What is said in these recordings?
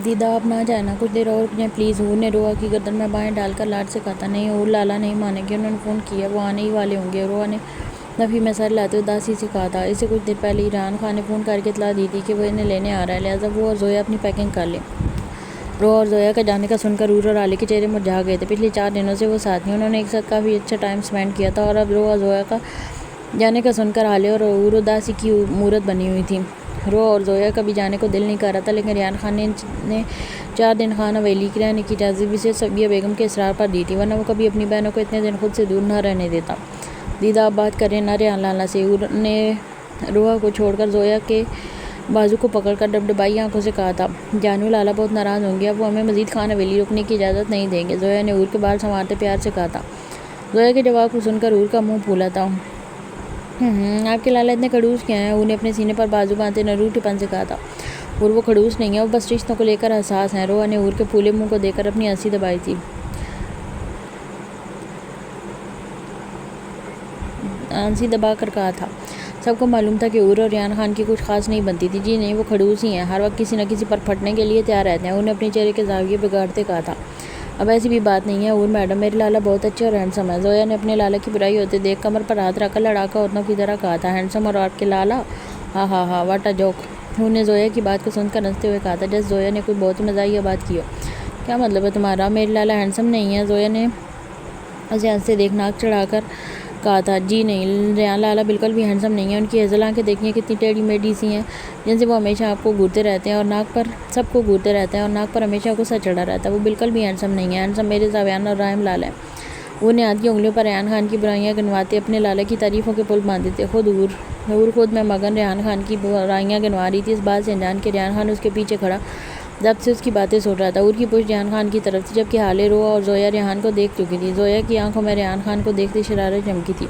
دیدا آپ نہ جائے نا، کچھ دیر اور رک جائیں پلیز۔ حور نے روحا کی گردن میں بائیں ڈال کر لاڈ سے کہا تھا۔ نہیں حور، لالا نہیں مانے گی، انہوں نے فون کیا، وہ آنے ہی والے ہوں گے۔ روحا نے نفی میں سر لاتے اداسی سے کہا تھا۔ اسے کچھ دیر پہلے ریحان خان نے فون کر کے اطلاع دی تھی کہ وہ انہیں لینے آ رہا ہے، لہٰذا وہ اور زویا اپنی پیکنگ کر لیں۔ روحا اور زویا کا جانے کا سن کر حور اور علی کے چہرے مرجھا گئے تھے۔ پچھلے 4 دنوں سے وہ ساتھ تھیں، انہوں نے ایک ساتھ کافی اچھا ٹائم اسپینڈ کیا تھا، اور اب روحا زویا کا جانے کا سن کر علی اور حور اداسی کی مورت بنی ہوئی تھیں۔ روحا اور زویا کا بھی جانے کو دل نہیں کر رہا تھا، لیکن ریحان خان نے 4 دن خان حویلی کی رہنے کی اجازت بھی صرف صفیہ بیگم کے اصرار پر دی تھی، ورنہ وہ کبھی اپنی بہنوں کو اتنے دن خود سے دور نہ رہنے دیتا۔ دیدا آپ بات کریں نا ریحان لالا سے، حور نے روحا کو چھوڑ کر زویا کے بازو کو پکڑ کر ڈبڈبائی آنکھوں سے کہا تھا۔ جانو لالا بہت ناراض ہوں گے، اب وہ ہمیں مزید خان حویلی رکنے کی اجازت نہیں دیں گے، زویا نے حور کے بال سنوارتے پیار سے کہا تھا۔ زویا کے جواب کو سن کر حور کا منہ پھولا تھا۔ آپ کے لالا اتنے کھڑوس کیا ہیں؟ حور نے اپنے سینے پر بازو باندھتے نروٹے پن سے کہا تھا۔ حور وہ کھڑوس نہیں ہے، وہ بس رشتوں کو لے کر حساس ہیں۔ روحا نے حور کے پھولے منہ کو دیکھ کر اپنی ہنسی دبائی تھی۔ ہنسی دبا کر کہا تھا۔ سب کو معلوم تھا کہ حور اور ریحان خان کی کچھ خاص نہیں بنتی تھی۔ جی نہیں، وہ کھڑوس ہی ہیں، ہر وقت کسی نہ کسی پر پھٹنے کے لیے تیار رہتے ہیں۔ حور نے اپنے چہرے کے زاویے بگاڑتے کہا تھا۔ اب ایسی بھی بات نہیں ہے حور میڈم، میرے لالا بہت اچھے اور ہینڈسم ہیں۔ زویا نے اپنے لالا کی برائی ہوتے دیکھ کمر پر ہاتھ رکھ کر لڑاکا عورتوں کی طرح کہا تھا۔ ہینڈسم اور آپ کے لالا؟ ہاں ہاں ہاں، واٹ اے جوک۔ حور نے زویا کی بات کو سن کر ہنستے ہوئے کہا تھا، جیسے زویا نے کوئی بہت ہی مزاحیہ بات کی ہو۔ کیا مطلب ہے تمہارا؟ میرے لالا ہینڈسم نہیں ہیں؟ زویا نے اسے ہنستے دیکھ ناک چڑھا کر کہا تھا۔ جی نہیں، ریحان لالا بالکل بھی ہینڈسم نہیں ہیں، ان کی ہیزل آنکھیں دیکھیے کتنی ٹیڑھی میڑھی سی ہیں، جن سے وہ ہمیشہ آپ کو گھورتے رہتے ہیں اور ناک پر سب کو گھورتے رہتے ہیں، اور ناک پر ہمیشہ غصہ چڑھا رہتا ہے۔ وہ بالکل بھی ہینڈسم نہیں ہیں، ہینڈسم میرے زاویان اور رحیم لال ہیں۔ حور نے ہاتھ کی انگلیوں پر ریحان خان کی برائیاں گنواتے اپنے لالا کی تعریفوں کے پل باندھے تھے۔ حور خود میں مگن ریحان خان کی برائیاں گنوا رہی تھی، اس بات سے انجان کہ ریحان خان اس کے پیچھے کھڑا ضبط سے اس کی باتیں سن رہا تھا۔ حور کی پشت ریحان خان کی طرف تھی، جبکہ حالے روحا اور زویا ریحان کو دیکھ چکی تھی۔ زویا کی آنکھوں میں ریحان خان کو دیکھتے شرارت چمکی تھی۔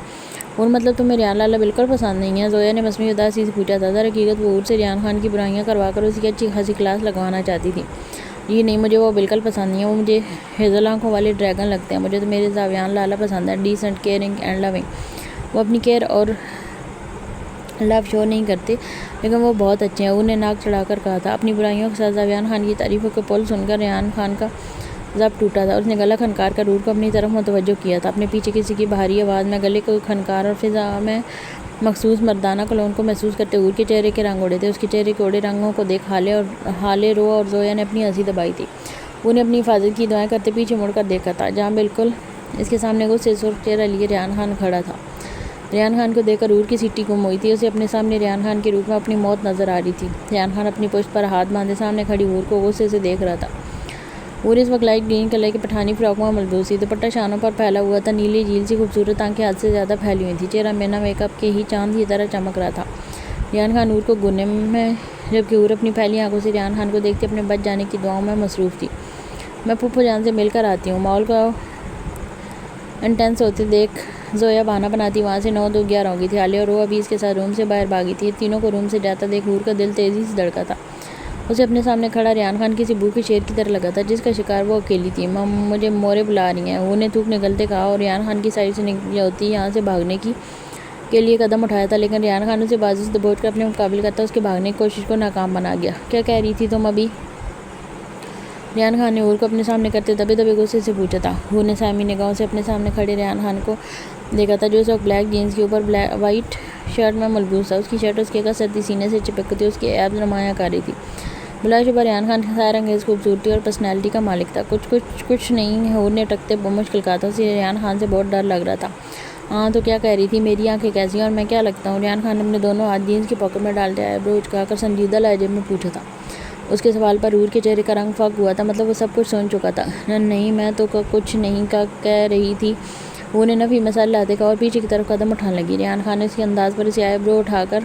حور مطلب تمہیں ریحان لالا بالکل پسند نہیں ہیں؟ زویا نے مصنوعی اداسی سے پوچھا تھا۔ در حقیقت وہ حور سے ریحان خان کی برائیاں کروا کر اسی کی اچھی خاصی کلاس لگوانا چاہتی تھی۔ جی نہیں، مجھے وہ بالکل پسند نہیں ہیں، وہ مجھے ہیزل آنکھوں والے ڈریگن لگتے ہیں۔ مجھے تو میرے زاویان لالا پسند ہیں، ڈیسنٹ، کیئرنگ اینڈ لونگ۔ وہ اپنی کیئر اور لو شو نہیں کرتے، لیکن وہ بہت اچھے ہیں، حور نے ناک چڑھا کر کہا تھا۔ اپنی برائیوں کے ساتھ زاویان خان کی تعریفوں کے پل سن کر ریحان خان کا ضبط ٹوٹا تھا۔ اس نے گلا کھنکار کر حور کو اپنی طرف متوجہ کیا تھا، اپنے پیچھے کسی کی بھاری آواز میں گلے کو کھنکار اور فضا میں مخصوص مردانہ کلون کو محسوس کرتے حور کے چہرے کے رنگ اڑے تھے۔ اس کے چہرے کے اڑے رنگوں کو دیکھ حالے روحا اور زویا نے اپنی ہنسی دبائی تھی۔ حور نے اپنی حفاظت کی دعائیں کرتے پیچھے مڑ کر دیکھا تھا، جہاں بالکل اس کے سامنے غصے سے سرخ چہرہ لیے ریحان خان کھڑا تھا۔ ریحان خان کو دیکھ کر حور کی سیٹی گم ہوئی تھی، اسے اپنے سامنے ریحان خان کے روپ میں اپنی موت نظر آ رہی تھی۔ ریحان خان اپنی پشت پر ہاتھ باندھے سامنے کھڑی حور کو غصے سے دیکھ رہا تھا۔ حور اس وقت لائٹ گرین کلر کی پٹھانی فراق میں ملبوس تھی، دوپٹہ شانوں پر پھیلا ہوا تھا، نیلی جھیل سی خوبصورت آنکھیں حد سے زیادہ پھیلی ہوئی تھیں، چہرہ بنا میک اپ کے ہی چاند کی طرح چمک رہا تھا۔ ریحان خان حور کو گھورنے میں، جبکہ حور اپنی پھیلی آنکھوں سے ریحان خان کو دیکھتے اپنے بچ جانے کی دعاؤں میں مصروف تھی۔ میں پھپھو جان سے مل کر آتی ہوں۔ ماحول کو انٹینس ہوتے دیکھ زویا بہانہ بناتی وہاں سے 9 دو 11 ہو گئی تھی۔ حالے اور روحا بھی اس کے ساتھ روم سے باہر بھاگی تھی۔ تینوں کو روم سے جاتا دیکھ حور کا دل تیزی سے دھڑکا تھا۔ اسے اپنے سامنے کھڑا ریحان خان کسی بھوکے شیر کی طرح لگا تھا، جس کا شکار وہ اکیلی تھی۔ مجھے مورے بلا رہی ہیں، حور نے تھوک نگلتے کہا، اور ریحان خان کی سائڈ سے نکلوتی یہاں سے بھاگنے کے لیے قدم اٹھایا تھا، لیکن ریحان خان اسے بازو سے دبوچ کر اپنے مقابل کرتا اس کے بھاگنے کی کوشش کو ناکام بنا گیا۔ کیا کہہ رہی تھی تم ابھی؟ ریحان خان نے حور کو اپنے سامنے کرتے دبے دبے غصے سے پوچھا تھا۔ حور نے سائمی نگاہوں سے اپنے سامنے کھڑے ریحان خان کو دیکھا تھا، جو اس وقت بلیک جینز کے اوپر وائٹ شرٹ میں ملبوس تھا۔ اس کی شرٹ اس کے سردی سینے سے چپکتی اس کے ایبز نمایاں کر رہی تھی۔ بلا شبہ ریحان خان سیر انگیز خوبصورتی اور پرسنالٹی کا مالک تھا۔ کچھ نہیں، حور نے ٹکتے بمشکل کہا تھا، اسے ریحان خان سے بہت ڈر لگ رہا تھا۔ ہاں تو کیا کہہ رہی تھی؟ میری آنکھیں کیسی ہیں اور میں کیا لگتا ہوں؟ ریحان خان نے اپنے دونوں ہاتھ جینز کی پاکٹ میں ڈالتے آئی برو اچکا کر سنجیدہ لہجے میں پوچھا تھا۔ اس کے سوال پر حور کے چہرے کا رنگ فاق ہوا تھا، مطلب وہ سب کچھ سن چکا تھا۔ نہیں، میں تو کچھ نہیں کہہ رہی تھی، حور نے نفی میں سر لاتے کہا اور پیچھے کی طرف قدم اٹھانے لگی۔ ریحان خان نے اس کے انداز پر اسے آئی برو اٹھا کر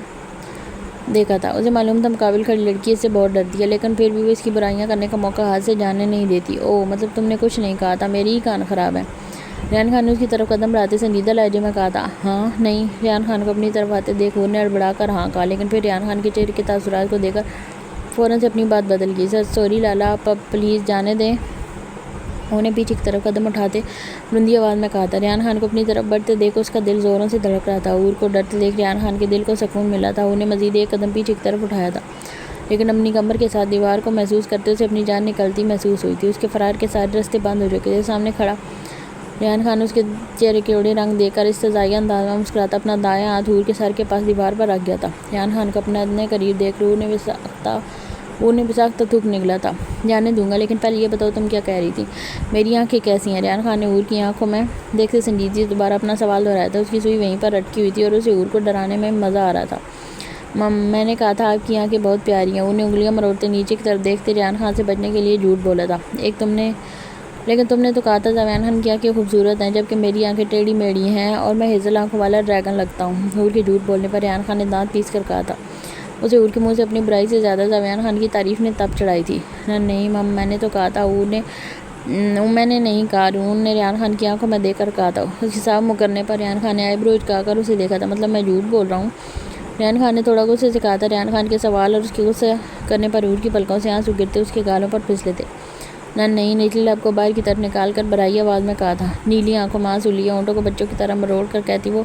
دیکھا تھا۔ اسے معلوم تھا مقابل کھڑی لڑکی اس سے بہت ڈرتی ہے، لیکن پھر بھی وہ اس کی برائیاں کرنے کا موقع ہاتھ سے جانے نہیں دیتی۔ اوہ، مطلب تم نے کچھ نہیں کہا تھا، میری ہی کان خراب ہے؟ ریحان خان نے اس کی طرف قدم بڑھاتے سنجیدہ لہجے میں کہا تھا۔ ہاں، نہیں۔ ریحان خان کو اپنی طرف آتے دیکھ حور نے ہڑبڑا کر ہاں کہا، لیکن پھر ریحان خان کے چہرے کے تاثرات کو دیکھ کر فوراً سے اپنی بات بدل گئی۔ سوری لالا، آپ اب پلیز جانے دیں، حور نے پیچھے کی طرف قدم اٹھاتے رندی آواز میں کہا تھا۔ ریحان خان کو اپنی طرف بڑھتے دیکھ اس کا دل زوروں سے دھڑک رہا تھا۔ حور کو ڈرتے دیکھ ریحان خان کے دل کو سکون ملا تھا۔ حور نے مزید ایک قدم پیچھے کی طرف اٹھایا تھا۔ لیکن اپنی کمر کے ساتھ دیوار کو محسوس کرتے اسے اپنی جان نکلتی محسوس ہوئی تھی۔ اس کے فرار کے سارے راستے بند ہو چکے تھے۔ سامنے کھڑا ریحان خان اس کے چہرے کے اڑے رنگ دیکھ کر استہزائیہ انداز میں مسکراتا اپنا دایاں ہاتھ حور کے سر کے پاس دیوار پر رکھ گیا تھا۔ ریحان خان کو اپنے ادنے قریب دیکھ کر حور نے بساختہ تھوک نکلا تھا۔ جانے دوں گا، لیکن پہلے یہ بتاؤ تم کیا کہہ رہی تھی؟ میری آنکھیں کیسی ہیں؟ ریحان خان نے حور کی آنکھوں میں دیکھتے سنجیدگی سے دوبارہ اپنا سوال دہرایا تھا۔ اس کی سوئی وہیں پر اٹکی ہوئی تھی اور اسے حور کو ڈرانے میں مزہ آ رہا تھا۔ میں نے کہا تھا آپ کی آنکھیں بہت پیاری ہیں۔ انہیں انگلیاں مروڑتے نیچے کی طرف دیکھتے ریحان خان سے بچنے کے لیے جھوٹ بولا تھا۔ لیکن تم نے تو کہا تھا ریحان خان کی آنکھیں خوبصورت ہیں، جبکہ میری آنکھیں ٹیڑھی میڑھی ہیں اور میں ہیزل آنکھوں والا ڈریگن لگتا ہوں۔ حور کے جھوٹ بولنے پر ریحان خان نے دانت پیس کر کہا تھا۔ اسے حور کے منہ سے اپنی برائی سے زیادہ ریحان خان کی تعریف نے تپ چڑھائی تھی۔ نہیں میں نے تو کہا تھا، میں نے نہیں کہا، حور نے ریحان خان کی آنکھوں میں دیکھ کر کہا تھا۔ اس کے صاف مکرنے پر ریحان خان نے آئی برو اچکا کر اسے دیکھا تھا۔ مطلب میں جھوٹ بول رہا ہوں؟ ریحان خان نے تھوڑا غصے سے کہا تھا۔ ریحان خان کے سوال اور اس کے غصہ کرنے پر حور کی پلکوں سے آنسو گرتے اس کے گالوں پر پھسلے تھے۔ نہیں، نچلی لب کو باہر کی طرف نکال کر برائی آواز میں کہا تھا۔ نیلی آنکھوں میں آنسو لیے ہونٹوں کو بچوں کی طرح مروڑ کر کہتی وہ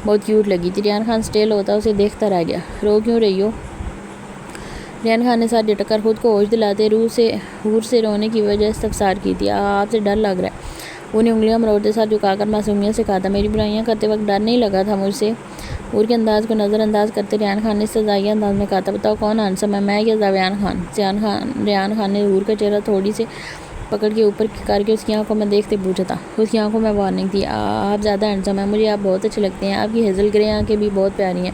بہت کیوٹ لگی تھی۔ ریحان خان سٹیل ہوتا اسے دیکھتا رہ گیا۔ رو کیوں رہی ہو؟ ریحان خان نے ساتھ جھٹک کر خود کو ہوش دلاتے حور سے رونے کی وجہ استفسار کی تھی۔ آپ سے ڈر لگ رہا ہے؟ انہیں انگلیاں مروڑتے ساتھ جھکا کر معصومیت سے کہا تھا۔ میری برائیاں کرتے وقت ڈر نہیں لگا تھا مجھ سے؟ حور کے انداز کو نظر انداز کرتے ریحان خان نے استہزائیہ انداز میں کہا تھا۔ بتاؤ کون ہینڈسم ہے، میں یا ریحان خان؟ ریحان خان نے حور کا چہرہ تھوڑی سے پکڑ کے اوپر کر کے اس کی آنکھوں میں دیکھتے پوچھا تھا۔ اس کی آنکھوں میں وارننگ تھی۔ آپ زیادہ ہینڈسم ہیں، مجھے آپ بہت اچھے لگتے ہیں، آپ کی ہیزل گرے آنکھیں بھی بہت پیاری ہیں۔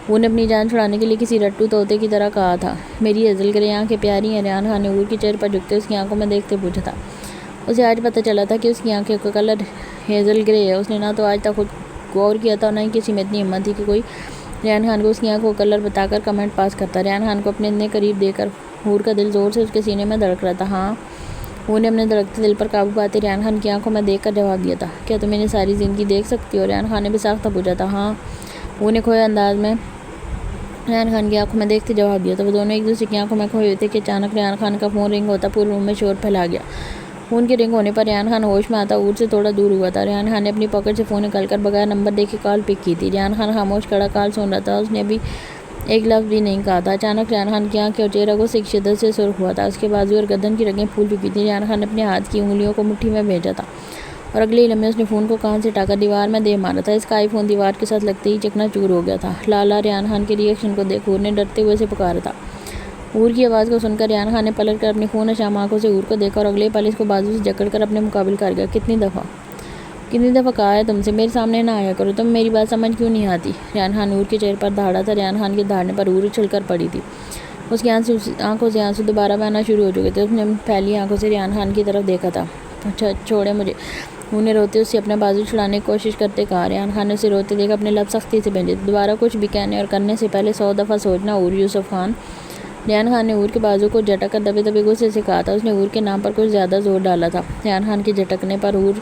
وہ نے اپنی جان چھڑانے کے لیے کسی رٹو طوطے کی طرح کہا تھا۔ میری ہیزل گرے آنکھیں پیاری ہیں؟ ریحان خان نے حور کے چہرے پر جھکتے اس کی آنکھوں میں دیکھتے پوچھا تھا۔ اسے آج پتہ چلا تھا کہ اس کی آنکھوں کا کلر ہیزل گرے ہے۔ اس نے نہ تو آج تک خود غور کیا تھا اور نہ ہی کسی میں اتنی ہمت تھی کہ کوئی ریحان خان کو اس کی آنکھوں کا کلر بتا کر کمنٹ پاس کرتا۔ ریحان خان کو اپنے اتنے قریب دیکھ کر حور کا دل زور سے اس کے سینے میں دھڑک رہا تھا۔ ہاں، حور نے اپنے دھڑکتے دل پر قابو پاتے ریحان خان کی آنکھوں میں دیکھ کر جواب دیا تھا۔ کیا تم انہیں ساری زندگی دیکھ سکتی ہو؟ ریحان خان نے بساختہ پوچھا تھا۔ ہاں، حور نے کھوئے انداز میں ریحان خان کی آنکھوں میں دیکھتے جواب دیا تھا۔ وہ دونوں ایک دوسرے کی آنکھوں میں کھوئے ہوئے تھے کہ اچانک ریحان خان کا فون رنگ ہوتا پورے روم میں شور پھیلا گیا۔ فون کے رنگ ہونے پر ریحان خان ہوش میں آتا حور سے تھوڑا دور ہوا تھا۔ ریحان خان نے اپنی پاکٹ سے فون نکال کر بغیر نمبر دیکھے کال پک کی تھی۔ ریحان خان خاموش کھڑا کال سن رہا تھا۔ اس نے ابھی ایک لفظ بھی نہیں کہا تھا۔ اچانک ریحان خان کی آنکھیں اور چہرہ غصے کی شدت سے سرخ ہوا تھا۔ اس کے بازو اور گردن کی رگیں پھول چکی تھیں۔ ریحان خان نے اپنے ہاتھ کی انگلیوں کو مٹھی میں بھیجا تھا اور اگلے ہی لمحے اس نے فون کو کان سے ہٹا کر دیوار میں دے مارا تھا۔ اس کا آئی فون دیوار کے ساتھ لگتے ہی چکنا چور ہو گیا تھا۔ لالا! ریحان خان کے ری ایکشن کو دیکھ حور نے ڈرتے ہوئے اسے پکارا تھا۔ حور کی آواز کو سن کر ریحان خان نے پلٹ کر اپنی خون نشام آنکھوں سے حور کو دیکھا اور اگلے پل اس کو بازو سے جکڑ کر اپنے مقابل کر گیا۔ کتنی دفعہ کہا ہے تم سے میرے سامنے نہ آیا کرو؟ تم میری بات سمجھ کیوں نہیں آتی؟ ریحان خان حور کے چہرے پر دھاڑا تھا۔ ریحان خان کے دھاڑنے پر حور اچھل کر پڑی تھی۔ اس کی آنکھوں سے آنسو دوبارہ بہنا شروع ہو چکے تھے۔ اس نے پھیلی آنکھوں سے ریحان خان کی طرف دیکھا تھا۔ چھوڑے مجھے، حور نے روتے اس سے اپنا بازو چھڑانے کی کوشش کرتے کہا۔ ریحان خان نے اسے روتے دیکھا اپنے لب سختی سے بھینجے۔ دوبارہ کچھ بھی کہنے اور کرنے سے پہلے 100 دفعہ سوچنا حور یوسف خان۔ ریحان خان نے حور کے بازو کو جھٹک کر دبے دبے غصے سے کہا تھا۔ اس نے حور کے نام پر کچھ زیادہ زور ڈالا تھا۔ ریحان خان کے جھٹکنے پر حور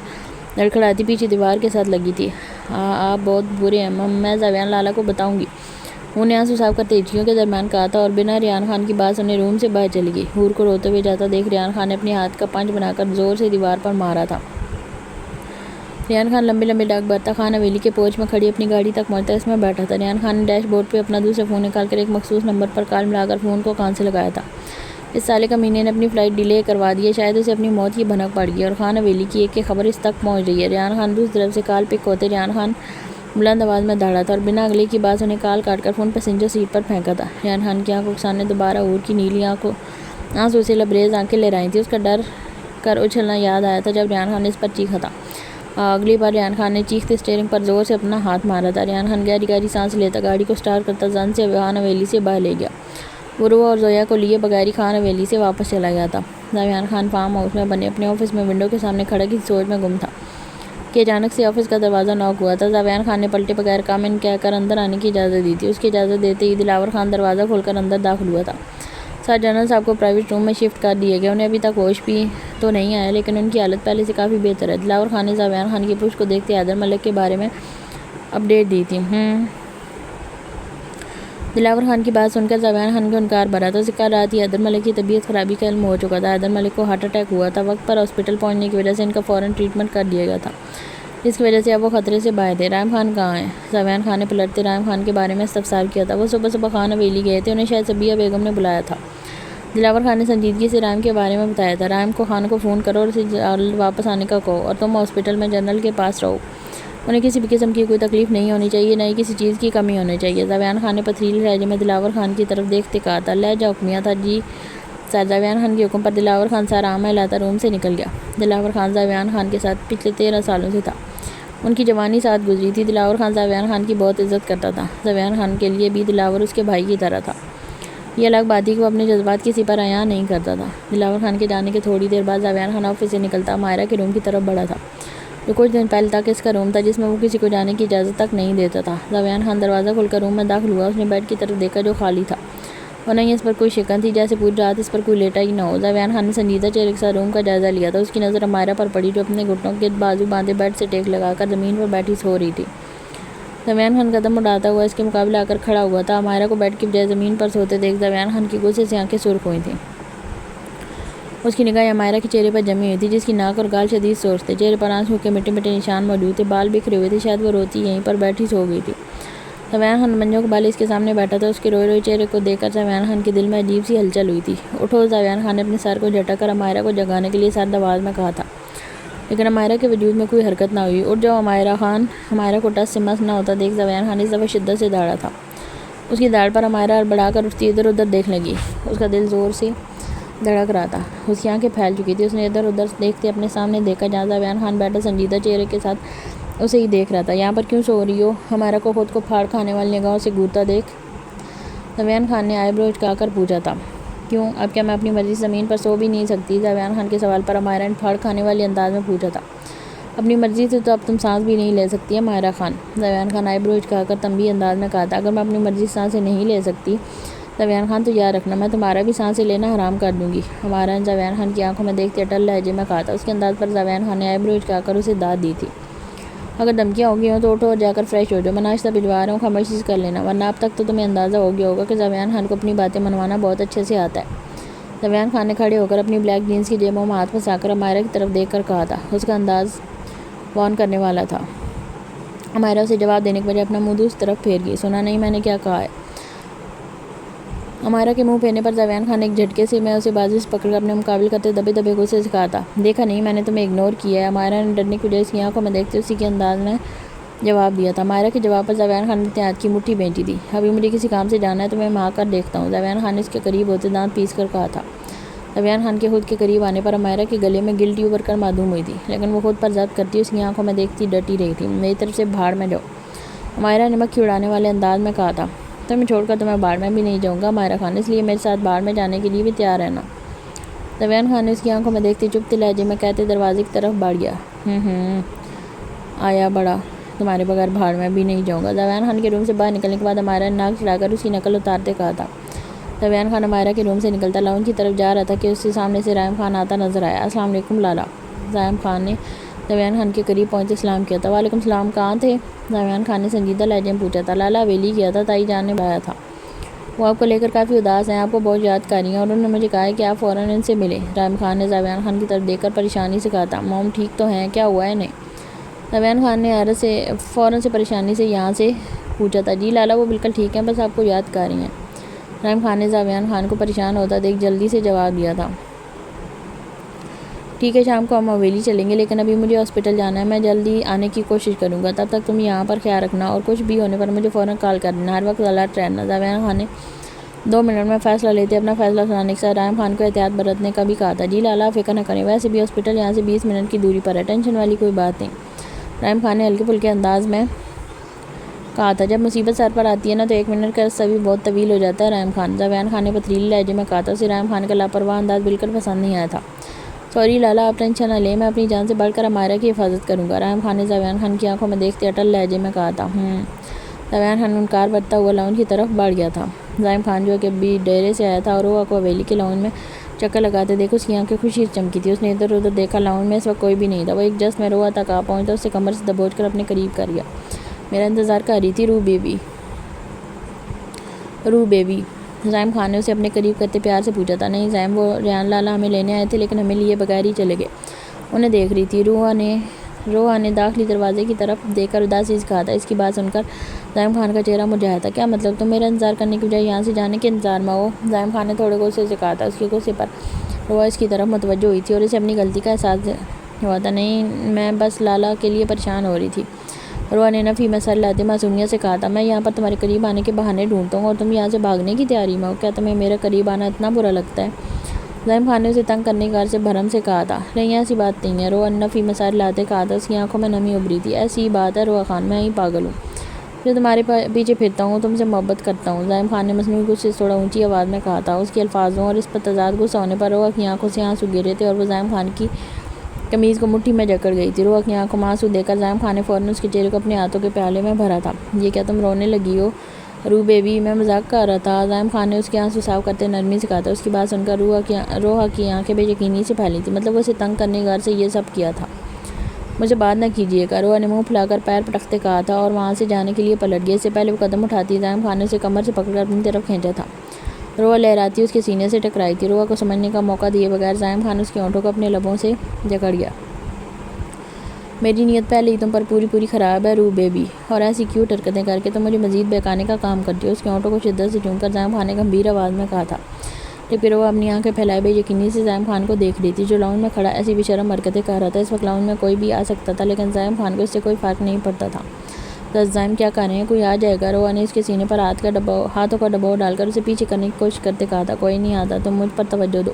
لڑکھڑاتی پیچھے دیوار کے ساتھ لگی تھی۔ آپ بہت برے ہیں، میں زاویان لالا کو بتاؤں گی، حور نے آنسو صاف کرتے ہچکیوں کے درمیان کہا تھا اور بنا ریحان خان کی بات سنے روم سے باہر چلی گئی۔ حور کو روتے ہوئے جاتا دیکھ ریحان خان نے اپنے ہاتھ کا پنچ بنا کر زور سے دیوار پر مارا تھا۔ ریحان خان لمبے لمبے ڈاک برتا خان حویلی کے پورچ میں کھڑی اپنی گاڑی تک پہنچتا اس میں بیٹھا تھا۔ ریحان خان نے ڈیش بورڈ پہ اپنا دوسرا فون نکال کر ایک مخصوص نمبر پر کال ملا کر فون کو کان سے لگایا تھا۔ اس سالے کمینے نے اپنی فلائٹ ڈیلے کروا دی ہے، شاید اسے اپنی موت کی بھنک پڑ گئی اور خان حویلی کی ایک خبر اس تک پہنچ رہی ہے۔ ریحان خان دوسری طرف سے کال پک ہوتے ریحان خان بلند آواز میں دھاڑا تھا اور بنا اگلے کی بات سنے کال کاٹ کر فون پیسنجر سیٹ پر پھینکا تھا۔ ریحان خان کی آنکھوں کے سامنے دوبارہ حور کی نیلی آنسو سے لبریز آنکھیں لہرائی تھیں۔ اس کا ڈر کر اچھلنا یاد آیا تھا جب ریحان خان نے اس پر چیخا تھا۔ اگلی بار ریحان خان نے چیختے اسٹیئرنگ پر زور سے اپنا ہاتھ مارا تھا۔ ریحان خان گہری گہری سانس لیتا گاڑی کو سٹارٹ کرتا زن سے خان حویلی سے باہر لے گیا۔ وہ روح اور زویا کو لیے بغیر ہی خان حویلی سے واپس چلا گیا تھا۔ ریحان خان فارم ہاؤس میں بنے اپنے آفس میں ونڈو کے سامنے کھڑا کسی سوچ میں گم تھا کہ اچانک سے آفس کا دروازہ ناک ہوا تھا۔ ریحان خان نے پلٹے بغیر کم ان کہہ کر اندر آنے کی اجازت دی تھی۔ اس کی اجازت دیتے ہی دلاور خان دروازہ کھول کر اندر داخل ہوا تھا۔ سر جنرل صاحب کو پرائیویٹ روم میں شفٹ کر دیا گیا۔ انہیں ابھی تک ہوش بھی تو نہیں آیا لیکن ان کی حالت پہلے سے کافی بہتر ہے۔ دلاور خان نے ریحان خان کی پشت کو دیکھتے حیدر ملک کے بارے میں اپڈیٹ دی تھی۔ دلاور خان کی بات سن کر ریحان خان کو انکار بھرا تھا۔ اسے کل رات ہی حیدر ملک کی طبیعت خرابی کا علم ہو چکا تھا۔ حیدر ملک کو ہارٹ اٹیک ہوا تھا۔ وقت پر ہاسپٹل پہنچنے کی وجہ سے ان کا فوراً ٹریٹمنٹ کر دیا گیا تھا۔ جس کی وجہ سے اب وہ خطرے سے باہر تھے۔ رائم خان کہاں ہیں؟ زاویان خان نے پلٹتے رائم خان کے بارے میں استفسار کیا تھا۔ وہ صبح صبح خان حویلی گئے تھے، انہیں شاید صبیہ بیگم نے بلایا تھا۔ دلاور خان نے سنجیدگی سے رائم کے بارے میں بتایا تھا۔ رائم کو خان کو فون کرو اور اسے جلد واپس آنے کا کہو، اور تم ہاسپٹل میں جنرل کے پاس رہو۔ انہیں کسی بھی قسم کی کوئی تکلیف نہیں ہونی چاہیے، نہ ہی کسی چیز کی کمی ہونی چاہیے۔ زاویان خان نے پتھریلے لہجے میں دلاور خان کی طرف دیکھتے کہا تھا۔ لہجہ حکمیہ تھا۔ جی سر۔ زاویان خان کے حکم پر دلاور خان سارامہ لاتا روم سے نکل گیا۔ دلاور خان زاویان خان کے ساتھ پچھلے 13 سالوں سے تھا۔ ان کی جوانی ساتھ گزری تھی۔ دلاور خان زاویان خان کی بہت عزت کرتا تھا۔ زاویان خان کے لیے بھی دلاور اس کے بھائی کی طرح تھا۔ یہ الگ بات تھی کہ وہ اپنے جذبات کسی پر عیاں نہیں کرتا تھا۔ دلاور خان کے جانے کے تھوڑی دیر بعد زاویان خان آفس سے نکلتا مائرہ کے روم کی طرف بڑھا تھا، جو کچھ دن پہلے تک اس کا روم تھا، جس میں وہ کسی کو جانے کی اجازت تک نہیں دیتا تھا۔ زاویان خان دروازہ کھول کر روم میں داخل ہوا۔ اس نے بیڈ کی طرف دیکھا جو خالی تھا، اور نہیں اس پر کوئی شکن تھی، جیسے پوری رات اس پر کوئی لیٹا ہی نہ ہو۔ زاویان خان نے سنجیدہ چہرے کے ساتھ روم کا جائزہ لیا تھا۔ اس کی نظر مائرہ پر پڑی، جو اپنے گھٹنوں کے بازو باندھے بیڈ سے ٹیک لگا کر زمین پر بیٹھی سو رہی تھی۔ زاویان خان قدم اڑاتا ہوا اس کے مقابلے آ کر کھڑا ہوا تھا۔ مائرہ کو بیڈ کی بجائے زمین پر سوتے دیکھ زاویان خان کی غصے سے آنکھیں سرخ ہوئی تھیں۔ اس کی نگاہیں مائرہ کے چہرے پر جمی ہوئی تھی، جس کی ناک اور گال شدید سرخ تھے۔ چہرے پر آنسوؤں کے مٹے مٹے نشان موجود تھے، بال بکھرے ہوئے تھے، شاید وہ روتی یہیں پر بیٹھی سو گئی تھی۔ زاویان خان منجوں کے بال اس کے سامنے بیٹھا تھا۔ اس کے روئے روئے چہرے کو دیکھ کر زاویان خان کے دل میں عجیب سی ہلچل ہوئی تھی۔ اٹھو! زاویان خان نے اپنے سر کو جھٹک کر مائرہ کو جگانے کے لیے سرد آواز میں کہا تھا، لیکن مائرہ کے وجود میں کوئی حرکت نہ ہوئی۔ اٹھ جاؤ مائرہ خان! مائرہ کو ٹس سے مس نہ ہوتا دیکھ زاویان خان اس دفعہ شدت سے دوڑا تھا۔ اس کی داڑھ پر مائرہ ہڑبڑا کر اٹھتی ادھر ادھر دیکھنے لگی۔ اس کا دل زور سے دھڑک رہا تھا، اس کی آنکھیں پھیل چکی تھیں۔ اس نے ادھر ادھر دیکھتے اپنے سامنے دیکھا جہاں زاویان خان بیٹھا سنجیدہ چہرے کے ساتھ اسے ہی دیکھ رہا تھا۔ یہاں پر کیوں سو رہی ہو؟ مائرہ کو خود کو پھاڑ کھانے والی نگاہوں سے گھورتا دیکھ زاویان خان نے آئی برو اچکا کر پوچھا تھا۔ کیوں؟ اب کیا میں اپنی مرضی سے زمین پر سو بھی نہیں سکتی؟ زاویان خان کے سوال پر مائرہ نے پھاڑ کھانے والے انداز میں پوچھا تھا۔ اپنی مرضی سے تو اب تم سانس بھی نہیں لے سکتی ہے مائرہ خان؟ زاویان خان آئی برو اچکا کر تنبیہ انداز میں کہا تھا۔ اگر میں اپنی مرضی سے سانسیں نہیں لے سکتی زاویان خان تو یاد رکھنا میں تمہارا بھی سانسیں لینا حرام کر دوں گی۔ ہمارا زاویان خان کی آنکھوں میں دیکھتے اٹل لہجے میں کہا تھا۔ اس کے انداز پر زاویان خان نے آئی برو اچکا کر اسے داد دی تھی۔ اگر دھمکیاں ہو گئی ہوں تو اٹھو اور جا کر فریش ہو جاؤ، میں ناشتہ بھجوا رہا ہوں، خاموشی سے کر لینا، ورنہ اب تک تو تمہیں اندازہ ہو گیا ہوگا کہ زاویان خان کو اپنی باتیں منوانا بہت اچھے سے آتا ہے۔ زاویان خان نے کھڑے ہو کر اپنی بلیک جینس کی جیبوں میں ہاتھ پھنسا کر مائرہ کی طرف دیکھ کر کہا تھا۔ اس کا انداز وارن کرنے والا تھا۔ مائرہ اسے جواب دینے کے بجائے اپنا منہ دوسری طرف پھیر گئی۔ سنا نہیں میں نے کیا کہا ہے؟ مائرہ کے منہ پھیرنے پر زاویان خان نے ایک جھٹکے سے میں اسے بازو سے پکڑ کر اپنے مقابل کرتے دبے دبے غصے سے کہا تھا۔ دیکھا نہیں میں نے تمہیں اگنور کیا ہے؟ مائرہ نے ڈرنے کی بجائے اس کی آنکھوں میں دیکھتے اسی کے انداز میں جواب دیا تھا۔ مائرہ کے جواب پر زاویان خان نے اپنے ہاتھ کی مٹھی بھینچی تھی۔ ابھی مجھے کسی کام سے جانا ہے تو میں آ کر دیکھتا ہوں، زاویان خان نے اس کے قریب ہوتے دانت پیس کر کہا تھا۔ زاویان خان کے خود کے قریب آنے پر مائرہ کے گلے میں گلٹی ابھر کر معدوم ہوئی تھی، لیکن وہ خود پر ضبط کرتی اس کی آنکھوں میں دیکھتی ڈٹی رہی تھی۔ میری طرف سے بھاڑ میں جاؤ، مائرہ نے مکھی اڑانے والے انداز میں کہا تھا۔ تمہیں چھوڑ کر تو میں بھاڑ میں بھی نہیں جاؤں گا مائرہ خان، اس لیے میرے ساتھ بھاڑ میں جانے کے لیے بھی تیار رہنا۔ زاویان خان نے اس کی آنکھوں میں دیکھتے چپتے لہجے میں کہتے دروازے کی طرف بڑھ گیا۔ آیا بڑا، تمہارے بغیر بھاڑ میں بھی نہیں جاؤں گا۔ زاویان خان کے روم سے باہر نکلنے کے بعد مائرہ نے ناک چڑھا کر اس کی نقل اتارتے کہا تھا۔ زاویان خان مائرہ کے روم سے نکلتا لاؤنج کی طرف جا رہا تھا کہ اس کے سامنے سے رائم خان آتا نظر آیا۔ السلام علیکم لالا۔ رائم خان نے زاویان خان کے قریب پہنچتے سلام کیا تھا۔ وعلیکم السلام، کہاں تھے؟ زاویان خان نے سنجیدہ لہجے میں پوچھا تھا۔ لالا حویلی گیا تھا، تائی جان نے بلایا تھا، وہ آپ کو لے کر کافی اداس ہیں، آپ کو بہت یاد کر رہی ہیں، اور انہوں نے مجھے کہا ہے کہ آپ فوراً ان سے ملیں۔ رائم خان نے زاویان خان کی طرف دیکھ کر پریشانی سے کہا تھا۔ موم ٹھیک تو ہیں؟ کیا ہوا ہے انہیں؟ زاویان خان نے حیرت سے فوراً سے پریشانی سے یہاں سے پوچھا تھا۔ جی لالا وہ بالکل ٹھیک ہیں، بس آپ کو یاد کر رہی ہیں۔ رائم خان نے زاویان خان کو پریشان ہوتا دیکھ جلدی سے جواب دیا تھا۔ ٹھیک ہے، شام کو ہم حویلی چلیں گے، لیکن ابھی مجھے ہاسپٹل جانا ہے، میں جلدی آنے کی کوشش کروں گا، تب تک تم یہاں پر خیال رکھنا، اور کچھ بھی ہونے پر مجھے فوراً کال کر دینا، ہر وقت الرٹ رہنا۔ زاویان خان نے 2 منٹ میں فیصلہ لیتے اپنا فیصلہ سنانے کے ساتھ رائم خان کو احتیاط برتنے کا بھی کہا تھا۔ جی لالا فکر نہ کریں، ویسے بھی ہاسپٹل یہاں سے 20 منٹ کی دوری پر ہے، ٹینشن والی کوئی بات نہیں، رائم خان نے ہلکے پھلکے انداز میں کہا تھا۔ جب مصیبت سر پر آتی ہے نا تو 1 منٹ کا رستہ بھی بہت طویل ہو جاتا ہے رائم خان، زاویان خان نے پتھریلے لہجے میں کہا تھا۔ اسے رائم خان کا لاپرواہ انداز بالکل پسند نہیں آیا تھا۔ سوری لالا، آپ ٹینشن نہ لیں، میں اپنی جان سے بڑھ کر مائرہ کی حفاظت کروں گا، رائم خان نے زاویان خان کی آنکھوں میں دیکھتے اٹل لہجے میں کہا تھا۔ زاویان خان انکار برتتا ہوا لاؤنج کی طرف بڑھ گیا تھا۔ رائم خان جو کہ ابھی ڈیرے سے آیا تھا اور وہ کو حویلی کے لاؤنج میں چکر لگاتے دیکھ اس کی آنکھیں خوشی سے چمکی تھی۔ اس نے ادھر ادھر دیکھا، لاؤنج میں اس وقت کوئی بھی نہیں تھا۔ وہ ایک جسٹ میں روا تک آ پہنچا، اسے کمر سے دبوچ کر اپنے قریب کر گیا۔ میرا انتظار کر رہی تھی روح بیبی؟ روح بیبی، رائم خان نے اسے اپنے قریب کرتے پیار سے پوچھا تھا۔ نہیں زائم، وہ ریان لالا ہمیں لینے آئے تھے، لیکن ہمیں لیے بغیر ہی چلے گئے، انہیں دیکھ رہی تھی۔ روح نے روحا نے داخلی دروازے کی طرف دیکھ کر اداسی سے کہا تھا۔ اس کی بات سن کر زعیم خان کا چہرہ مرجھایا تھا۔ کیا مطلب؟ تم میرا انتظار کرنے کی بجائے یہاں سے جانے کے انتظار میں ہو؟ زعیم خان نے تھوڑے غصے سے کہا تھا۔ اس کے غصے پر روحا اس کی طرف متوجہ ہوئی تھی اور اسے اپنی غلطی کا احساس ہوا تھا۔ نہیں، میں بس لالا کے لیے پریشان ہو رہی تھی۔ روحا نے نفی میں سر ہلاتے معصومیت سے کہا تھا۔ میں یہاں پر تمہارے قریب آنے کے بہانے ڈھونڈتا ہوں اور تم یہاں سے بھاگنے کی تیاری میں ہو۔ کیا تمہیں میرے قریب آنا اتنا برا لگتا ہے؟ زعیم خان نے اسے تنگ کرنے کی غرض سے بھرم سے کہا تھا۔ نہیں، ایسی بات نہیں ہے، روحا نے نفی میں سر ہلاتے کہا تھا۔ اس کی آنکھوں میں نمی ابھری تھی۔ ایسی ہی بات ہے روحا خان، میں ہی پاگل ہوں جو تمہارے پیچھے پھرتا ہوں، تم سے محبت کرتا ہوں۔ زعیم خان نے مصنوعی غصے سے تھوڑا اونچی آواز میں کہا تھا۔ اس کے الفاظوں اور اس پر تضاد غصہ ہونے پر روحا کی آنکھوں سے آنسو گر رہے تھے اور وہ زعیم خان کی قمیض کو مٹھی میں جکڑ گئی تھی۔ روحا کی آنکھوں میں آنسو دیکھ کر زعیم خان نے فوراً اس کے چہرے کو اپنے ہاتھوں کے پیالے میں بھرا تھا۔ یہ کیا تم رونے لگی ہو روح بیبی؟ میں مذاق کر رہا تھا، زعیم خان نے اس کے آنسو صاف کرتے نرمی سے کہا تھا۔ اس کی بات سن کر روحا کی آنکھیں بے یقینی سے پھیلی تھیں۔ مطلب وہ اسے تنگ کرنے کی غرض سے یہ سب کیا تھا؟ مجھے بات نہ کیجیے گا، روحا نے منہ پھیلا کر پیر پٹکتے کہا تھا اور وہاں سے جانے کے لیے پلٹ گئی۔ اس سے پہلے وہ قدم اٹھاتی زعیم خان نے اسے کمر سے پکڑ کر اپنی طرف کھینچا تھا۔ روحا لہراتی اس کے سینے سے ٹکرائی تھی۔ روحا کو سمجھنے کا موقع دیے بغیر زعیم خان اس کے ہونٹوں کو اپنے لبوں سے جکڑ گیا۔ میری نیت پہلے ہی تم پر پوری خراب ہے روح بیبی، اور ایسی کیوٹ حرکتیں کر کے تم مجھے مزید بہکانے کا کام کرتی ہو۔ اس کے ہونٹوں کو شدت سے چوم کر زعیم خان نے گمبھیر آواز میں کہا تھا، جبکہ روحا اپنی آنکھیں پھیلائے بے یقینی سے زعیم خان کو دیکھ رہی تھی جو لاؤنج میں کھڑا ایسی بے شرم حرکتیں کر رہا تھا۔ اس وقت لاؤنج میں کوئی بھی آ سکتا تھا لیکن زعیم خان کو اس سے کوئی فرق نہیں پڑتا تھا۔ دس زعیم کیا کر رہے ہیں؟ کوئی آ جائے گا؟ روحا نے اس کے سینے پر ہاتھوں کا دباؤ ڈال کر اسے پیچھے کرنے کی کوشش کرتے کہا تھا۔ کوئی نہیں آتا، تم مجھ پر توجہ دو،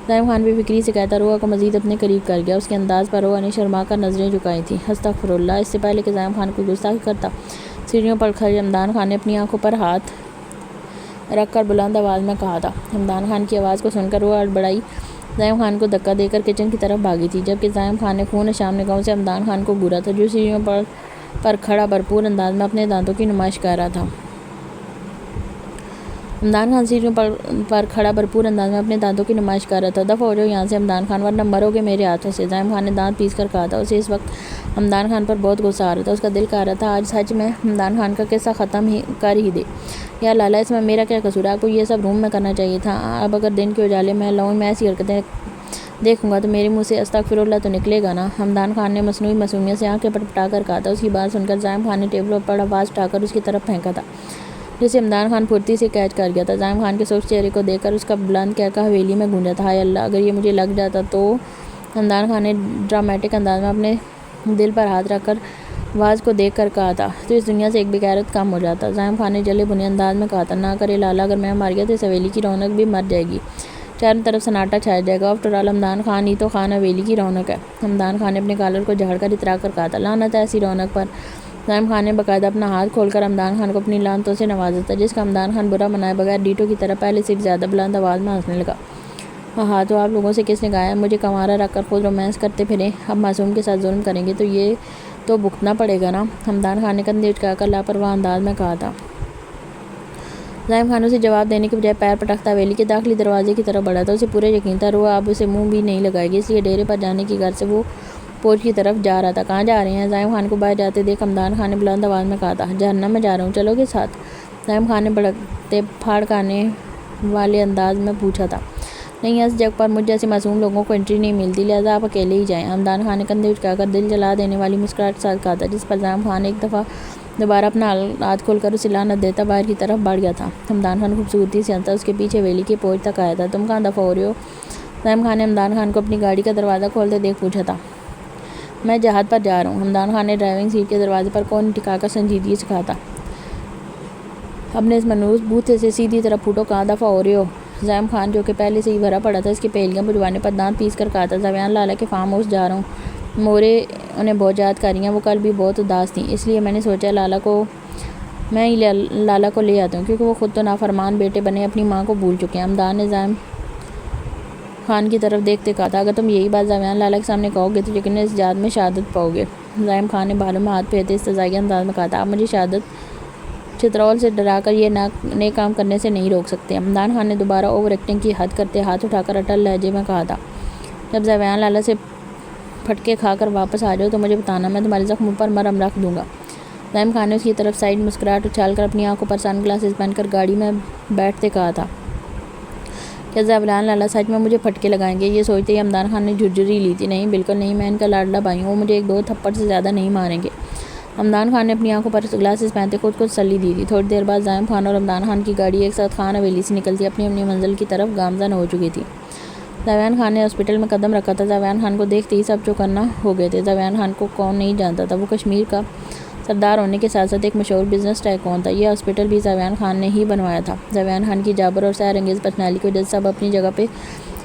زعیم خان بے فکری سے کہتا روحا کو مزید اپنے قریب کر گیا۔ اس کے انداز پر روحا نے شرما کر نظریں جھکائی تھیں۔ استغفر اللہ! اس سے پہلے کہ زعیم خان کو گستاخی کرتا، سیڑھیوں پر کھڑے حمدان خان نے اپنی آنکھوں پر ہاتھ رکھ کر بلند آواز میں کہا تھا۔ حمدان خان کی آواز کو سن کر روحا ہڑبڑائی زعیم خان کو دھکا دے کر کچن کی طرف بھاگی تھی، جبکہ زعیم خان نے خون شام نگاہوں سے حمدان خان کو گھورا تھا جو سیڑھیوں پر کھڑا بھرپور انداز میں اپنے دانتوں کی نمائش کر رہا تھا۔ حمدان خان سیڑھیوں پر کھڑا بھرپور انداز میں اپنے دانتوں کی نمائش کر رہا تھا۔ دفعہ ہو جاؤ یہاں سے حمدان خان، ورنہ مرو گے میرے ہاتھوں سے، زعیم خان نے دانت پیس کر کہا تھا۔ اسے اس وقت حمدان خان پر بہت غصہ آ رہا تھا۔ اس کا دل کہہ رہا تھا آج سچ میں حمدان خان کا قصہ ختم کر ہی دے۔ یا لالا، اس میں میرا کیا قصور ہے؟ آپ کو یہ سب روم میں کرنا چاہیے تھا۔ اب اگر دن کے اجالے میں لاؤنج میں ایسی حرکتیں دیکھوں گا تو میرے منہ سے استغفر اللہ تو نکلے گا نا؟ حمدان خان نے مصنوعی معصومیت سے آنکھیں پٹپٹا کر کہا تھا۔ اس کی بات سن کر زعیم خان نے ٹیبل پر آواز اٹھا کر اس کی طرف پھینکا تھا، جسے حمدان خان پھرتی سے کیچ کر گیا تھا۔ زعیم خان کے سرخ چہرے کو دیکھ کر اس کا بلند قہقہہ حویلی میں گونجا تھا۔ ہائے اللہ! اگر یہ مجھے لگ جاتا تو؟ حمدان خان نے ڈرامیٹک انداز میں اپنے دل پر ہاتھ رکھ کر واز کو دیکھ کر کہا تھا، تو اس دنیا سے ایک بے غیرت کم ہو جاتا۔ زعیم خان نے جلے بھنے انداز میں کہا تھا، نہ کرے لالا، اگر میں مر گیا تو اس حویلی کی رونق بھی مر جائے گی، چاروں طرف سناٹا چھا جائے گا۔ آفٹر آل حمدان خان ہی تو خان حویلی کی رونق ہے۔ حمدان خان نے اپنے کالر کو جھاڑ کر اترا کر کہا تھا، لعنت ہے ایسی رونق پر۔ زعیم خان نے باقاعدہ اپنا ہاتھ کھول کر حمدان خان کو اپنی لعنتوں سے نوازا تھا، جس کا حمدان خان برا منائے بغیر ڈیٹو کی طرح پہلے سے بھی زیادہ بلند آواز میں ہنسنے لگا۔ ہاں تو آپ لوگوں سے کس نے کہا ہے مجھے کنوارا رکھ کر خود رومانس کرتے پھریں؟ اب معصوم کے ساتھ ظلم کریں گے تو یہ تو بھگتنا پڑے گا نا؟ حمدان خان نے کندھے اچکا کر لاپرواہ انداز میں کہا تھا۔ زعیم خان اسے جواب دینے کے بجائے پیر پٹکتا حویلی کے داخلی دروازے کی طرف بڑھا تھا۔ اسے پورا یقین تھا روحا اب اسے منہ بھی نہیں لگائے گی، اس لیے ڈیرے پر جانے کی غرض سے وہ پورچ کی طرف جا رہا تھا۔ کہاں جا رہے ہیں؟ زعیم خان کو باہر جاتے دیکھ حمدان خان نے بلند آواز میں کہا تھا، جہنم میں جا رہا ہوں، چلو گے ساتھ؟ زعیم خان نے بھڑکتے پھاڑکانے والے انداز میں پوچھا تھا۔ نہیں، اس جگہ پر مجھ جیسے معصوم لوگوں کو انٹری نہیں ملتی، لہٰذا آپ اکیلے ہی جائیں۔ حمدان خان نے کندھے اچکا کر دل جلا دینے والی مسکراہٹ کے ساتھ کہا تھا، جس پر زعیم خان نے ایک دفعہ دوبارہ اپنا ہاتھ کھول کر اسے لعنت دیتا باہر کی طرف بڑھ گیا تھا۔ حمدان خان خوبصورتی سے ہنسا، اس کے پیچھے حویلی کے پورچ تک آیا تھا۔ تم کہاں دفعہ ہو رہے ہو؟ زعیم خان نے حمدان خان کو اپنی گاڑی کا دروازہ کھولتے دیکھ پوچھا تھا۔ میں جہاد پر جا رہا ہوں، حمدان خان نے ڈرائیونگ سیٹ کے دروازے پر کون ٹکا کر سنجیدگی سے کہا تھا۔ اپنے اس منحوس بوتھے سے سیدھی طرف پھوٹو، کہاں دفعہ ہو رہے ہو؟ زعیم خان جو کہ پہلے سے ہی بھرا پڑا تھا اس کی پہیلیاں بجھوانے پر دانت پیس کر کہا تھا، زبیان لالا کے فارم ہاؤس جا رہا ہوں، مورے انہیں بہت یاد کر رہی ہیں، وہ کل بھی بہت اداس تھیں، اس لیے میں نے سوچا میں ہی لالا کو لے آتا ہوں، کیونکہ وہ خود تو نافرمان بیٹے بنے اپنی ماں کو بھول چکے ہیں۔ حمدان نے زعیم خان کی طرف دیکھتے کہا تھا، اگر تم یہی بات زبیان لالا کے سامنے کہو گے تو یقیناً اس جہاد میں شہادت پاؤ گے۔ زعیم خان نے بالوں میں ہاتھ پھیرتے استہزائیہ انداز میں کہا تھا، آپ مجھے شہادت چترول سے ڈرا کر یہ نیک کام کرنے سے نہیں روک سکتے۔ حمدان خان نے دوبارہ اوور ایکٹنگ کی حد کرتے ہاتھ اٹھا کر اٹل لہجے میں کہا تھا، جب زبیان لالا سے پھٹکے کھا کر واپس آ جاؤ تو مجھے بتانا، میں تمہارے زخموں پر مرہم رکھ دوں گا۔ زعیم خان نے اس کی طرف سائڈ مسکراہٹ اچھال کر اپنی آنکھوں پر سن گلاسز پہن کر گاڑی میں بیٹھتے کہا تھا، کیا زیولان لالا سچ میں مجھے پھٹکے لگائیں گے؟ یہ سوچتے ہی حمدان خان نے جھرجھری لی تھی۔ نہیں بالکل نہیں، میں ان کا لاڈلا بھائی ہوں، وہ مجھے 1-2 تھپڑ سے زیادہ نہیں ماریں گے۔ حمدان خان نے اپنی آنکھوں پر گلاسز پہنتے خود کو تسلی دی تھی۔ تھوڑی دیر بعد زائم خان اور حمدان خان کی گاڑی ایک ساتھ خان حویلی سے نکلتی اپنی اپنی منزل کی طرف گامزن ہو چکی تھی۔ زاویان خان نے ہاسپٹل میں قدم رکھا تھا۔ زاویان خان کو دیکھتے ہی سب چوکنا ہو گئے تھے۔ زاویان خان کو کون نہیں جانتا تھا؟ وہ کشمیر کا سردار ہونے کے ساتھ ساتھ ایک مشہور بزنس ٹائکون تھا۔ یہ ہاسپٹل بھی زاویان خان نے ہی بنوایا تھا۔ زاویان خان کی جابر اور سحر انگیز پرسنالٹی کی وجہ سے سب اپنی جگہ پہ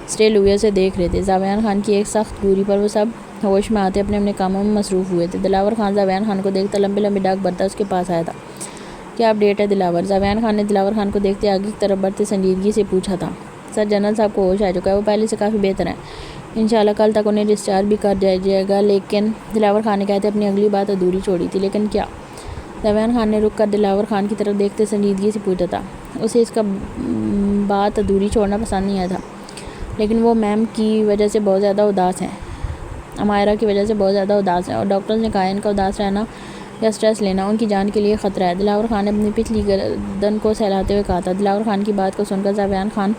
اسٹیل ہوئے اسے دیکھ رہے تھے۔ زاویان خان کی ایک سخت دوری پر وہ سب ہوش میں آتے اپنے اپنے کاموں میں مصروف ہوئے تھے۔ دلاور خان زاویان خان کو دیکھتا لمبے لمبے ڈاک برتا اس کے پاس آیا تھا۔ کیا اپڈیٹ ہے دلاور؟ زاویان خان نے دلاور خان کو دیکھتے آگے کی طرف بڑھتے سنجیدگی سے پوچھا تھا۔ سر جنرل صاحب کو ہوش آ چکا ہے، وہ پہلے سے کافی بہتر ہیں، انشاءاللہ کل تک انہیں ڈسچارج بھی کر دیا جائے گا۔ لیکن دلاور خان نے کہتے اپنی اگلی بات ادھوری چھوڑی تھی۔ لیکن کیا؟ زاویان خان نے رک کر دلاور خان کی طرف دیکھتے سنجیدگی سے پوچھا تھا۔ اسے اس کا بات ادھوری چھوڑنا پسند نہیں آیا تھا، لیکن وہ میم کی وجہ سے بہت زیادہ اداس ہیں، امائرہ کی وجہ سے بہت زیادہ اداس ہیں، اور ڈاکٹرز نے کہا ہے ان کا اداس رہنا یا سٹریس لینا ان کی جان کے لیے خطرہ ہے۔ دلاور خان نے اپنی پچھلی گردن کو سہلاتے ہوئے کہا تھا۔ دلاور خان کی بات کو سن کر زاویان خان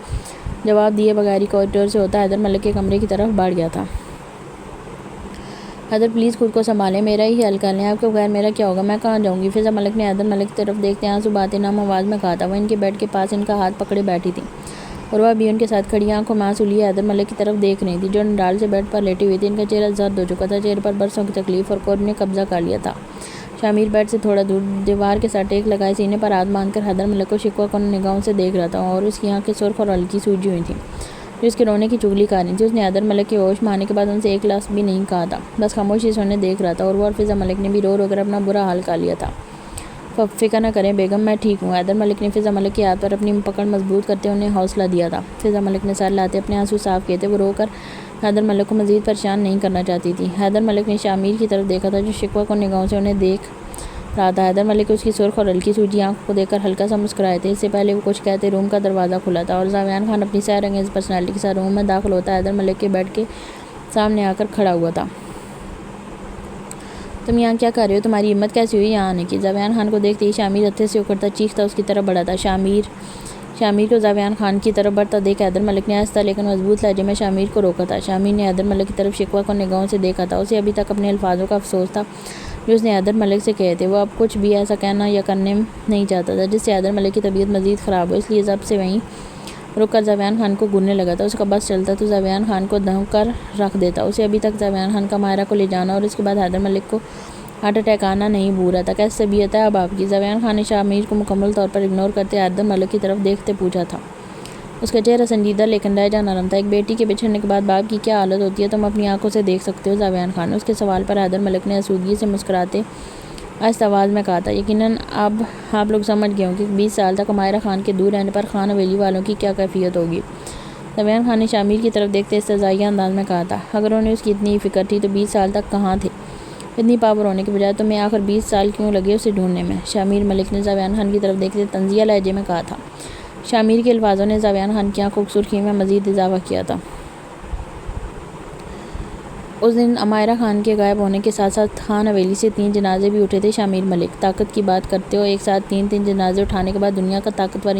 جواب دیے بغیر ہی کوریڈور سے ہوتا حیدر ملک کے کمرے کی طرف بڑھ گیا تھا۔ حیدر پلیز خود کو سنبھالیں، میرا ہی حل کر لیں، آپ کے بغیر میرا کیا ہوگا، میں کہاں جاؤں گی؟ فضا ملک نے حیدر ملک کی طرف دیکھتے آنسو بہاتے نم آواز میں کہا تھا۔ وہ ان کے بیڈ کے پاس ان کا ہاتھ پکڑے بیٹھی تھی، عروہ بھی ان کے ساتھ کھڑی آنکھوں میں آنسو لیے حیدر ملک کی طرف دیکھ رہی تھی، جو ڈال سے بیڈ پر لیٹی ہوئی تھی۔ ان کا چہرہ زرد ہو چکا تھا، چہرے پر برسوں کی تکلیف اور کرب نے قبضہ کر لیا تھا۔ شامیر بیڈ سے تھوڑا دور دیوار کے ساتھ ٹیک لگائے سینے پر ہاتھ باندھ کر حیدر ملک کو شکوہ کن نگاہوں سے دیکھ رہا تھا، اور اس کی آنکھیں سرخ اور ہلکی سوجی ہوئی تھیں جو اس کے رونے کی چگلی کر رہی تھی۔ اس نے حیدر ملک کے ہوش میں آنے کے بعد ان سے ایک لفظ بھی نہیں کہا تھا، بس خاموشی سے انہیں دیکھ رہا تھا۔ عروہ اور فضا ملک نے بھی رو رو کر اپنا برا حال کر لیا تھا۔ فکر نہ کریں بیگم، میں ٹھیک ہوں۔ حیدر ملک نے فضا ملک کے ہاتھ پر اپنی پکڑ مضبوط کرتے انہیں حوصلہ دیا تھا۔ فضا ملک نے سر لاتے اپنے آنسو صاف کیے تھے، وہ رو کر حیدر ملک کو مزید پریشان نہیں کرنا چاہتی تھی۔ حیدر ملک نے شامیر کی طرف دیکھا تھا جو شکوہ کن نگاہوں سے انہیں دیکھ رہا تھا۔ حیدر ملک اس کی سرخ اور ہلکی سوجی آنکھوں کو دیکھ کر ہلکا سا مسکرائے تھے۔ اس سے پہلے وہ کچھ کہتے روم کا دروازہ کھلا تھا اور زاویان خان اپنی سحر انگیز پرسنالٹی کے ساتھ روم میں داخل ہوتا حیدر ملک کے بیڈ کے سامنے آ کر کھڑا ہوا تھا۔ تم یہاں کیا کر رہے ہو؟ تمہاری ہمت کیسی ہوئی یہاں آنے کی؟ زاویان خان کو دیکھتے ہی شامیر ہتھے سے اکھڑتا چیختا اس کی طرف بڑھا تھا۔ شامیر کو زاویان خان کی طرف بڑھتا دیکھ حیدر ملک نے آہستہ لیکن مضبوط لہجے میں شامیر کو روکا تھا۔ شامیر نے حیدر ملک کی طرف شکوہ کن نگاہوں سے دیکھا تھا۔ اسے ابھی تک اپنے الفاظوں کا افسوس تھا جو اس نے حیدر ملک سے کہے تھے۔ وہ اب کچھ بھی ایسا کہنا یا کرنے نہیں چاہتا تھا جس سے حیدر ملک کی طبیعت مزید خراب ہو، اس لیے ضبط سے وہیں رک کر زاویان خان کو گھورنے لگا تھا۔ اس کا بس چلتا تو زاویان خان کو دھو کر رکھ دیتا۔ اسے ابھی تک زاویان خان کا مائرہ کو لے جانا اور اس کے بعد حیدر ملک کو ہارٹ اٹیک آنا نہیں بھول رہا تھا۔ کیسی طبیعت ہے اب آپ کی؟ زاویان خان نے شامیر کو مکمل طور پر اگنور کرتے حیدر ملک کی طرف دیکھتے پوچھا تھا۔ اس کا چہرہ سنجیدہ لیکن لہجہ نرم تھا۔ ایک بیٹی کے بچھڑنے کے بعد باپ کی کیا حالت ہوتی ہے تم اپنی آنکھوں سے دیکھ سکتے ہو زاویان خان نے اس کے سوال پر حیدر ملک نے آسودگی سے مسکراتے آہستہ آواز میں کہا تھا۔ یقیناً اب آپ لوگ سمجھ گئے ہوں کہ 20 سال تک امائرہ خان کے دور رہنے پر خان حویلی والوں کی کیا کیفیت ہوگی۔ زاویان خان نے شامیر کی طرف دیکھتے استہزائیہ انداز میں کہا تھا۔ اگر انہیں اس کی اتنی فکر تھی تو 20 سال تک کہاں تھے؟ اتنی پاور ہونے کے بجائے تمہیں آخر 20 سال کیوں لگے اسے ڈھونڈنے میں؟ شامیر ملک نے زاویان خان کی طرف دیکھتے طنزیہ لہجے میں کہا تھا۔ شامیر کے الفاظوں نے زاویان خان کی آنکھوں کی سرخی میں مزید اضافہ کیا تھا۔ اس دن امائرہ خان کے غائب ہونے کے ساتھ ساتھ خان حویلی سے 3 جنازے بھی اٹھے تھے شامیر ملک۔ طاقت کی بات کرتے ہو، ایک ساتھ 3 جنازے اٹھانے کے بعد دنیا کا طاقتور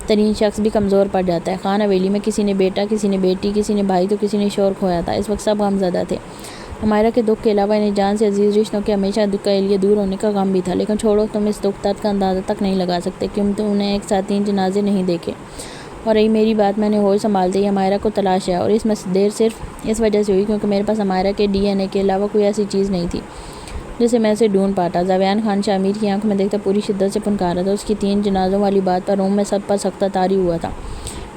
ترین شخص بھی کمزور پڑ جاتا ہے۔ خان حویلی میں کسی نے بیٹا، کسی نے بیٹی، کسی نے بھائی تو کسی نے شوہر کھویا تھا۔ اس وقت سب غمزدہ تھے۔ امائرہ کے دکھ کے علاوہ انہیں جان سے عزیز رشتوں کے ہمیشہ دکھ کے لیے دور ہونے کا غم بھی تھا۔ لیکن چھوڑو، تم اس دکھ درد کا اندازہ تک نہیں لگا سکتے کیوں تم نے ایک ساتھ 3 جنازے نہیں دیکھے۔ اور رہی میری بات، میں نے ہوش سنبھالتے ہی امائرہ کو تلاش ہے، اور اس میں دیر صرف اس وجہ سے ہوئی کیونکہ میرے پاس امائرہ کے DNA کے علاوہ کوئی ایسی چیز نہیں تھی جسے میں اسے ڈھونڈ پاتا۔ زاویان خان شامیر کی آنکھوں میں دیکھتا پوری شدت سے پنکارا تھا۔ اس کی 3 جنازوں والی بات پر روم میں سب پر سختہ طاری ہوا تھا۔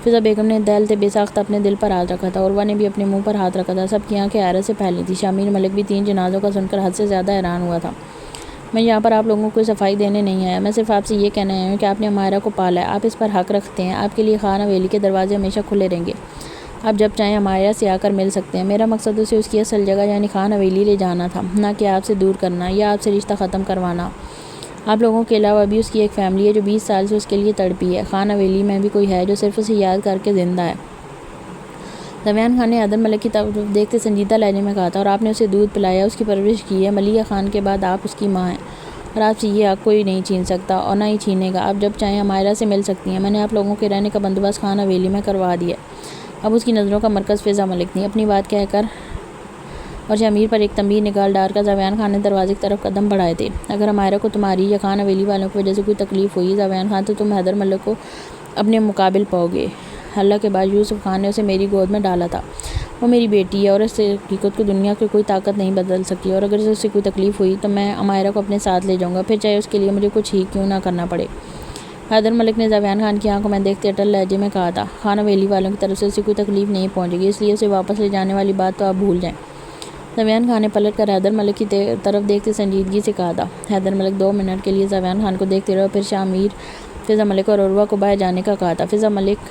فضا بیگم نے دہلتے بے ساختہ اپنے دل پر ہاتھ رکھا تھا، عروہ نے بھی اپنے منہ پر ہاتھ رکھا تھا۔ سب کی آنکھیں حیرت سے پھیلی تھیں۔ شامیر ملک بھی 3 جنازوں کا سن کر حد سے زیادہ حیران ہوا تھا۔ میں یہاں پر آپ لوگوں کو صفائی دینے نہیں آیا، میں صرف آپ سے یہ کہنے آیا ہوں کہ آپ نے امائرہ کو پالا ہے، آپ اس پر حق رکھتے ہیں، آپ کے لیے خان حویلی کے دروازے ہمیشہ کھلے رہیں گے، آپ جب چاہیں امائرہ سے آ کر مل سکتے ہیں۔ میرا مقصد اسے اس کی اصل جگہ یعنی خان حویلی لے جانا تھا، نہ کہ آپ سے دور کرنا یا آپ سے رشتہ ختم کروانا۔ آپ لوگوں کے علاوہ بھی اس کی ایک فیملی ہے جو 20 سال سے اس کے لیے تڑپی ہے۔ خان حویلی میں بھی کوئی ہے جو صرف اسے یاد کر کے زندہ ہے۔ زاویان خان نے حیدر ملک کی طرف دیکھتے سنجیدہ لہجے میں کہا تھا۔ اور آپ نے اسے دودھ پلایا، اس کی پرورش کی ہے، ملیحہ خان کے بعد آپ اس کی ماں ہیں، اور آپ سے یہ حق کوئی نہیں چھین سکتا اور نہ ہی چھینے گا۔ آپ جب چاہیں عمائرہ سے مل سکتی ہیں۔ میں نے آپ لوگوں کے رہنے کا بندوبست خان حویلی میں کروا دیا ہے۔ اب اس کی نظروں کا مرکز فضا ملک تھی۔ اپنی بات کہہ کر اور شمیر پر ایک تنبیہ نگاہ ڈال کر زاویان خان نے دروازے کی طرف قدم بڑھائے تھے۔ اگر عمائرہ کو تمہاری یا خان حویلی والوں کی وجہ سے کوئی تکلیف ہوئی زاویان خان تو تم حیدر ملک کو اپنے مقابل پاؤ گے۔ حلہ کے بعد یوسف خان نے اسے میری گود میں ڈالا تھا۔ وہ میری بیٹی ہے اور اس حقیقت کو دنیا کی کوئی طاقت نہیں بدل سکتی، اور اگر اسے کوئی تکلیف ہوئی تو میں عمائرہ کو اپنے ساتھ لے جاؤں گا، پھر چاہے اس کے لیے مجھے کچھ ہی کیوں نہ کرنا پڑے۔ حیدر ملک نے زاویان خان کی آنکھوں میں دیکھتے اٹل لہجے میں کہا تھا، خان حویلی والوں کی طرف سے اسے کوئی تکلیف نہیں پہنچے گی، اس لیے اسے واپس لے جانے والی بات تو آپ بھول جائیں۔ زاویان خان نے پلٹ کر حیدر ملک کی طرف دیکھتے سنجیدگی سے کہا تھا۔ حیدر ملک 2 منٹ کے لیے زاویان خان کو دیکھتے رہے اور پھر شامیر، فضا ملک اور عروہ کو باہر جانے کا کہا تھا۔ فضا ملک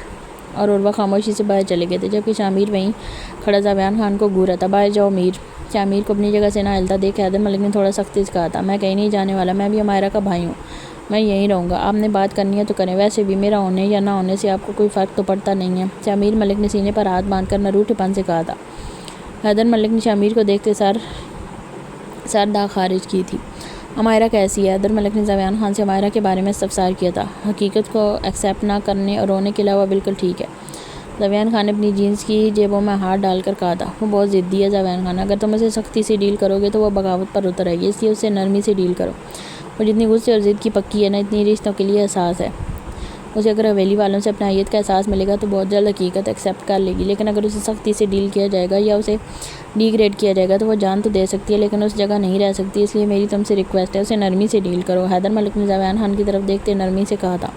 اور عروہ خاموشی سے باہر چلے گئے تھے، جبکہ شامیر وہیں کھڑا زاویان خان کو گھورا تھا۔ باہر جاؤ میر۔ شامیر کو اپنی جگہ سے نہ ہلتا دیکھ حیدر ملک نے تھوڑا سختی سے کہا تھا، میں کہیں نہیں جانے والا، میں بھی عمائرہ کا بھائی ہوں، میں یہیں رہوں گا۔ آپ نے بات کرنی ہے تو کریں، ویسے بھی میرا ہونے یا نہ ہونے سے آپ کو کوئی فرق تو پڑتا نہیں ہے۔ شامیر ملک نے سینے پر ہاتھ باندھ کر نروٹے پن سے کہا تھا۔ حیدر ملک نے شامیر کو دیکھتے سر داغ خارج کی تھی۔ عمائرہ کیسی ہے؟ حیدر ملک نے زاویان خان سے عمائرہ کے بارے میں استفسار کیا تھا۔ حقیقت کو ایکسیپٹ نہ کرنے اور رونے کے علاوہ بالکل ٹھیک ہے۔ زاویان خان نے اپنی جینز کی جیبوں میں ہاتھ ڈال کر کہا تھا۔ وہ بہت ضدی ہے زاویان خان، اگر تم اسے سختی سے ڈیل کرو گے تو وہ بغاوت پر اتر آئے گی، اس لیے اسے نرمی سے ڈیل کرو۔ وہ جتنی غصے اور ضد کی پکی ہے نا، اتنی رشتوں کے لیے حساس ہے۔ اسے اگر حویلی والوں سے اپنے حیت کا احساس ملے گا تو بہت جلد حقیقت ایکسیپٹ کر لے گی، لیکن اگر اسے سختی سے ڈیل کیا جائے گا یا اسے ڈی گریڈ کیا جائے گا تو وہ جان تو دے سکتی ہے لیکن اس جگہ نہیں رہ سکتی، اس لیے میری تم سے ریکویسٹ ہے، اسے نرمی سے ڈیل کرو۔ حیدر ملک نے زاویان خان کی طرف دیکھتے نرمی سے کہا تھا۔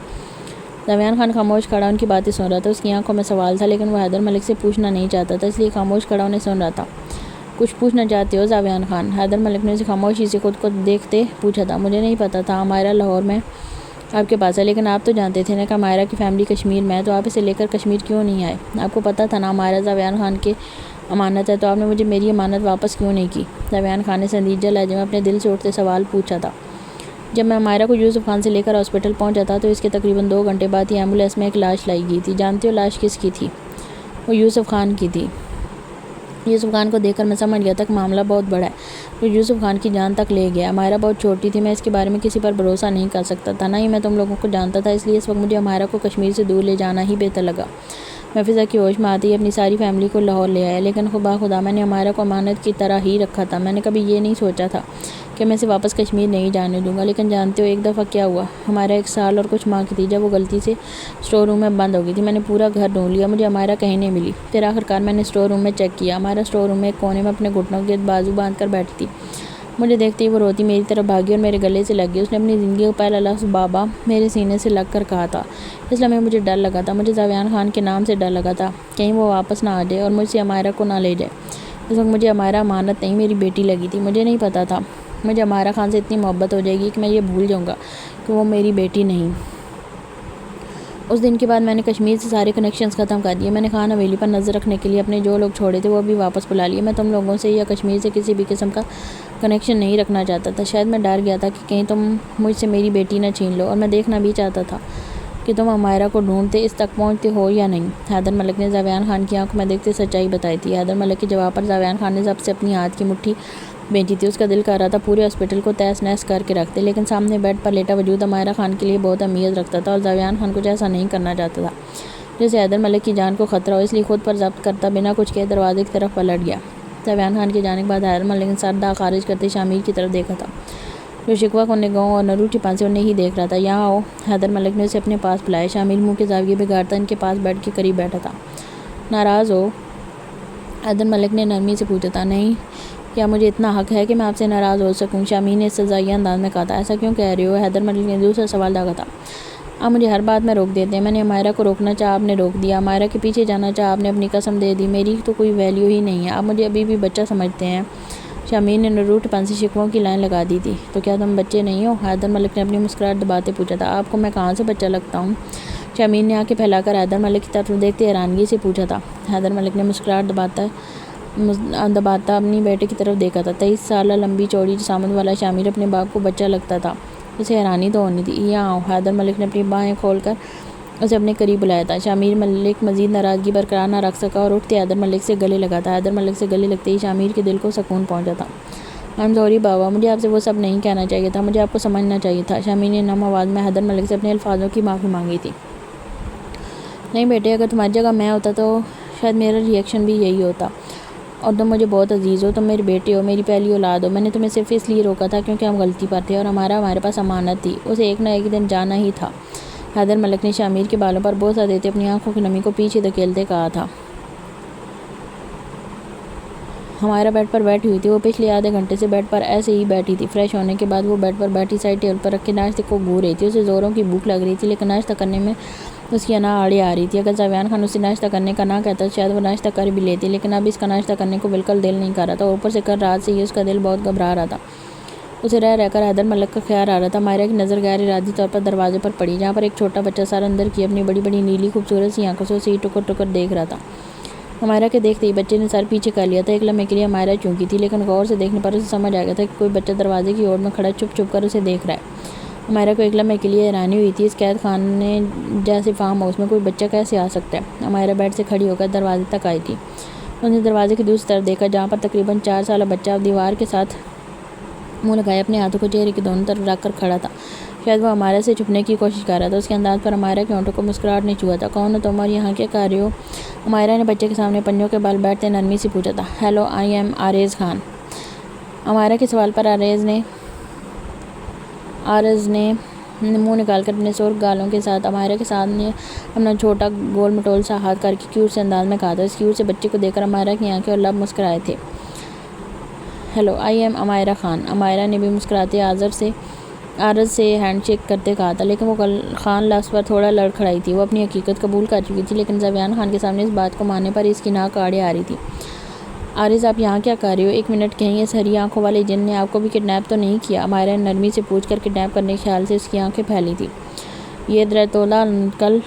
زاویان خان خاموش کھڑا ان کی باتیں سن رہا تھا۔ اس کی آنکھوں میں سوال تھا لیکن وہ حیدر ملک سے پوچھنا نہیں چاہتا تھا، اس لیے خاموش کھڑا انہیں سن رہا تھا۔ کچھ پوچھنا چاہتے ہو زاویان خان؟ حیدر ملک نے اسے خاموشی سے خود کو دیکھتے پوچھا تھا۔ مجھے نہیں پتا تھا عمائرہ لاہور میں آپ کے پاس ہے، لیکن آپ تو جانتے تھے نا کہ عمائرہ کی فیملی کشمیر میں ہے، تو آپ اسے لے کر کشمیر کیوں نہیں آئے؟ آپ کو پتا تھا نا عمائرہ زاویان خان کے امانت ہے، تو آپ نے مجھے میری امانت واپس کیوں نہیں کی؟ زاویان خان نے سنجیدہ لہجے میں اپنے دل سے اٹھتے سوال پوچھا تھا۔ جب میں عمائرہ کو یوسف خان سے لے کر ہاسپٹل پہنچا تھا تو اس کے تقریباً 2 گھنٹے بعد ہی ایمبولینس میں ایک لاش لائی گئی تھی۔ جانتے ہو لاش کس کی تھی؟ وہ یوسف خان کی تھی۔ یوسف خان کو دیکھ کر میں سمجھ گیا تھا کہ معاملہ بہت بڑا ہے، جو یوسف خان کی جان تک لے گیا۔ عمائرہ بہت چھوٹی تھی، میں اس کے بارے میں کسی پر بھروسہ نہیں کر سکتا تھا، نہ ہی میں تم لوگوں کو جانتا تھا، اس لیے اس وقت مجھے عمائرہ کو کشمیر سے دور لے جانا ہی بہتر لگا۔ میں فضا کی ہوش میں آتے ہی اپنی ساری فیملی کو لاہور لے آیا، لیکن خدا میں نے عمائرہ کو امانت کی طرح ہی رکھا تھا۔ میں نے کبھی یہ نہیں سوچا تھا کہ میں اسے واپس کشمیر نہیں جانے دوں گا، لیکن جانتے ہو ایک دفعہ کیا ہوا؟ عمائرہ 1 سال اور کچھ ماہ کی تھی جب وہ غلطی سے اسٹور روم میں بند ہو گئی تھی۔ میں نے پورا گھر ڈھونڈ لیا، مجھے عمائرہ کہیں نہیں ملی۔ پھر آخرکار میں نے اسٹور روم میں چیک کیا، عمائرہ اسٹور روم میں ایک کونے میں اپنے گھٹنوں کے گرد بازو باندھ کر بیٹھی تھی۔ مجھے دیکھتے ہی وہ روتی میری طرف بھاگی اور میرے گلے سے لگ گئی۔ اس نے اپنی زندگی کا پہلا لفظ بابا میرے سینے سے لگ کر کہا تھا۔ اس لمحے مجھے ڈر لگا تھا، مجھے زاویان خان کے نام سے ڈر لگا تھا، کہیں وہ واپس نہ آ جائے اور مجھ سے عمائرہ کو نہ لے جائے۔ اس وقت مجھے عمائرہ امانت نہیں میری بیٹی لگی تھی۔ مجھے نہیں پتا تھا مجھے عمائرہ خان سے اتنی محبت ہو جائے گی کہ میں یہ بھول جاؤں گا کہ وہ میری بیٹی نہیں۔ اس دن کے بعد میں نے کشمیر سے سارے کنیکشنز ختم کر دیے۔ میں نے خان حویلی پر نظر رکھنے کے لیے اپنے جو لوگ چھوڑے تھے وہ بھی واپس بلا لیے۔ میں تم لوگوں سے یا کشمیر سے کسی بھی قسم کا کنیکشن نہیں رکھنا چاہتا تھا۔ شاید میں ڈر گیا تھا کہ کہیں تم مجھ سے میری بیٹی نہ چھین لو، اور میں دیکھنا بھی چاہتا تھا کہ تم عمائرہ کو ڈھونڈتے اس تک پہنچتے ہو یا نہیں۔ حیدر ملک نے زاویان خان کی آنکھوں میں دیکھتے سچائی بتائی تھی۔ حیدر ملک کے جواب پر زاویان خان نے ضبط سے اپنی ہاتھ کی مٹھی بھیجی تھی۔ اس کا دل کر رہا تھا پورے ہاسپٹل کو تہس نہس کر کے رکھتے، لیکن سامنے بیڈ پر لیٹا وجود عمائرہ خان کے لیے بہت اہمیت رکھتا تھا، اور زاویان خان کچھ ایسا نہیں کرنا چاہتا تھا جیسے حیدر ملک کی جان کو خطرہ ہو، اس لیے خود پر ضبط کرتا بنا کچھ کہے دروازے کی طرف پلٹ گیا۔ زاویان خان کے جانے کے بعد حیدر ملک نے سر داغ خارج کرتے شامیر کی طرف دیکھا تھا، جو شکوہ کن نگاہوں اور نروٹی پن سے انہیں ہی دیکھ رہا تھا۔ یہاں آؤ، حیدر ملک نے اسے اپنے پاس بلایا۔ شامیر منہ کے زاویے بگاڑتا ان کے پاس بیڈ کے قریب بیٹھا تھا۔ ناراض ہو؟ حیدر ملک نے نرمی سے پوچھا تھا۔ نہیں، کیا مجھے اتنا حق ہے کہ میں آپ سے ناراض ہو سکوں؟ شامیر نے استہزائیہ انداز میں کہا تھا۔ ایسا کیوں کہہ رہے ہو؟ حیدر ملک نے دوسرا سوال داغا تھا۔ آپ مجھے ہر بات میں روک دیتے ہیں۔ میں نے عمائرہ کو روکنا چاہا، آپ نے روک دیا۔ عمائرہ کے پیچھے جانا چاہا، آپ نے اپنی قسم دے دی۔ میری تو کوئی ویلیو ہی نہیں ہے، آپ مجھے ابھی بھی بچہ سمجھتے ہیں۔ شامیر نے نروٹ پن سے شکووں کی لائن لگا دی تھی۔ تو کیا تم بچے نہیں ہو؟ حیدر ملک نے اپنی مسکراہٹ دباتے پوچھا تھا۔ آپ کو میں کہاں سے بچہ لگتا ہوں؟ شامیر نے آنکھیں پھیلا کر حیدر ملک کی طرف دیکھتے حیرانگی سے پوچھا تھا۔ حیدر ملک نے مسکراہٹ دباتا اپنی بیٹے کی طرف دیکھا تھا۔ 23 سالہ لمبی چوڑی جسامت والا شامیر اپنے باپ کو بچہ لگتا تھا، اسے حیرانی تو ہونی تھی۔ یہاں آؤ، حیدر ملک نے اپنی باہیں کھول کر اسے اپنے قریب بلایا تھا۔ شامیر ملک مزید ناراضگی برقرار نہ رکھ سکا اور اٹھتے حیدر ملک سے گلے لگا تھا۔ حیدر ملک سے گلے لگتے ہی شامیر کے دل کو سکون پہنچا تھا۔ I'm sorry بابا، مجھے آپ سے وہ سب نہیں کہنا چاہیے تھا، مجھے آپ کو سمجھنا چاہیے تھا۔ شامی نے نم آواز میں حیدر ملک سے اپنے الفاظوں کی معافی مانگی تھی۔ نہیں بیٹے، اگر تمہاری جگہ میں ہوتا تو شاید میرا ری ایکشن بھی یہی ہوتا، اور تم مجھے بہت عزیز ہو، تم میری بیٹی ہو، میری پہلی اولاد ہو۔ میں نے تمہیں صرف اس لیے روکا تھا کیونکہ ہم غلطی پر تھے اور ہمارے پاس امانت تھی، اسے ایک نہ ایک دن جانا ہی تھا۔ حیدر ملک نے شامیر کے بالوں پر بوسہ دیتے اپنی آنکھوں کی نمی کو پیچھے دھکیلتے کہا تھا۔ ہمارا بیڈ پر بیٹھی ہوئی تھی، وہ پچھلے آدھے گھنٹے سے بیڈ پر ایسے ہی بیٹھی تھی۔ فریش ہونے کے بعد وہ بیڈ پر بیٹھی سائڈ ٹیبل پر رکھے ناشتے کو گھو رہی تھی۔ اسے زوروں کی بھوک لگ رہی تھی، لیکن ناشتہ کرنے میں اس کی انا آڑے آ رہی تھی۔ اگر زاویان خان اسے ناشتہ کرنے کا نہ کہتا تو شاید وہ ناشتہ کر بھی لیتی، لیکن اب اس کا ناشتہ کرنے کو بالکل دل نہیں کر رہا تھا، اور اوپر سے کل رات سے ہی اس کا دل بہت گھبرا رہا تھا۔ اسے رہ کر حیدر ملک کا خیال آ رہا تھا۔ مائرہ کی نظر غیر ارادی طور پر دروازے پر پڑی، جہاں پر ایک چھوٹا بچہ سر اندر کیے اپنی بڑی بڑی نیلی خوبصورت سی آنکھوں سے اسے ٹکر ٹکر دیکھ رہا تھا۔ مائرہ کے دیکھتے ہی بچے نے سر پیچھے کر لیا تھا۔ ایک لمحے کے لیے مائرہ چونکی تھی، لیکن غور سے دیکھنے پر اسے سمجھ آ گیا تھا کہ کوئی بچہ دروازے کی اوڑ میں کھڑا چھپ چھپ کر اسے دیکھ رہا ہے۔ مائرہ کو ایک لمحے کے لیے حیرانی ہوئی تھی، اس قید خانے جیسے فارم ہاؤس میں کوئی بچہ کیسے آ سکتا ہے۔ مائرہ بیڈ سے کھڑی ہو کر دروازے تک آئی تھی۔ اس نے دروازے کی دوسری طرف دیکھا، جہاں پر تقریباً 4 سالہ بچہ دیوار کے ساتھ منہ لگائے اپنے ہاتھوں کو چہرے کی دونوں طرف رکھ کر کھڑا تھا۔ شاید وہ مائرہ سے چھپنے کی کوشش کر رہا تھا۔ اس کے انداز پر مائرہ کے ہونٹوں کو مسکراہٹ نے چھوا تھا۔ کون ہو تم اور یہاں کیا کر رہے ہو؟ مائرہ نے بچے کے سامنے پنجوں کے بل بیٹھتے نرمی سے پوچھا تھا۔ Hello, I am Aariz Khan. Maira کے سوال پر آرز نے منہ نکال کر اپنے سرخ گالوں کے ساتھ مائرہ کے سامنے اپنا چھوٹا گول مٹول سا ہاتھ کر کے کیوٹ سے انداز میں کہا تھا۔ اس کیوٹ سے بچے کو دیکھ کر مائرہ کی آنکھیں اور لب مسکرائے تھے۔ Hello, I am Amaira Khan. Maira نے بھی مسکراتے آرز سے ہینڈ شیک کرتے کہا تھا، لیکن وہ خان لفظ پر تھوڑا لڑکھڑائی تھی۔ وہ اپنی حقیقت قبول کر چکی تھی، لیکن زاویان خان کے سامنے اس بات کو ماننے پر اس کی ناک آڑے آ رہی تھی۔ آرز، آپ یہاں کیا کر رہے ہو؟ ایک منٹ، کہیں اس ہری آنکھوں والے جن نے آپ کو بھی کڈنیپ تو نہیں کیا؟ مائرہ نے نرمی سے پوچھ کر کڈنیپ کرنے کے خیال سے اس کی آنکھیں پھیلی تھی۔ یہ درتولہ انکل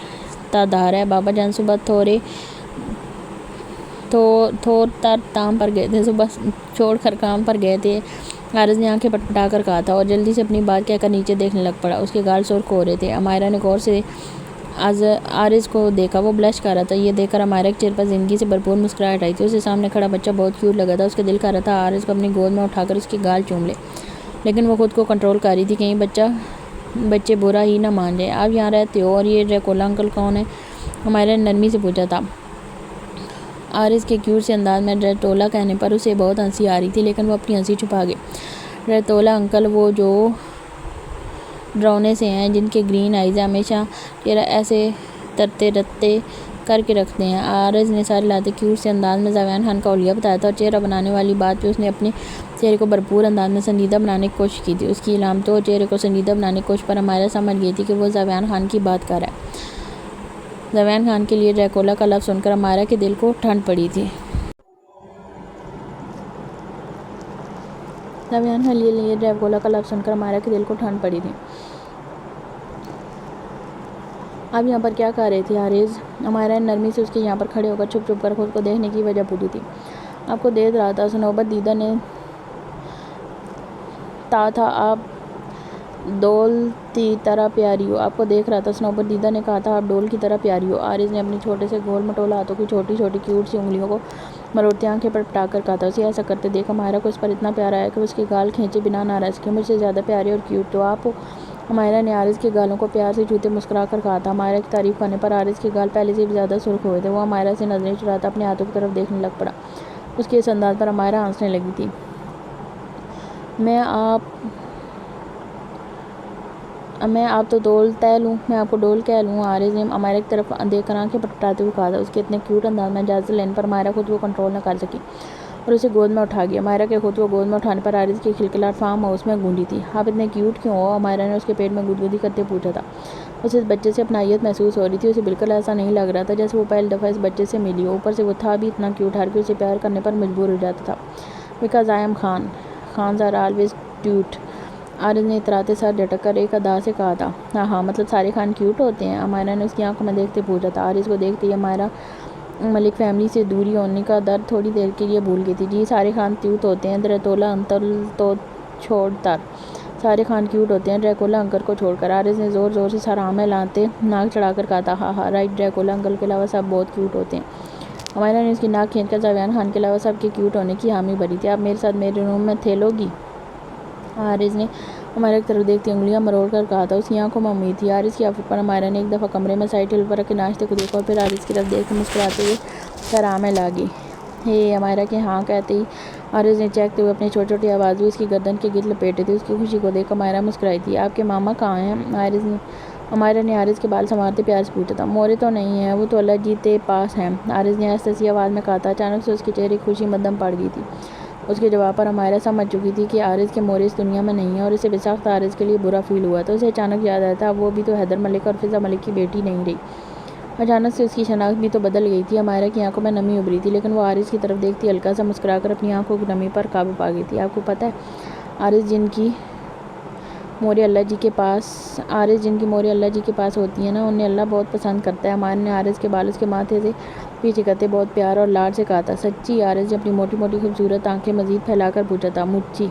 تادار ہے، بابا جان صبح تھور تر کام پر گئے تھے، صبح چھوڑ کر کام پر گئے تھے۔ آرز نے آنکھیں پٹپٹا کر کہا تھا اور جلدی سے اپنی بات کہہ کر نیچے دیکھنے لگ پڑا۔ اس کے گال سرخ ہو رہے تھے۔ مائرہ نے غور سے آرز کو دیکھا، وہ بلش کر رہا تھا۔ یہ دیکھ کر مائرہ کے چہرے پر زندگی سے بھرپور مسکراہٹ آئی تھی۔ اسے سامنے کھڑا بچہ بہت کیوٹ لگا تھا۔ اس کا دل کر رہا تھا آرز کو اپنی گود میں اٹھا کر اس کے گال چوم لے، لیکن وہ خود کو کنٹرول کر رہی تھی، کہیں بچے برا ہی نہ مان جائیں۔ آپ یہاں رہتے ہو، اور یہ ڈریکولا انکل کون ہے؟ مائرہ نے نرمی سے پوچھا تھا۔ آرز کے کیوٹ سے انداز میں ڈریکولا کہنے پر اسے بہت ہنسی آ رہی تھی، لیکن وہ اپنی ہنسی چھپا گئے۔ ڈریکولا انکل وہ جو ڈرونے سے ہیں، جن کے گرین آئیز ہمیشہ چہرہ ایسے ترتے رتے کر کے رکھتے ہیں۔ آرز نے سر ہلاتے کیوٹ سے انداز میں زاویان خان کا حلیہ بتایا تھا، اور چہرہ بنانے والی بات پہ اس نے اپنے چہرے کو بھرپور انداز میں سنجیدہ بنانے کی کوشش کی تھی۔ اس کی علامتوں اور چہرے کو سنجیدہ بنانے کی کوشش پر مائرہ سمجھ گئی تھی کہ وہ زاویان خان کی بات کر رہا ہے۔ زاویان خان کے لیے ڈریکولا کا لفظ سن کر مائرہ کے دل کو ٹھنڈ پڑی تھی۔ زاویان خان کے لیے ڈریکولا کا لفظ سن کر مائرہ کے دل کو ٹھنڈ پڑی تھی۔ آپ یہاں پر کیا کر رہے تھے آرز؟ مائرہ نے نرمی سے اس کے یہاں پر کھڑے ہو کر چھپ چھپ کر خود کو دیکھنے کی وجہ پوچھی تھی۔ آپ کو دیکھ رہا تھا، صنوبر دیدہ نے تھا، آپ ڈول کی طرح پیاری ہو۔ آپ کو دیکھ رہا تھا، صنوبر دیدہ نے کہا تھا، آپ ڈول کی طرح پیاری ہو۔ آرز نے اپنے چھوٹے سے گول مٹول ہاتھوں کی چھوٹی چھوٹی کیوٹ سی انگلیوں کو مروڑتے آنکھیں پٹپٹا کر کہا تھا۔ اسے ایسا کرتے دیکھا مائرہ کو اس پر اتنا پیار آیا کہ وہ اس کے گال کھینچے بنا نہ رہ سکی۔ مجھ سے زیادہ پیارے اور کیوٹ تو آپ ہو۔ مائرہ نے آرز کے گالوں کو پیار سے چھوتے مسکرا کر کہا تھا۔ مائرہ کی تعریف کرنے پر آرز کے گال پہلے سے بھی زیادہ سرخ ہوئے تھے۔ وہ مائرہ سے نظریں چراتا اپنے ہاتھوں کی طرف دیکھنے لگ پڑا۔ اس کے اس انداز پر مائرہ ہنسنے لگی تھی۔ میں آپ تو ڈول تیل ہوں، میں آپ کو ڈول کہہ لوں؟ آرز نے مائرہ کی طرف دیکھ کر آنکھیں پٹپٹاتے ہوئے کہا تھا۔ اس کے اتنے کیوٹ انداز میں اجازت لینے پر مائرہ خود کو کنٹرول نہ کر سکی اور اسے گود میں اٹھا گیا۔ مائرہ کے خود کو گود میں اٹھانے پر آرز کی کھلکھلاہٹ فارم ہاؤس میں گونجی تھی۔ آپ اتنے کیوٹ کیوں ہو؟ مائرہ نے اس کے پیٹ میں گدگدی کرتے پوچھا تھا۔ اسے اس بچے سے اپنائیت محسوس ہو رہی تھی۔ اسے بالکل ایسا نہیں لگ رہا تھا جیسے وہ پہلی دفعہ اس بچے سے ملی ہو۔ اوپر سے وہ تھا بھی اتنا کیوٹ، ہر کوئی اسے پیار کرنے پر مجبور ہو جاتا تھا۔ Because I am Khan, Khans are always cute. Aariz نے اتراتے سر جھٹک کر ایک ادا سے کہا تھا۔ ہاں، مطلب سارے خان کیوٹ ہوتے ہیں؟ مائرہ نے اس کی آنکھوں میں دیکھتے پوچھا تھا۔ آرز کو دیکھتے ہی مائرہ ملک فیملی سے دوری ہونے کا درد تھوڑی دیر کے لیے بھول گئی تھی۔ جی، سارے خان کیوٹ ہوتے ہیں، درتولہ انکل تو چھوڑ کر سارے خان کیوٹ ہوتے ہیں، ڈریکولا انکل کو چھوڑ کر۔ آرز نے زور زور سے سر ہاں میں لاتے ناک چڑھا کر کہا تھا۔ ہاں ہاں رائٹ، ڈریکولا انکل کے علاوہ سب بہت کیوٹ ہوتے ہیں۔ ہمارا نے اس کی ناک کھینچ کر زاویان خان کے علاوہ سب کے کیوٹ ہونے کی حامی بھری تھی۔ آپ میرے ساتھ میرے روم میں تھے لوگی؟ حارث نے ہمارا کی طرف دیکھتی انگلیاں مروڑ کر کہا تھا۔ اس کی آنکھوں میں امید تھی۔ حارث کی آفت پر ہمارا نے ایک دفعہ کمرے میں سائڈ ٹیبل پر رکھے ناشتے کو دیکھا اور پھر حارث کی طرف دیکھ کر مسکراتے ہوئے کہا میں لاگی۔ ہمارا کے ہاں کہتے ہی حارث نے چہکتے ہوئے اپنی چھوٹی چھوٹی آواز بھی اس کی گردن کے گرد لپیٹے تھے۔ اس کی خوشی کو دیکھ ہمارا مسکرائی تھی۔ آپ کے ماما کہاں ہیں؟ ہمارا نے حارث کے بال سنوارتے پیار سے پوچھا تھا۔ مورے تو نہیں ہیں، وہ تو اللہ جی تے پاس ہیں، حارث نے آہستہ سی آواز میں کہا تھا۔ اچانک سے اس کے چہرے کی خوشی مدھم پڑ گئی تھی۔ اس کے جواب پر ہمارا سمجھ چکی تھی کہ حارث کے مورے اس دنیا میں نہیں ہیں اور اسے بساختہ حارث کے لیے برا فیل ہوا تھا۔ اسے اچانک یاد آیا تھا اب وہ بھی تو حیدر ملک اور فضا ملک کی بیٹی نہیں رہی۔ اچانک سے اس کی شناخت بھی تو بدل گئی تھی۔ ہمارا کی آنکھوں میں نمی ابھری تھی لیکن وہ حارث کی طرف دیکھتی ہلکا سا مسکرا کر اپنی آنکھوں کی نمی پر قابو پا گئی تھی۔ آپ کو پتہ ہے حارث جن کی مورے اللہ جی کے پاس ہوتی ہیں نا، انہیں اللہ بہت پسند کرتا ہے۔ ہمارے نے حارث کے بال اس کے ماتھے سے پیچھے کرتے بہت پیار اور لاڈ سے کہا تھا۔ سچی؟ حارث نے اپنی موٹی موٹی خوبصورت آنکھیں مزید پھیلا کر پوچھا تھا۔ مچی؟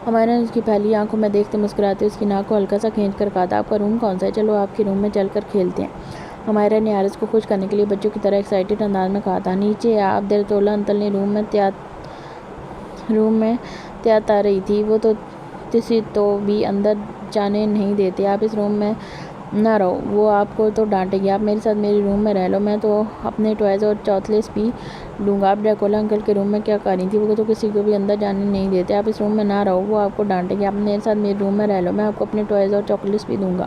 ہمارے نے اس کی پھیلی آنکھوں میں دیکھتے مسکراتے اس کی ناک کو ہلکا سا کھینچ کر کہا تھا۔ آپ کا روم کون سا ہے؟ چلو آپ کے روم میں چل کر کھیلتے ہیں، ہمارا نے حارث کو خوش کرنے کے لیے بچوں کی طرح ایکسائٹڈ انداز میں کہا تھا۔ نیچے ہے آپ؟ عبدالطولہ انکل نے روم میں تیات آ رہی تھی۔ وہ تو تسی تو بھی اندر جانے نہیں دیتے، آپ اس روم میں نہ رہو، وہ آپ کو تو ڈانٹے گی۔ آپ میرے ساتھ میرے روم میں رہ لو، میں تو اپنے ٹوائز اور چاکلیٹس بھی لوں گا۔ آپ ڈریکولا انکل کے روم میں کیا کر رہی تھی؟ وہ تو کسی کو بھی اندر جانے نہیں دیتے، آپ اس روم میں نہ رہو، وہ آپ کو ڈانٹے گی۔ آپ میرے ساتھ میرے روم میں رہ لو، میں آپ کو اپنے ٹوائز اور چاکلیٹس بھی دوں گا۔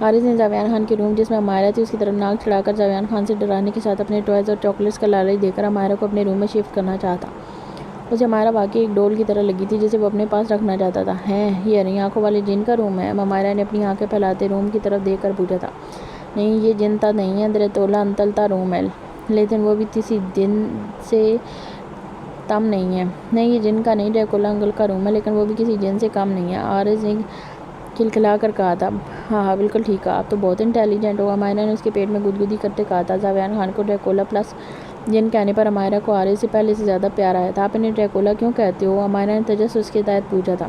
حارث نے زاویان خان کے روم جس میں ہمارا تھی اس کی طرف ناک چڑھا کر زاویان خان سے ڈرانے کے ساتھ اپنے ٹوائز اور چاکلیٹس کا لالچ دے کر ہمارا کو اپنے روم میں شفٹ کرنا چاہتا۔ اسے ہمارا واقعی ایک ڈول کی طرح لگی تھی جسے وہ اپنے پاس رکھنا چاہتا تھا۔ یہ ہری آنکھوں والے جن کا روم ہے؟ ہمارا نے اپنی آنکھیں پھیلاتے روم کی طرف دیکھ کر پوچھا تھا۔ نہیں، یہ جن تا نہیں ہے، عبدالطولہ انکل تا روم ہے، لیکن وہ بھی کسی جن سے کم نہیں ہے۔ نہیں، یہ جن کا نہیں، ڈریکولا انکل کا روم ہے، لیکن وہ بھی کسی جن سے کم نہیں ہے، حارث نے کھلکھلا کر کہا تھا۔ ہاں بالکل ٹھیک کہا، آپ تو بہت انٹیلیجنٹ ہو، ہمارا نے اس کے پیٹ میں گدگدی کرتے کہا تھا۔ زاویان خان کو ڈریکولا پلس جن کہنے پر ہمارا کو حارث سے پہلے سے زیادہ پیار آیا تھا۔ آپ انہیں ڈریکولا کیوں کہتے ہو؟ ہمارا نے تجسس کے تحت پوچھا تھا۔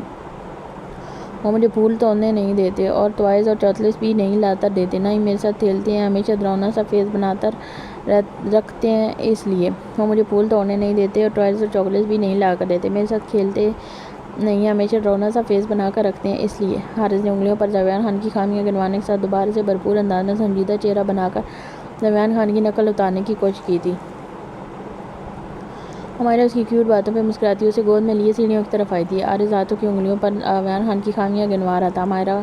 وہ مجھے پھول توڑنے نہیں دیتے اور ٹوائز اور چاکلیٹس بھی نہیں لا کر دیتے، نہ ہی میرے ساتھ کھیلتے ہیں، ہمیشہ ڈراؤنا سا فیس بنا کر رکھتے ہیں اس لیے۔ وہ مجھے پھول توڑنے نہیں دیتے اور ٹوائز اور چاکلیٹس بھی نہیں لا کر دیتے، میرے ساتھ کھیلتے نہیں، ہمیشہ ڈراؤنا سا فیس بنا کر رکھتے ہیں اس لیے۔ حارث نے انگلیوں پر زاویان خان کی خامیاں گنوانے کے ساتھ دوبارہ سے بھرپور انداز میں سنجیدہ چہرہ بنا کر زاویان خان کی نقل اتارنے کی کوشش کی تھی۔ ہمارا اس کی کیوٹ باتوں پہ مسکراتی اسے گود میں لیے سیڑھیوں کی طرف آئی تھی۔ حارث ہاتھوں کی انگلیوں پر زاویان خان کی خامیاں گنوا رہا تھا۔ ہمارا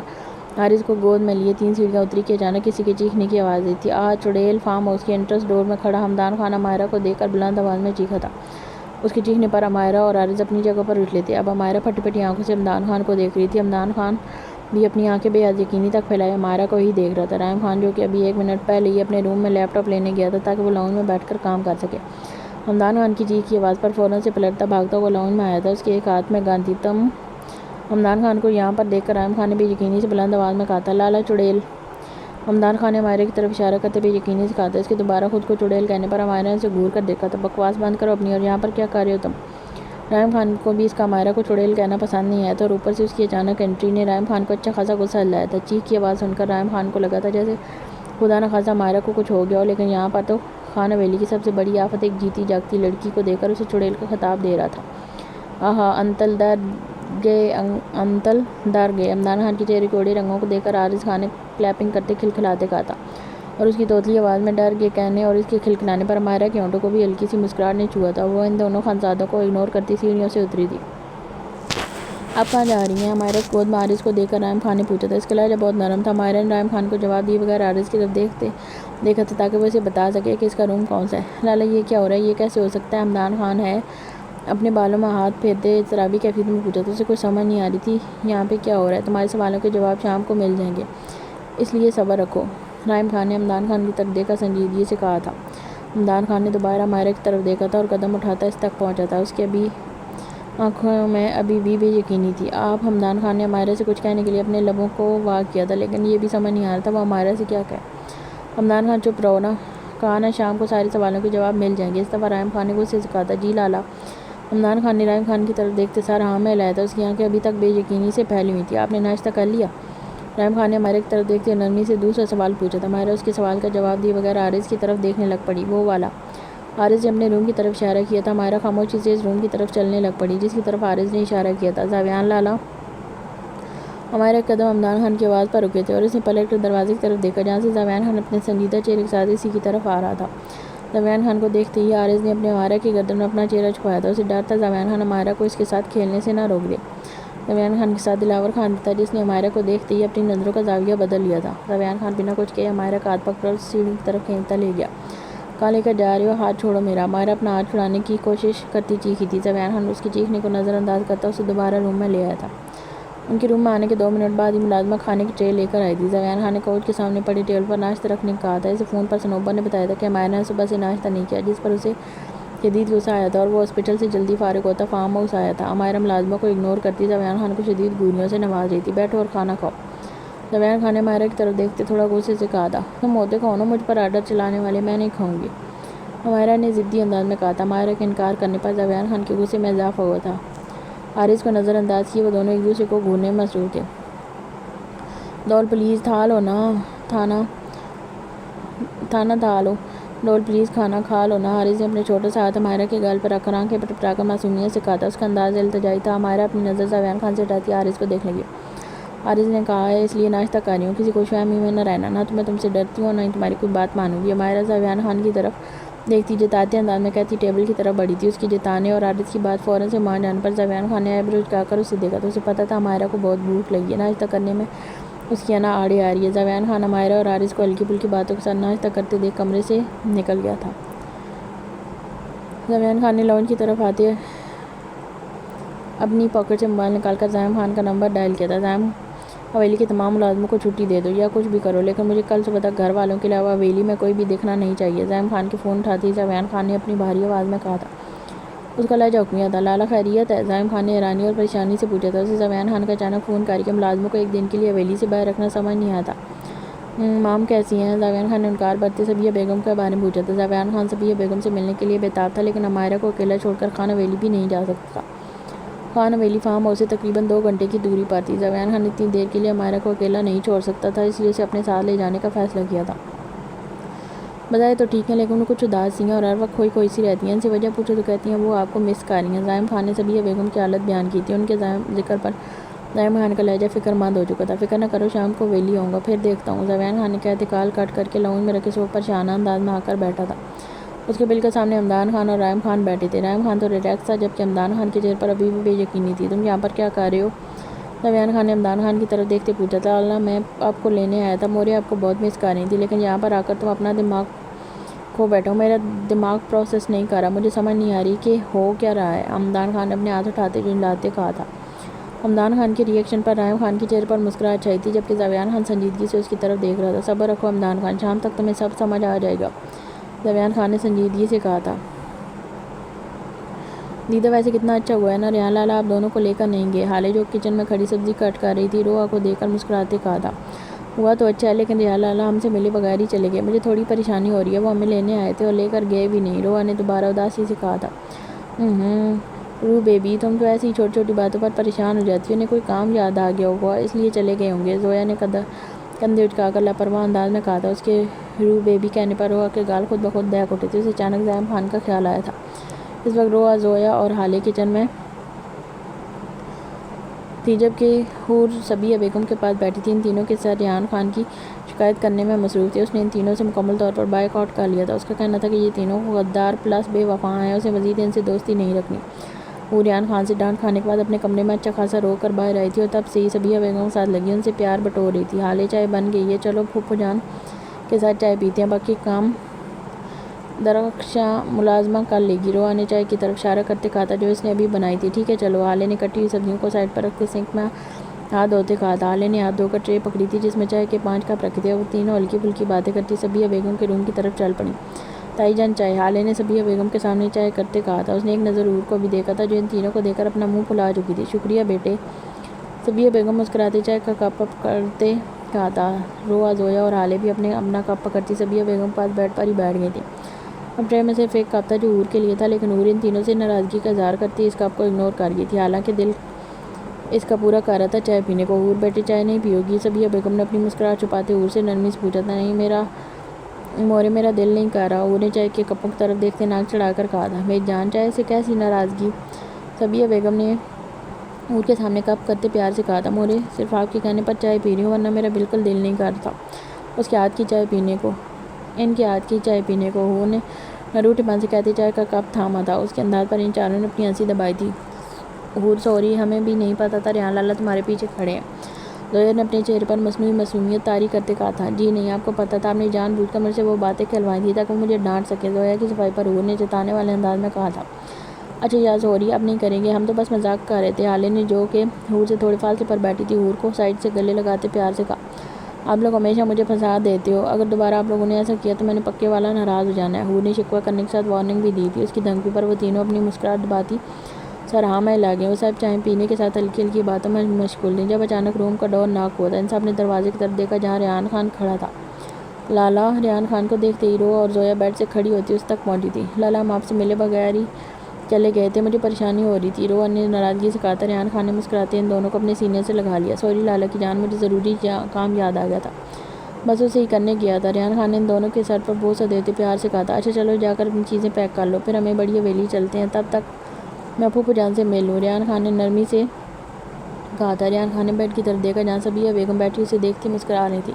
حارث کو گود میں لیے 3 سیڑھیاں اتری کہ اچانک کسی کے چیخنے کی آواز آئی تھی۔ چڑیل فارم ہاؤس کے انٹرنس ڈور میں کھڑا ہمدان خان ہمارا کو دیکھ کر بلند آواز میں چیخا تھا۔ اس کے چیخنے پر ہمارا اور حارث اپنی جگہ پر اٹھ لیتے۔ اب ہمارا پھٹی پھٹی آنکھوں سے ہمدان خان کو دیکھ رہی تھی۔ ہمدان خان بھی اپنی آنکھیں بے حد یقینی تک پھیلائے ہمارا کو ہی دیکھ رہا تھا۔ رحیم خان جو کہ ابھی 1 منٹ پہلے ہی اپنے روم میں لیپ ٹاپ لینے گیا تھا تاکہ وہ لاؤنج میں بیٹھ کر کام کر سکے، ہمدان خان کی چیخ کی آواز پر فوراً سے پلٹتا بھاگتا ہوا لاؤنج میں آیا تھا۔ اس کے ایک ہاتھ میں گن تھی۔ تم؟ ہمدان خان کو یہاں پر دیکھ کر رحیم خان نے بے یقینی سے بلند آواز میں کہا تھا۔ لالا چڑیل؟ ہمدان خان نے ہمارے کی طرف اشارہ کرتے بے یقینی سے کہا تھا۔ اس کے دوبارہ خود کو چڑیل کہنے پر ہمارا نے اسے گھور کر دیکھا تھا۔ بکواس بند کرو اپنی، اور یہاں پر کیا کر رہے ہو تم؟ رحیم خان کو بھی اس کا ہمارا کو چڑیل کہنا پسند نہیں آیا تھا اور اوپر سے اس کی اچانک انٹری نے رحیم خان کو اچھا خاصا غصہ دلایا تھا۔ چیخ کی آواز سن کر رحیم خان کو لگا تھا جیسے خدا نہ خواستہ ہمارا کو کچھ ہو گیا ہو، لیکن یہاں پر تو خان حویلی کی سب سے بڑی آفت ایک جیتی جاگتی لڑکی کو دیکھ کر اسے چڑیل کا خطاب دے رہا تھا۔ انتل ڈر گئے، ہمدان خان کے چہرے کے اڑے رنگوں کو دیکھ کر حارث خان نے کلیپنگ کرتے کھلکھلاتے کہا تھا، اور اس کی توتلی آواز میں ڈر گئے کہنے اور اس کے کھلکھلانے پر ہمارا کے ہونٹوں کو بھی ہلکی سی مسکراہٹ نے چھوا تھا۔ وہ ان دونوں خانزادوں کو اگنور کرتی سیڑھیوں سے اتری تھی۔ آپ کہاں جا رہی ہیں؟ ہمارا گود میں حارث کو دیکھ کر رحیم خان نے پوچھا تھا۔ اس کا لہجہ بہت نرم تھا۔ ہمارا نے رحیم خان کو جواب دیے بغیر حارث کی طرف دیکھا تھا تاکہ وہ اسے بتا سکے کہ اس کا روم کون سا ہے۔ لالا یہ کیا ہو رہا ہے؟ یہ کیسے ہو سکتا ہے؟ ہمدان خان ہے اپنے بالوں میں ہاتھ پھیرتے اضطرابی کیفیت میں پوچھا تھا۔ اسے کچھ سمجھ نہیں آ رہی تھی یہاں پہ کیا ہو رہا ہے۔ تمہارے سوالوں کے جواب شام کو مل جائیں گے، اس لیے صبر رکھو، رحیم خان نے ہمدان خان کی طرف دیکھا سنجیدگی سے کہا تھا۔ ہمدان خان نے دوبارہ ہمارا کی طرف دیکھا تھا اور قدم اٹھاتا اس تک پہنچا تھا۔ اس کی آنکھوں میں ابھی بھی بے یقینی تھی۔ ہمدان خان نے ہمارا سے کچھ کہنے کے لیے اپنے لبوں کو واگ کیا تھا، لیکن یہ بھی سمجھ نہیں آ رہا تھا وہ ہمارا سے کیا کہے۔ ہمدان خان چپ رہو نا، کہا نا شام کو سارے سوالوں کے جواب مل جائیں گے۔ اس دفعہ رحیم خان نے غصے سے کہا تھا۔ جی لالا؟ ہمدان خان نے رحیم خان کی طرف دیکھتے سار ہاں میں ہلایا تھا۔ اس کی آنکھیں ابھی تک بے یقینی سے پھیلی ہوئی تھیں۔ آپ نے ناشتہ کر لیا؟ رحیم خان نے ماہرہ کی طرف دیکھتے ہوئے نرمی سے دوسرا سوال پوچھا تھا۔ ماہرہ اس کے سوال کا جواب دیے بغیر حارث کی طرف دیکھنے لگ پڑی۔ وہ والا؟ حارث نے اپنے روم کی طرف اشارہ کیا تھا۔ ماہرہ خاموشی سے اس روم کی طرف چلنے لگ پڑی جس کی طرف حارث نے اشارہ کیا تھا۔ زاویان لالا۔ ماہرہ کے قدم حمدان خان کی آواز پر رکے تھے اور اس نے پلٹ کر دروازے کی طرف دیکھا جہاں سے زاویان خان اپنے سنجیدہ چہرے کے ساتھ اسی کی طرف آ رہا تھا۔ زاویان خان کو دیکھتے ہی حارث نے اپنے ماہرہ کی گردن میں اپنا چہرہ چھپایا تھا۔ اسے ڈر تھا زاویان خان ماہرہ کو اس کے ساتھ کھیلنے سے نہ روک دے۔ زاویان خان کے ساتھ دلاور خان بھی تھا جس نے ماہرہ کو دیکھتے ہی اپنی نظروں کا زاویہ بدل لیا تھا۔ زاویان خان بنا کچھ کہے ماہرہ کا ہاتھ پکڑ کر سیڑھی کی طرف کھینچتا لے گیا۔ کہاں لے کر جا رہے ہو؟ ہاتھ چھوڑو میرا! ماہرہ اپنا ہاتھ چھڑانے کی کوشش کرتی چیخی تھی۔ زاویان خان اس کی چیخنے کو نظر انداز کرتا اسے دوبارہ روم میں لے آیا تھا۔ ان کے روم میں آنے کے 2 منٹ بعد ہی ملازمہ کھانے کی ٹرے لے کر آئی تھی۔ زاویان خان نے کوچ کے سامنے پڑے ٹیبل پر ناشتہ رکھنے کو کہا تھا۔ اسے فون پر صنوبر نے بتایا تھا کہ ماہرہ نے صبح سے ناشتہ نہیں کیا جس پر اسے شدید غصہ آیا تھا اور وہ ہاسپٹل سے جلدی فارغ ہوتا فارم ہاؤس آیا تھا۔ ماہرہ ملازمہ کو اگنور کرتی زاویان خان کو شدید گولیوں سے نواز رہی تھی۔ بیٹھو اور کھانا کھاؤ۔ زاویان خان نے ماہرہ کی طرف دیکھتے تھوڑا غصے سے کہا تھا۔ تم ہوتے کون ہو مجھ پر آرڈر چلانے والے؟ میں نہیں کھاؤں گی، ماہرہ نے ضدی انداز میں کہا تھا۔ ماہرہ کے انکار کرنے پر زاویان خان کے غصے میں اضافہ ہوا تھا۔ حارث کو نظر انداز کیے وہ دونوں ایک دوسرے کو گھورنے میں مصروف تھے۔ ڈول پلیز تھا لو نا، تھانا تھا لو، ڈول پلیز کھانا کھا لو نا۔ حارث نے اپنے چھوٹا سا ہاتھ ماہرہ کے گال پر رکھ کر آنکھیں پٹپٹا کر معصومیت سے کہا تھا۔ اس کا انداز التجائی تھا۔ ماہرہ اپنی نظر زاویان خان سے ہٹاتی حارث کو دیکھنے لگی۔ حارث نے کہا ہے اس لیے ناشتہ کر رہی ہوں کسی خوش فہمی میں نہ رہنا، نہ تو میں تم سے ڈرتی ہوں اور نہ ہی تمہاری کوئی بات مانوں گی۔ ماہرہ زاویان خان کی طرف دیکھتی جتاتے انداز میں کہتی ٹیبل کی طرف بڑھی تھی۔ اس کی جتانے اور حارث کی بات فوراً سے مان جانے پر زاویان خان نے آئی برو جھکا کر اسے دیکھا تو اسے پتہ تھا ماہرہ کو بہت بھوک لگی ہے۔ ناشتہ کرنے میں اس کی انا آڑے آ رہی ہے۔ زاویان خان ماہرہ اور حارث کو ہلکی پھلکی باتوں کے ساتھ ناشتہ کرتے دیکھ کمرے سے نکل گیا تھا۔ زاویان خان نے لاؤنج کی طرف آتے اپنی پاکٹ سے موبائل نکال کر زائم خان کا نمبر ڈائل کیا تھا۔ زائم حویلی کے تمام ملازموں کو چھٹی دے دو یا کچھ بھی کرو لیکن مجھے کل صبح تک گھر والوں کے علاوہ حویلی میں کوئی بھی دکھنا نہیں چاہیے۔ زائم خان کے فون اٹھاتے ہی زاویان خان نے اپنی بھاری آواز میں کہا تھا۔ اس کا لہجہ حکمیہ تھا۔ لالا خیریت ہے؟ زائم خان نے حیرانی اور پریشانی سے پوچھا تھا۔ اسے زاویان خان کا اچانک فون کاری کے ملازموں کو ایک دن کے لیے حویلی سے باہر رکھنا سمجھ نہیں آیا تھا۔ مام کیسی ہیں؟ زاویان خان نے انکار برتتے صبیہ بیگم کے بارے میں پوچھا تھا۔ زاویان خان صبیہ بیگم سے ملنے کے لیے بےتاب تھا لیکن ماہرہ کو اکیلا چھوڑ کر خان حویلی بھی نہیں جا سکتا تھا۔ خان حویلی فارم ہاؤس سے تقریباً 2 گھنٹے کی دوری پر تھی۔ زاویان خان اتنی دیر کے لیے ماہرہ کو اکیلا نہیں چھوڑ سکتا تھا اس لیے اسے اپنے ساتھ لے جانے کا فیصلہ کیا تھا۔ بظاہر تو ٹھیک ہیں لیکن وہ کچھ اداس سی ہیں اور ہر وقت کھوئی سی رہتی ہیں۔ ان سے وجہ پوچھو تو کہتی ہیں وہ آپ کو مس کر رہی ہیں۔ زائم خان نے صبیہ بیگم کی حالت بیان کی تھی۔ ان کے ذکر پر زائم خان کا لہجہ فکر مند ہو چکا تھا۔ فکر نہ کرو شام کو حویلی آؤں گا پھر دیکھتا ہوں۔ زاویان خان نے کہتے کال کٹ کر کے لاؤنج میں رکھے صوفے پر شانہ انداز میں آ کر بیٹھا تھا۔ اس کے بالکل سامنے حمدان خان اور رحیم خان بیٹھے تھے۔ رحیم خان تو ریلیکس تھا جبکہ حمدان خان کے چہرے پر ابھی بھی بے یقینی تھی۔ تم یہاں پر کیا کر رہے ہو؟ زاویان خان نے حمدان خان کی طرف دیکھتے پوچھا تھا۔ اللہ میں آپ کو لینے آیا تھا، موریا آپ کو بہت مس کر رہی تھی لیکن یہاں پر آ کر تم اپنا دماغ کھو بیٹھے ہو۔ میرا دماغ پروسیس نہیں کر رہا، مجھے سمجھ نہیں آ رہی کہ ہو کیا رہا ہے۔ حمدان خان نے اپنے ہاتھ اٹھاتے جھنجھلاتے کہا تھا۔ حمدان خان کے ری ایکشن پر رحیم خان کے چہرے پر مسکراہٹ چھائی تھی جبکہ زاویان خان سنجیدگی سے اس کی طرف دیکھ رہا تھا۔ صبر رکھو حمدان خان، شام تک تمہیں سب سمجھ آ جائے گا، زاویان خان نے سنجیدگی سے کہا تھا۔ دیدہ ویسے کتنا اچھا ہوا ہے نا، ریحان لالا آپ دونوں کو لے کر نہیں گئے؟ حالے جو کچن میں کھڑی سبزی کٹ کر رہی تھی روحا کو دیکھ کر مسکراتے کہا تھا۔ ہوا تو اچھا ہے لیکن ریحان لالا ہم سے ملے بغیر ہی چلے گئے، مجھے تھوڑی پریشانی ہو رہی ہے۔ وہ ہمیں لینے آئے تھے اور لے کر گئے بھی نہیں، روحا نے دوبارہ اداسی سے کہا تھا۔ روح بیبی تم تو ایسی چھوٹی چھوٹی باتوں پر پریشان ہو جاتی ہو، انہیں کوئی کام یاد آ گیا ہوگا اس لیے چلے گئے ہوں گے، زویا نے کندھے اٹھا کر لاپرواہ انداز میں کہا تھا۔ اس کے روح بیبی کہنے پر روحا کے گال خود بخود بہک اٹھے تھے۔ اسے اچانک زائم خان کا خیال آیا تھا۔ اس وقت روحا، زویا اور حالے کچن میں تھی جبکہ حور صبیہ بیگم کے پاس بیٹھی تھی۔ ان تینوں کے ساتھ ریحان خان کی شکایت کرنے میں مصروف تھی۔ اس نے ان تینوں سے مکمل طور پر بائیک آؤٹ کر لیا تھا۔ اس کا کہنا تھا کہ یہ تینوں غدار پلس بے وفا ہیں، اسے مزید ان سے دوستی نہیں رکھنی۔ وہ ریحان خان سے ڈانٹ کھانے کے بعد اپنے کمرے میں اچھا خاصا رو کر باہر آئی تھی اور تب سے ہی صبیہ بیگم کے ساتھ لگی ان سے پیار بٹور رہی تھی۔ حالے چائے بن گئی ہے، چلو پھوپھو جان کے ساتھ چائے پیتے ہیں، باقی کام درخشاں ملازمہ کر لے گی، روحا نے چائے کی طرف اشارہ کرتے کہا تھا جو اس نے ابھی بنائی تھی۔ ٹھیک ہے چلو، حالے نے کٹی ہوئی سبزیوں کو سائڈ پر رکھ کے سنک میں ہاتھ دھوتے کہا تھا۔ حالے نے ہاتھ دھو کر ٹرے پکڑی تھی جس میں چائے کے 5 کپ رکھے تھے۔ وہ تینوں ہلکی پھلکی باتیں کرتی صبیہ بیگم کے روم کی طرف چل پڑیں۔ تائی جان چائے، حالے نے صبیہ بیگم کے سامنے چائے کرتے کہا تھا۔ اس نے ایک نظر حور کو بھی دیکھا تھا جو ان تینوں کو دیکھ کر اپنا منہ پھلا چکی تھی۔ شکریہ بیٹے، صبیہ بیگم مسکراتے چائے کا کپ پکڑتے کہا تھا۔ روحا، زویا اور حالے بھی اپنا کپ پکڑتی صبیہ بیگم کے پاس بیڈ پر ہی بیٹھ گئی تھیں۔ اب ٹرے میں صرف ایک کپ تھا جو حور کے لیے تھا لیکن حور ان تینوں سے ناراضگی کا اظہار کرتی اس کپ کو اگنور کر گئی تھی۔ حالانکہ دل اس کا پورا کہہ رہا تھا چائے پینے کو۔ حور بیٹی چائے نہیں پیو گی؟ صبیہ بیگم نے اپنی مسکراہٹ چھپاتے حور سے نرمی سے پوچھا تھا۔ نہیں مورے میرا دل نہیں کہہ رہا، حور نے چائے کے کپوں کی طرف دیکھتے ناک چڑھا کر کہا تھا۔ میری جان، چائے سے کیسی ناراضگی؟ صبیہ بیگم نے حور کے سامنے کپ کرتے پیار سے کہا تھا۔ مورے صرف آپ کے کہنے پر چائے پی رہی ہوں، ورنہ میرا بالکل دل نہیں کر تھا اس کے ہاتھ کی چائے پینے کو، ان کے ہاتھ کی چائے پینے کو۔ حور نے نروٹی پن سے کہتے چائے کا کپ تھاما تھا۔ اس کے انداز پر ان چاروں نے اپنی ہنسی دبائی تھی۔ حور سوری، ہمیں بھی نہیں پتا تھا ریحان لالا تمہارے پیچھے کھڑے ہیں۔ زویا نے اپنے چہرے پر مصنوعی معصومیت طاری کرتے کہا تھا۔ جی نہیں، آپ کو پتا تھا، آپ نے جان بوجھ کر مجھ سے وہ باتیں کہلوائی تھی تاکہ وہ مجھے ڈانٹ سکے۔ زویا کی صفائی پر حور نے جتانے والے انداز میں کہا تھا۔ اچھا یا سوری، اب نہیں کریں گے، ہم تو بس مذاق کر رہے تھے۔ حالے نے جو کہ حور سے تھوڑے فاصلے پر بیٹھی تھی، حور کو سائڈ سے گلے لگاتے پیار سے کہا۔ آپ لوگ ہمیشہ مجھے پھنسا دیتے ہو، اگر دوبارہ آپ لوگوں نے ایسا کیا تو میں نے پکے والا ناراض ہو جانا ہے۔ حور نے شکوہ کرنے کے ساتھ وارننگ بھی دی تھی۔ اس کی دھمکی پر وہ تینوں اپنی مسکراہٹ دباتی سر ہاں میں لا گئیں۔ وہ سب چائے پینے کے ساتھ ہلکی ہلکی باتوں میں مشغول تھیں جب اچانک روم کا ڈور ناک ہوا تھا۔ ان سب نے دروازے کی طرف دیکھا جہاں ریحان خان کھڑا تھا۔ لالا ریحان خان کو دیکھتے ہی رو اور زویا بیڈ سے کھڑی ہوتی اس تک پہنچی تھی۔ لالا ہم آپ سے ملے بغیر ہی چلے گئے تھے، مجھے پریشانی ہو رہی تھی، رو نے ناراضگی سے کہا تھا۔ ریحان خان نے مسکراتے ان دونوں کو اپنے سینے سے لگا لیا۔ سوری لالا کی جان، مجھے ضروری کام یاد آ گیا تھا، بس اسے ہی کرنے گیا تھا۔ ریحان خان نے ان دونوں کے سر پر بوسہ دیتے پیار سے کہا تھا۔ اچھا چلو جا کر اپنی چیزیں پیک کر لو، پھر ہمیں بڑی حویلی چلتے ہیں، تب تک میں پھوپھو جان سے مل لوں۔ ریحان خان نے نرمی سے کہا تھا۔ ریحان خان نے بیڈ کی طرف دیکھا جہاں صبیہ بیگم بیٹھی اسے دیکھتی مسکرا رہی تھی،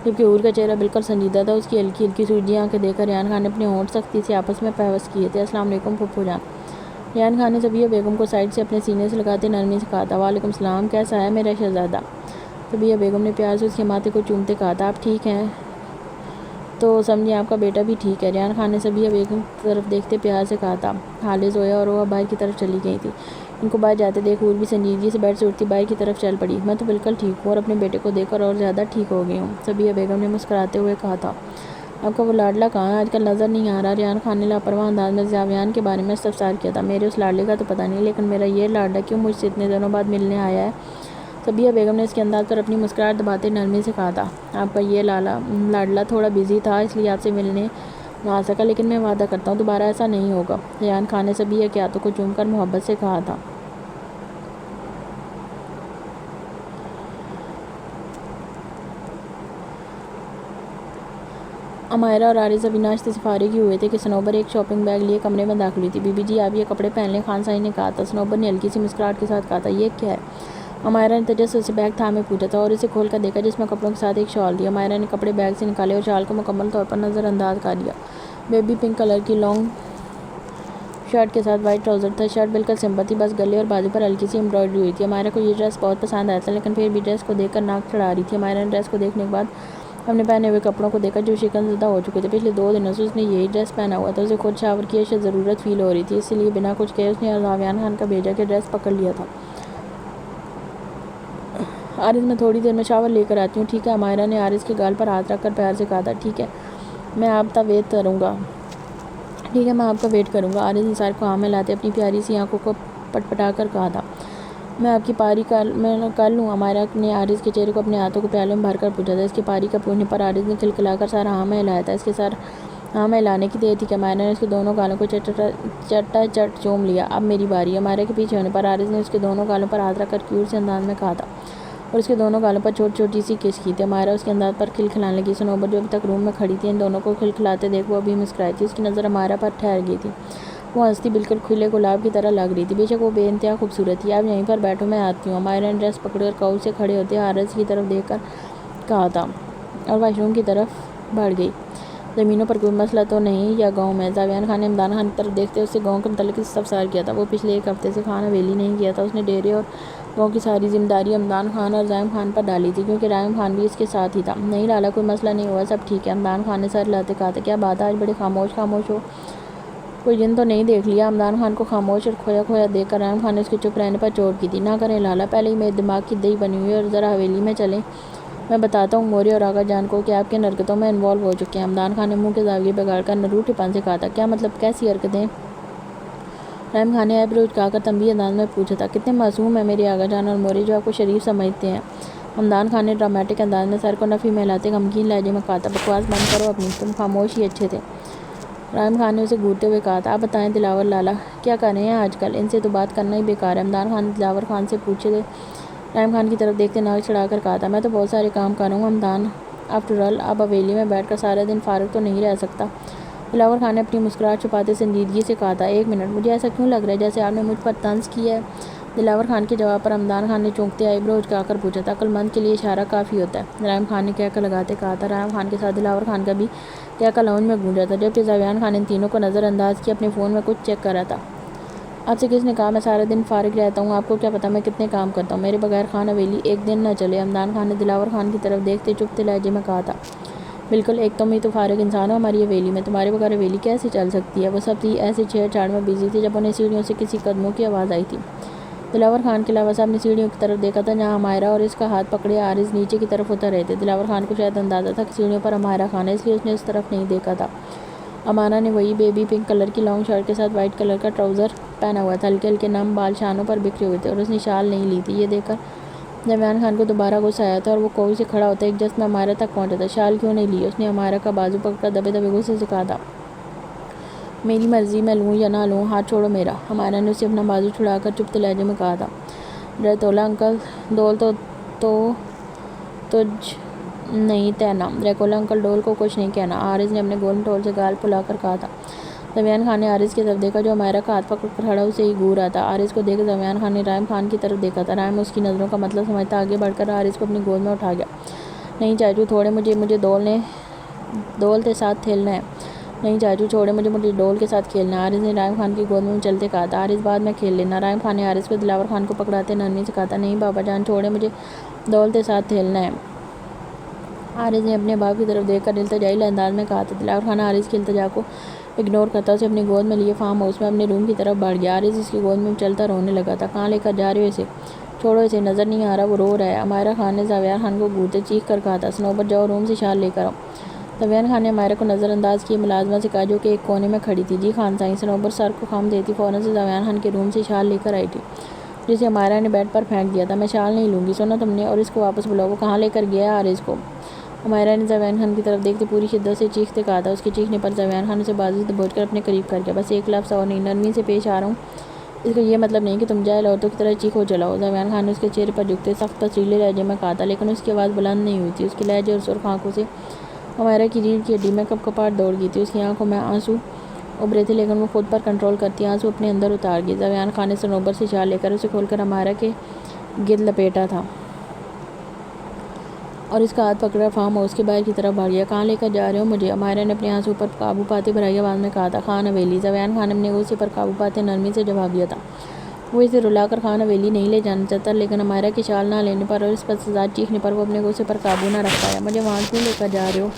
جبکہ حور کا چہرہ بالکل سنجیدہ تھا۔ اس کی ہلکی ہلکی سوجی آنکھیں دیکھ کر ریحان خان نے اپنے ہونٹ سختی سے آپس میں پیوست کیے تھے۔ السلام علیکم پھوپھو جان۔ ریحان خان نے صبیہ بیگم کو سائڈ سے اپنے سینے سے لگاتے نرمی سے کہا تھا۔ وعلیکم السلام، کیسا ہے میرا شہزادہ؟ صبیہ بیگم نے پیار سے اس کے ماتھے کو چومتے کہا تھا۔ آپ ٹھیک ہیں تو سمجھیں آپ کا بیٹا بھی ٹھیک ہے۔ ریحان خان نے صبیہ بیگم کی طرف دیکھتے پیار سے کہا تھا۔ حالے، زویا اور وہ باہر کی طرف چلی گئی تھی۔ ان کو باہر جاتے دیکھ حور بھی سنجیدگی سے بیڈ سے اٹھتی باہر کی طرف چل پڑی۔ میں تو بالکل ٹھیک ہوں اور اپنے بیٹے کو دیکھ کر اور زیادہ ٹھیک ہو گئی ہوں، صبیہ بیگم نے مسکراتے ہوئے کہا تھا۔ آپ کا وہ لاڈلا کہاں ہے؟ آج کل نظر نہیں آ رہا۔ ریحان خان نے لاپرواہ انداز میں زاویان کے بارے میں استفسار کیا تھا۔ میرے اس لاڈلے کا تو پتہ نہیں، لیکن میرا یہ لاڈلا کیوں مجھ سے اتنے دنوں بعد ملنے آیا ہے؟ صبیہ بیگم نے اس کے انداز پر اپنی مسکراہٹ دباتے نرمی سے کہا تھا۔ آپ کا یہ لاڈلا تھوڑا بزی تھا، اس لیے آپ سے ملنے نہ آ سکا، لیکن میں وعدہ کرتا ہوں دوبارہ ایسا نہیں ہوگا۔ ریحان خان نے صبیہ کے ہاتھوں کو چوم کر محبت سے کہا تھا۔ عمائرہ اور عارض ابھی ناشتے سے فارغ ہی ہوئے تھے کہ صنوبر ایک شاپنگ بیگ لیے کمرے میں داخل ہوئی تھی۔ بی بی جی آپ یہ کپڑے پہن لیں، خان صاحب نے کہا تھا۔ صنوبر نے ہلکی سی مسکراہٹ کے ساتھ کہا تھا۔ یہ کیا ہے؟ عمائرہ نے تجسس سے بیگ تھامے پوچھا تھا اور اسے کھول کر دیکھا جس میں کپڑوں کے ساتھ ایک شال تھی۔ عمائرہ نے کپڑے بیگ سے نکالے اور شال کو مکمل طور پر نظر انداز کر لیا۔ بیبی پنک کلر کی لانگ شرٹ کے ساتھ وائٹ ٹراؤزر تھا۔ شرٹ بالکل سمپل تھی، بس گلے اور بازو پر ہلکی سی امبرائڈری ہوئی تھی۔ عمائرہ کو یہ ڈریس بہت پسند آیا تھا، لیکن پھر بھی ڈریس کو دیکھ کر ناک چڑھا رہی تھی۔ عمائرہ نے ڈریس کو دیکھنے کے بعد اپنے پہنے ہوئے کپڑوں کو دیکھا جو شکن زدہ ہو چکے تھے۔ پچھلے 2 دنوں سے اس نے یہی ڈریس پہنا ہوا تھا۔ اسے خود شاور کی اشد ضرورت فیل ہو رہی تھی، اس لیے بنا کچھ کہے اس نے زاویان خان کا بھیجا کہ ڈریس پکڑ لیا تھا۔ عارض میں تھوڑی دیر میں شاور لے کر آتی ہوں، ٹھیک ہے؟ عمائرہ نے عارض کے گال پر ہاتھ رکھ کر پیار سے کہا تھا۔ ٹھیک ہے، میں آپ کا ویٹ کروں گا۔ ٹھیک ہے، میں آپ کا ویٹ کروں گا۔ عارض نے سر کو ہاں میں لاتے اپنی پیاری سی آنکھوں کو پٹپٹا کر کہا تھا۔ میں آپ کی پاری کر لوں؟ عمائرہ نے عارض کے چہرے کو اپنے ہاتھوں کے پیالوں میں بھر کر پوچھا تھا۔ اس کے پاری کا پوچھنے پر عارض نے کھلکھلا کر سر ہاں میں ہلایا تھا۔ اس کے سر ہاں میں ہلانے کی دیر تھی کہ عمائرہ نے اس کے دونوں گالوں کو چٹ چوم لیا۔ اب میری باری۔ عمائرہ کے پیچھے ہونے پر عارض نے اس کے دونوں گالوں پر ہاتھ رکھ کر کیوٹ سے انداز میں کہا تھا اور اس کے دونوں گالوں پر چھوٹی چھوٹی سی کس کی تھی۔ عمائرہ اس کے انداز پر کھلکھلانے لگی۔ صنوبر جو ابھی تک روم میں کھڑی تھی ان دونوں کو کھلکھلاتے دیکھ وہ ابھی مسکرائی تھی۔ اس کی نظر عمائرہ پر ٹھہر گئی تھی۔ وہ ہنستی بالکل کھلے گلاب کی طرح لگ رہی تھی، بے شک وہ بے انتہا خوبصورت تھی۔ آپ یہیں پر بیٹھو، میں آتی ہوں۔ عمائرہ نے ڈریس پکڑ کر قوس سے کھڑے ہوتے عارض کی طرف دیکھ کر کہا تھا اور واش روم کی طرف بڑھ گئی۔ زمینوں پر کوئی مسئلہ تو نہیں یا گاؤں میں؟ زاویان خان نے عمدان خان کی طرف دیکھتے اس سے گاؤں کے متعلق استفسار کیا تھا۔ وہ پچھلے 1 ہفتے سے خان حویلی نہیں گیا تھا۔ اس نے ڈیرے اور گاؤں کی ساری ذمہ داری عمدان خان اور رحیم خان پر ڈالی تھی، کیونکہ رحیم خان بھی اس کے ساتھ ہی تھا۔ نہیں لالا، کوئی مسئلہ نہیں ہوا، سب ٹھیک ہے۔ عمدان خان نے سر ہلاتے کہا تھا۔ کیا بات ہے، آج بڑے خاموش ہو؟ کوئی جن تو نہیں دیکھ لیا؟ عمدان خان کو خاموش اور کھویا کھویا دیکھ کر رحیم خان نے اس کے چپ رہنے پر چوٹ کی تھی۔ نہ کریں لالا، پہلے ہی میرے دماغ کی دہی بنی ہوئی ہے، اور ذرا حویلی میں چلیں، میں بتاتا ہوں مورے اور آغا جان کو کہ آپ کن حرکتوں میں انوالو ہو چکے ہیں۔ عمدان خان نے منہ کے زاویے بگاڑ کر نروٹے پن سے کہا تھا۔ کیا مطلب، کیسی حرکتیں؟ رحیم خان نے ایبرو اچکا کر تنبیہ انداز میں پوچھا تھا۔ کتنے معصوم ہیں میرے آغا جان اور مورے جو آپ کو شریف سمجھتے ہیں۔ عمدان خان نے ڈرامیٹک انداز میں سر کو نفی میں ہلاتے غمگین لہجے میں کہا تھا۔ بکواس بند کرو اپنی، تم خاموش ہی اچھے تھے۔ رحیم خان نے اسے گھورتے ہوئے کہا تھا۔ آپ بتائیں دلاور لالا کیا کر رہے ہیں آج کل؟ ان سے تو بات کرنا ہی بیکار ہے۔ عمدان خان نے دلاور خان سے پوچھے تھے۔ رحیم خان کی طرف دیکھتے ناک چڑھا کر کہا تھا، میں تو بہت سارے کام کر رہا ہوں عمدان، آفٹر آل اب حویلی میں بیٹھ کر سارا دن فارغ تو نہیں رہ سکتا۔ دلاور خان نے اپنی مسکراہٹ چھپاتے سنجیدگی سے کہا تھا، ایک منٹ، مجھے ایسا کیوں لگ رہا ہے جیسے آپ نے مجھ پر طنز کیا ہے؟ دلاور خان کے جواب پر عمدان خان نے چونکتے آئی برو اچکا کر پوچھا تھا، عقل مند کے لیے اشارہ کافی ہوتا ہے۔ رحیم خان نے کہہ کر لگاتے کہا تھا۔ رحیم خان کے ساتھ دلاور خان کا بھی کہہ لاؤنج میں گونجا تھا، جبکہ زاویان خان ان تینوں کو نظر انداز کیا اپنے فون میں کچھ چیک کر رہا تھا۔ آپ سے کس نے کہا میں سارا دن فارغ رہتا ہوں؟ آپ کو کیا پتا میں کتنے کام کرتا ہوں؟ میرے بغیر خان حویلی ایک دن نہ چلے۔ عمدان خان نے دلاور خان کی طرف دیکھتے چپتے لہجے میں کہا تھا، بالکل، ایک تم ہی تو فارغ انسان ہو ہماری حویلی میں، تمہارے بغیر حویلی کیسے چل سکتی ہے؟ وہ سب ایسے چھیڑ چھاڑ میں بزی تھے جب انہیں سیڑھیوں سے کسی قدموں کی آواز آئی تھی۔ دلاور خان کے علاوہ سب نے سیڑھیوں کی طرف دیکھا تھا جہاں ہمائرہ اور اس کا ہاتھ پکڑے عارض نیچے کی طرف اتر رہے تھے۔ دلاور خان کو شاید اندازہ تھا کہ سیڑھیوں پر ہمائرہ خان ہے، اس لیے اس نے اس طرف نہیں دیکھا تھا۔ امانہ نے وہی بیبی پنک کلر کی لانگ شرٹ کے ساتھ وائٹ کلر کا ٹراؤزر پہنا ہوا تھا، ہلکے ہلکے نم بال شانوں پر بکھرے ہوئے تھے اور اس نے شال نہیں لی تھی۔ یہ دیکھ کر زاویان خان کو دوبارہ غصہ آیا تھا اور وہ کوئی سے کھڑا ہوتا ایک جست میں ہمائرہ تک پہنچا تھا۔ شال کیوں نہیں لی؟ اس نے ہمائرہ کا بازو پکڑ کر دبے دبے غصے سے کہا تھا، میری مرضی، میں لوں یا نہ لوں، ہاتھ چھوڑو میرا۔ ہمائرہ نے اسے اپنا بازو چھڑا کر چپتے لہجے میں کہا تھا، ڈریکولا انکل ڈول تو تجھ نہیں تہنا۔ ڈریکولا انکل ڈول کو کچھ نہیں کہنا، عارض نے اپنے گول مٹول سے گال پھلا کر کہا تھا۔ زاویان خان نے عارض کی طرف دیکھا جو ہمائرہ کا ہاتھ پکڑ کر کھڑا اسے ہی گھور رہا تھا۔ عارض کو دیکھ زاویان خان نے رحیم خان کی طرف دیکھا تھا۔ رحیم اس کی نظروں کا مطلب سمجھتا آگے بڑھ کر عارض کو اپنی گود میں اٹھا گیا۔ نہیں چاچو تھوڑے، مجھے ڈول کے ساتھ کھیلنا ہے۔ نہیں چاچو چھوڑے، مجھے ڈول کے ساتھ کھیلنا ہے، عارض نے رحیم خان کی گود میں چلتے کہا تھا۔ عارض بعد میں کھیل لینا۔ رحیم خان نے عارض کو دلاور خان کو پکڑاتے نرمی سے کہا تھا، نہیں بابا جان چھوڑے، مجھے ڈول کے ساتھ کھیلنا ہے۔ عارض نے اپنے باپ کی طرف دیکھ کر التجائی انداز میں کہا تھا۔ دلاور خان عارض کی التجا کو اگنور کرتا اسے اپنی گود میں لیے فارم ہاؤس میں اپنے روم کی طرف بڑھ گیا۔ عارض اس کی گود میں چلتا رونے لگا تھا۔ کہاں لے کر جا رہے ہو اسے؟ چھوڑو اسے، نظر نہیں آ رہا وہ رو رہا ہے؟ ہمائرہ خان نے زاویان خان کو گھورتے چیخ کر کہا تھا۔ صنوبر جاؤ روم سے شال لے کر آؤ۔ زاویان خان نے ہمائرہ کو نظر انداز کیے ملازمہ سے کہا جو کہ ایک کونے میں کھڑی تھی، جی خان سائیں۔ صنوبر سر کو خم دیتی فوراً سے زاویان خان کے روم سے شال لے کر آئی تھی جسے ہمائرہ نے بیڈ پر پھینک دیا تھا۔ میں شال نہیں لوں گی، سنا تم نے؟ اور اس کو واپس بلاؤ۔ وہ کہاں لے کر گیا ہے عارض کو؟ ہمائرہ نے زاویان خان کی طرف دیکھتے پوری شدت سے چیختے کہا تھا۔ اس کے چیخنے پر زاویان خان اسے بازو سے دبوچ کر اپنے قریب کر گیا۔ بس ایک لفظ اور نہیں، نرمی سے پیش آ رہا ہوں، اس کا یہ مطلب نہیں کہ تم جاہل عورتوں کی طرح چیخو چلاؤ۔ زاویان خان نے اس کے چہرے پر جھکتے سخت پسریلے لہجے میں کہا تھا، لیکن اس کی آواز بلند نہیں ہوئی تھی۔ اس کے لہجے اور سرخ آنکھوں سے ہمائرہ کی ریڑھ کی ہڈی میں کپکپاہٹ دوڑ گئی تھی۔ اس کی آنکھوں میں آنسو ابھرے تھے لیکن وہ خود پر کنٹرول کرتی آنسو اپنے اندر اتار گئی۔ زاویان خان نے صنوبر سے شال لے کر اسے کھول کر ہمائرہ کے گرد لپیٹا تھا اور اس کا ہاتھ پکڑ کر فارم ہاؤس کے باہر کی طرف بھاگ گیا۔ کہاں لے کر جا رہے ہو مجھے؟ ہمائرہ نے اپنے آنسو پر قابو پاتے بھرائی آواز میں کہا تھا۔ خان حویلی۔ زاویان خان نے اپنے غصے پر قابو پاتے نرمی سے جواب دیا تھا۔ وہ اسے رلا کر خان حویلی نہیں لے جانا چاہتا، لیکن ہمائرہ کی شال نہ لینے پر اور اس پر سزاد چیخنے پر وہ اپنے غصے پر قابو نہ رکھ پایا۔ مجھے وہاں کیوں لے کر جا رہے ہو؟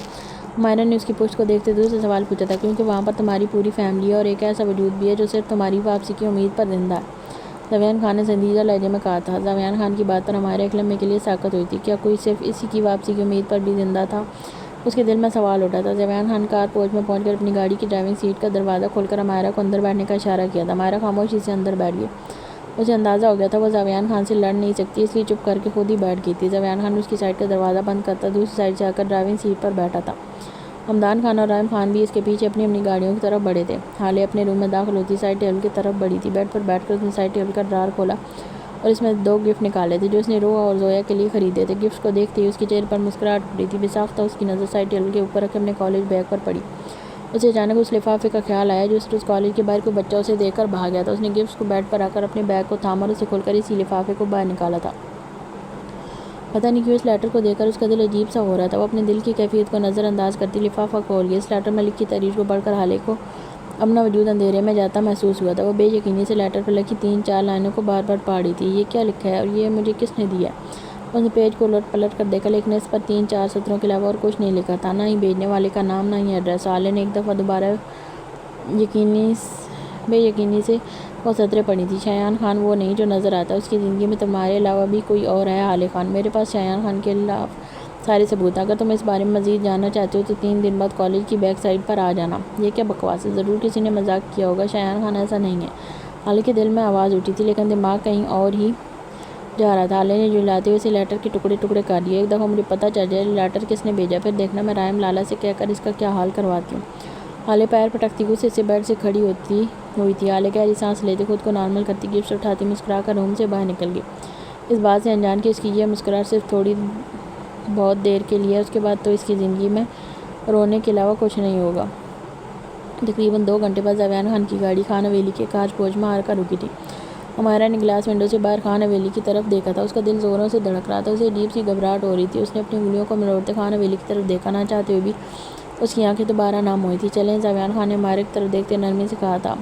ہمائرہ نے اس کی پشت کو دیکھتے دوسرا سوال پوچھا تھا، کیونکہ وہاں پر تمہاری پوری فیملی ہے اور ایک ایسا وجود بھی ہے جو صرف تمہاری واپسی کی امید پر زندہ ہے۔ زاویان خان نے سنجیدہ لہجے میں کہا تھا۔ زاویان خان کی بات پر ہمائرہ ایک لمحے کے لیے ساکت ہوئی تھی۔ کیا کوئی صرف اسی کی واپسی کی امید پر بھی زندہ تھا؟ اس کے دل میں سوال اٹھا تھا۔ زاویان خان کار پورچ میں پہنچ کر اپنی گاڑی کی ڈرائیونگ سیٹ کا دروازہ کھول کر ہمائرہ کو اندر بیٹھنے کا اشارہ کیا تھا۔ ہمائرہ خاموشی سے اندر بیٹھ گئی۔ اسے اندازہ ہو گیا تھا وہ زاویان خان سے لڑ نہیں سکتی، اس لیے چپ کر کے خود ہی بیٹھ گئی تھی۔ زاویان خان اس کی سائڈ کا دروازہ بند کرتا دوسری سائڈ سے آ کر ڈرائیونگ سیٹ پر بیٹھا تھا۔ عمدان خان اور رحیم خان بھی اس کے پیچھے اپنی گاڑیوں کی طرف بڑھے تھے۔ حالے اپنے روم میں داخل ہوتی سائڈ ٹیبل کی طرف بڑھی تھی۔ بیڈ پر بیٹھ کر اس نے سائڈ ٹیبل کا ڈرار کھولا اور اس میں 2 گفٹ نکالے تھے جو اس نے روحا اور زویا کے لیے خریدے تھے۔ گفٹس کو دیکھتے ہی اس کے چہرے پر مسکراہٹ ابھری تھی۔ بے ساختہ اس کی نظر سائڈ ٹیبل کے اوپر رکھے اپنے کالج بیگ پر پڑی۔ اسے اچانک اس لفافے کا خیال آیا جو اس کالج کے باہر کوئی بچہ اسے دیکھ کر بھاگ گیا تھا۔ اس نے گفٹس کو بیڈ پر رکھ کر اپنے بیگ کو تھاما اور اسے کھول کر اسی لفافے کو باہر نکالا تھا۔ پتہ نہیں کیوں اس لیٹر کو دیکھ کر اس کا دل عجیب سا ہو رہا تھا۔ وہ اپنے دل کی کیفیت کو نظر انداز کرتی لفافہ کھول گئی۔ اس لیٹر میں لکھی تحریر کو پڑھ کر حالے کو اپنا وجود اندھیرے میں جاتا محسوس ہوا تھا۔ وہ بے یقینی سے لیٹر پر لکھی 3-4 لائنوں کو بار بار پڑھ رہی تھی۔ یہ کیا لکھا ہے اور یہ مجھے کس نے دیا ہے؟ اس نے پیج کو الٹ پلٹ کر دیکھا لیکن اس پر 3-4 سطروں کے علاوہ اور کچھ نہیں لکھا تھا، نہ ہی بھیجنے والے کا نام، نہ ہی ایڈریس۔ حالے نے ایک دفعہ دوبارہ بے یقینی سے وہ سطریں پڑھی تھیں۔ شایان خان وہ نہیں جو نظر آتا ہے، اس کی زندگی میں تمہارے علاوہ بھی کوئی اور ہے حالے خان۔ میرے پاس شایان خان کے خلاف سارے ثبوت ہیں۔ اگر تم اس بارے میں مزید جاننا چاہتے ہو تو 3 دن بعد کالج کی بیک سائڈ پر آ جانا۔ یہ کیا بکواس ہے؟ ضرور کسی نے مذاق کیا ہوگا۔ شایان خان ایسا نہیں ہے۔ حالے کے دل میں آواز اٹھی تھی لیکن دماغ کہیں اور ہی جا رہا تھا۔ حالے نے جھلاتے ہوئے اسے لیٹر کے ٹکڑے ٹکڑے کر دیے۔ ایک دفعہ مجھے پتہ چل جائے لیٹر کس نے بھیجا، پھر دیکھنا میں رحیم لالا سے کہہ کر اس کا کیا حال کرواتی ہوں۔ حالے پیر پٹکتی غصے سے بیڈ سے کھڑی ہوئی تھی۔ حالے گہری سانس لیتے خود کو نارمل کرتی گفٹ اٹھاتی مسکرا کر روم سے باہر نکل گئی، اس بات سے انجان کہ اس کی یہ مسکراہٹ صرف تھوڑی بہت دیر کے لیے ہے، اس کے بعد تو اس کی زندگی میں رونے کے علاوہ کچھ نہیں ہوگا۔ تقریباً 2 گھنٹے بعد زاویان خان کی گاڑی خان حویلی کے کانچ پوش میں آ کر رکی تھی۔ ہمارا نے گلاس ونڈو سے باہر خان حویلی کی طرف دیکھا تھا، اس کا دل زوروں سے دھڑک رہا تھا، اسے عجیب سی گھبراہٹ ہو رہی تھی۔ اس نے اپنی انگلیوں کو مروڑتے خان حویلی کی طرف دیکھا، نہ چاہتے ہوئے بھی اس کی آنکھیں دوبارہ نم ہوئی تھیں۔ چلیں، زاویان خان نے ہمارا کی طرف دیکھتے نرمی سے کہا تھا۔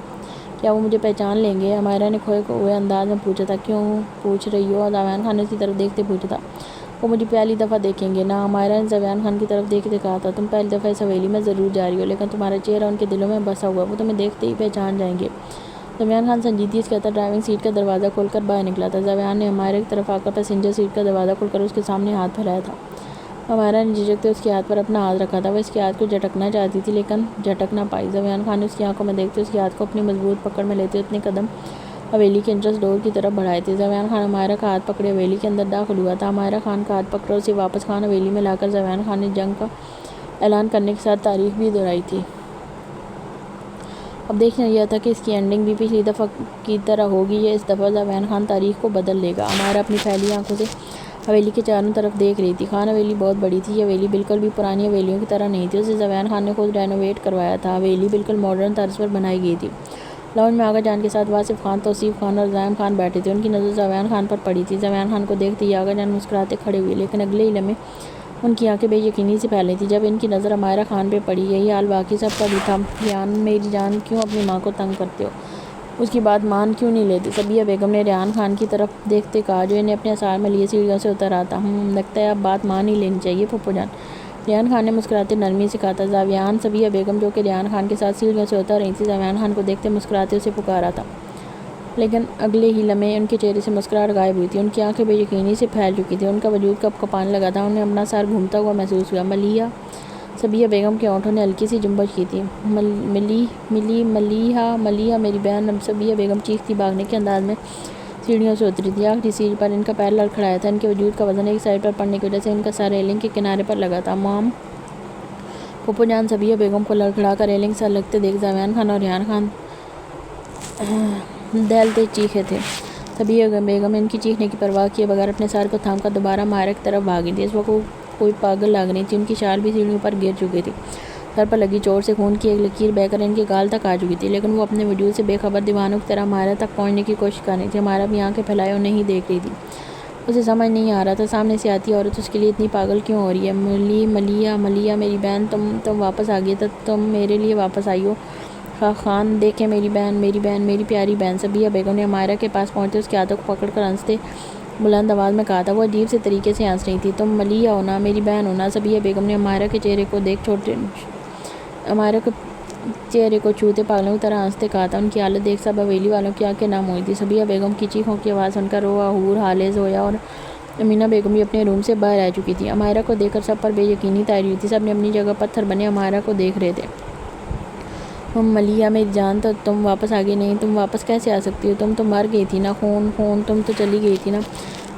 کیا وہ مجھے پہچان لیں گے؟ ہمارا نے کھوئے ہوئے انداز میں پوچھا تھا۔ کیوں پوچھ رہی ہو؟ زاویان خان نے اس کی طرف دیکھتے پوچھا تھا۔ وہ مجھے پہلی دفعہ دیکھیں گے نا؟ ہمارا نے زاویان خان کی طرف دیکھتے کہا تھا۔ تم پہلی دفعہ اس حویلی میں ضرور جا رہی ہو، لیکن تمہارا چہرہ ان کے دلوں میں بسا ہوا ہے، وہ تمہیں دیکھتے ہی پہچان جائیں گے۔ زاویان خان سنجیدگی سے کہتا ڈرائیونگ سیٹ کا دروازہ کھول کر باہر نکلا تھا۔ زاویان نے ہمارے کی طرف آ کر پیسنجر سیٹ کا دروازہ کھول کر اس کے سامنے ہاتھ پھیلایا تھا۔ ہمارا نے جھجکتے اس کے ہاتھ پر اپنا ہاتھ رکھا تھا، وہ اس کے ہاتھ کو جھٹکنا چاہتی تھی لیکن جھٹک نہ پائی۔ زاویان خان نے اس کی آنکھوں میں دیکھتے اس کے ہاتھ کو اپنی مضبوط پکڑ میں لیتے اپنے قدم حویلی کے انٹرس ڈور کی طرف بڑھائے تھے۔ زاویان خان ہمارا کا ہاتھ پکڑے حویلی کے اندر داخل ہوا تھا۔ ہمارا خان کا ہاتھ پکڑا اسے واپس خان حویلی میں لا کر زاویان خان نے جنگ کا اعلان کرنے کے ساتھ تاریخ بھی دہرائی تھی۔ اب دیکھنا یہ تھا کہ اس کی اینڈنگ بھی پچھلی دفعہ کی طرح ہوگی یا اس دفعہ زاویان خان تاریخ کو بدل لے گا۔ ہمارا اپنی پھیلی آنکھوں سے حویلی کے چاروں طرف دیکھ رہی تھی۔ خان حویلی بہت بڑی تھی، یہ حویلی بالکل بھی پرانی حویلیوں کی طرح نہیں تھی، اسے زاویان خان نے خود رینوویٹ کروایا تھا۔ حویلی بالکل ماڈرن طرز پر بنائی گئی تھی۔ لاؤنج میں آغا جان کے ساتھ واصف خان، توصیف خان اور زائم خان بیٹھے تھے، ان کی نظر زاویان خان پر پڑی تھی۔ زاویان خان کو دیکھتے ہی آغا جان مسکراتے کھڑے ہوئے، لیکن اگلے ہی لمحے ان کی آنکھیں بے یقینی سے پھیل رہی تھیں جب ان کی نظر ہمارا خان پہ پڑی۔ یہی حال باقی سب کا بھی تھا۔ ریحان، میری جان، کیوں اپنی ماں کو تنگ کرتے ہو؟ اس کی بات مان کیوں نہیں لیتی؟ صبیہ بیگم نے ریحان خان کی طرف دیکھتے کہا، جو انہیں اپنے اثار میں لیے سیڑھیوں سے اتر آتا۔ لگتا ہے اب بات مان ہی لینی چاہیے پھوپھو جان، ریحان خان نے مسکراتے نرمی سے کہا تھا۔ زاویان، صبیہ بیگم جو کہ ریحان خان کے ساتھ سیڑھیوں سے اتر رہی تھی، زاویان خان کو دیکھتے مسکراتے اسے پکارا تھا، لیکن اگلے ہی لمحے ان کے چہرے سے مسکراہٹ غائب ہوئی تھی۔ ان کی آنکھیں بے یقینی سے پھیل چکی تھیں، ان کا وجود کب کپانے لگا تھا، انہیں اپنا سر گھومتا ہوا محسوس ہوا۔ ملیحہ، صبیہ بیگم کے ہونٹوں نے ہلکی سی جنبش کی تھی۔ ملیحہ میری بہن۔ صبیہ بیگم چیختی بھاگنے کے انداز میں سیڑھیوں سے اتری تھی۔ آخری سیڑھی پر ان کا پیر لڑکھڑایا تھا، ان کے وجود کا وزن ایک سائیڈ پر پڑنے کی وجہ سے ان کا سر ریلنگ کے کنارے پر لگا تھا۔ مام، پھوپھو جان، صبیہ بیگم کو لڑکھڑا کر ریلنگ سے لگتے دیکھ زاویان خان اور ریحان خان دہلتے چیخے تھے۔ صبیہ بیگم ان کی چیخنے کی پرواہ کیے بغیر اپنے سر کو تھام کر دوبارہ مائرہ کی طرف بھاگی تھی۔ اس وقت وہ کوئی پاگل لگ رہی تھی، ان کی شال بھی سیڑھیوں پر گر چکی تھی، سر پر لگی چوٹ سے خون کی ایک لکیر بہہ کر ان کے گال تک آ چکی تھی، لیکن وہ اپنے وجود سے بے خبر دیوانوں کی طرح مائرہ تک پہنچنے کی کوشش کر رہی تھی۔ ہمارا بھی آنکھیں پھیلائے انہیں ہی دیکھ رہی تھی، اسے سمجھ نہیں آ رہا تھا سامنے سے آتی عورت اس کے لیے اتنی پاگل کیوں ہو رہی ہے۔ ملیحہ میری بہن، تم واپس آ گئی، تم میرے لیے واپس آئی ہو۔ خان دیکھیں میری بہن، میری پیاری بہن۔ صبیہ بیگم نے ہمارا کے پاس پہنچتے اس کے ہاتھوں کو پکڑ کر ہنستے بلند آواز میں کہا تھا۔ وہ عجیب سے طریقے سے ہنس رہی تھی۔ تم ملیحہ ہو نا، میری بہن ہو نا؟ صبیہ بیگم نے ہمارا کے چہرے کو چھوتے پاگلوں کی طرح ہنستے کہا تھا۔ ان کی حالت دیکھ سب حویلی والوں کی آنکھیں نم ہوئی تھیں۔ صبیہ بیگم کی چیخوں کی آواز سن کر روحا، حور، حالے، زویا اور امینہ بیگم بھی اپنے روم سے باہر آ چکی تھیں۔ ہمارا کو دیکھ کر سب پر بے یقینی طاری ہوئی تھی، سب نے اپنی جگہ پتھر بنے ہمارا کو دیکھ رہے تھے۔ ملیحہ میری جان، تو تم واپس آ گئی؟ نہیں، تم واپس کیسے آ سکتی ہو؟ تم تو مر گئی تھی نا۔ خون، تم تو چلی گئی تھی نا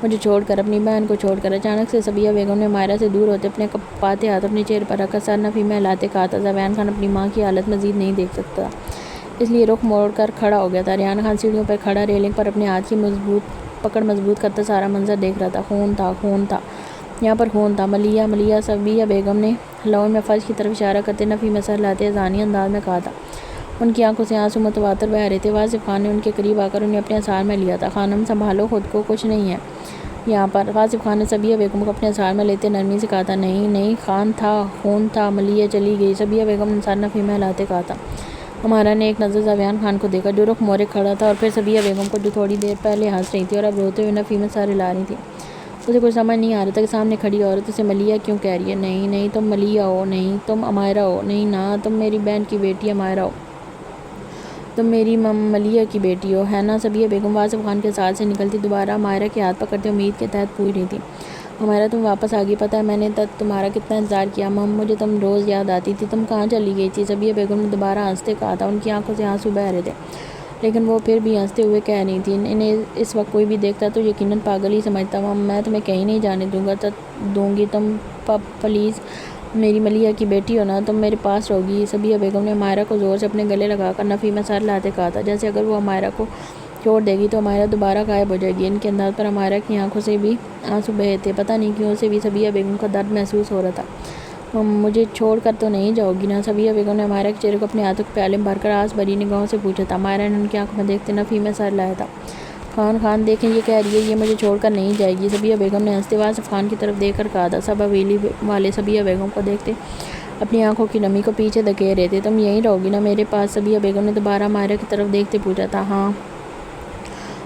مجھے چھوڑ کر، اپنی بہن کو چھوڑ کر۔ اچانک سے صبیہ بیگم نے مائرہ سے دور ہوتے اپنے کپاتے ہاتھ اپنے چہرے پر رکھا، سر نفی میں ہلاتے کہا تھا۔ زاویان خان اپنی ماں کی حالت مزید نہیں دیکھ سکتا، اس لیے رخ موڑ کر کھڑا ہو گیا تھا۔ ریحان خان سیڑھیوں پر کھڑا ریلنگ پر اپنے ہاتھ کی پکڑ مضبوط کرتا سارا منظر دیکھ رہا تھا۔ خون تھا، یہاں پر خون تھا۔ ملیحہ، صبیہ بیگم نے لاؤنج میں فرش کی طرف اشارہ کرتے نفی میں سر ہلاتے اذعانی انداز میں کہا تھا۔ ان کی آنکھوں سے آنسو متواتر بہہ رہے تھے۔ واصف خان نے ان کے قریب آ کر انہیں اپنے اثار میں لیا تھا۔ خانم، سنبھالو خود کو، کچھ نہیں ہے یہاں پر۔ واصف خان نے صبیہ بیگم کو اپنے اثار میں لیتے نرمی سے کہا تھا۔ نہیں، خون تھا، ملیحہ چلی گئی، صبیہ بیگم نے سر نفی میں ہلاتے کہا تھا۔ ہمارا نے ایک نظر زاویان خان کو دیکھا، جو رخ موڑے کھڑا تھا، اور پھر صبیہ بیگم کو، جو تھوڑی دیر پہلے ہنس رہی تھی اور اب روتے ہوئے نفی میں سر ہلا رہی تھی۔ اسے کچھ سمجھ نہیں آ رہا تھا کہ سامنے کھڑی عورت اسے ملیحہ کیوں کہہ رہی ہے۔ نہیں، تم ملیحہ ہو، نہیں تم امائرہ ہو، نہیں نا، تم میری بہن کی بیٹی امائرہ ہو، تم میری ملیحہ کی بیٹی ہو، ہے نا؟ صبیہ بیگم واصف خان کے ساتھ سے نکلتی دوبارہ امائرہ کے ہاتھ پکڑتے امید کے تحت پوچھ رہی تھی۔ امائرہ، تم واپس آ گئی، پتہ ہے میں نے تمہارا کتنا انتظار کیا۔ مجھے تم روز یاد آتی تھی، تم کہاں چلی گئی تھی؟ صبیہ بیگم نے دوبارہ ہنستے کہا تھا، ان کی آنکھوں سے آنسو بہہ رہے تھے، لیکن وہ پھر بھی ہنستے ہوئے کہہ رہی تھی۔ انہیں اس وقت کوئی بھی دیکھتا تو یقیناً پاگل ہی سمجھتا۔ میں تمہیں کہیں نہیں جانے دوں گی، تم پلیز میری ملیحہ کی بیٹی ہو نا، تم میرے پاس رہو گی، صبیہ بیگم نے عمائرہ کو زور سے اپنے گلے لگا کر نفی میں سر لاتے کہا تھا، جیسے اگر وہ عمائرہ کو چھوڑ دے گی تو عمائرہ دوبارہ غائب ہو جائے گی۔ ان کے انداز پر عمائرہ کی آنکھوں سے بھی آنسو بہے تھے، پتہ نہیں کیوں اسے بھی صبیہ بیگم کا درد محسوس ہو رہا تھا۔ مجھے چھوڑ کر تو نہیں جاؤ گی نا؟ صبیہ بیگم نے عمائرہ کے چہرے کو اپنے ہاتھوں کے پیالے میں بھر کر آس بھری نگاہوں سے پوچھا تھا۔ عمائرہ نے ان کی آنکھوں میں دیکھتے نفی میں سر لایا تھا۔ خان دیکھیں یہ کہہ رہی ہے، یہ مجھے چھوڑ کر نہیں جائے گی، صبیہ بیگم نے ہنستے ہوئے آصف خان کی طرف دیکھ کر کہا تھا۔ سب حویلی والے صبیہ بیگم کو دیکھتے اپنی آنکھوں کی نمی کو پیچھے دھکیل رہے تھے۔ تم یہیں رہو گی نا میرے پاس؟ صبیہ بیگم نے دوبارہ عمائرہ کی طرف دیکھتے پوچھا تھا۔ ہاں،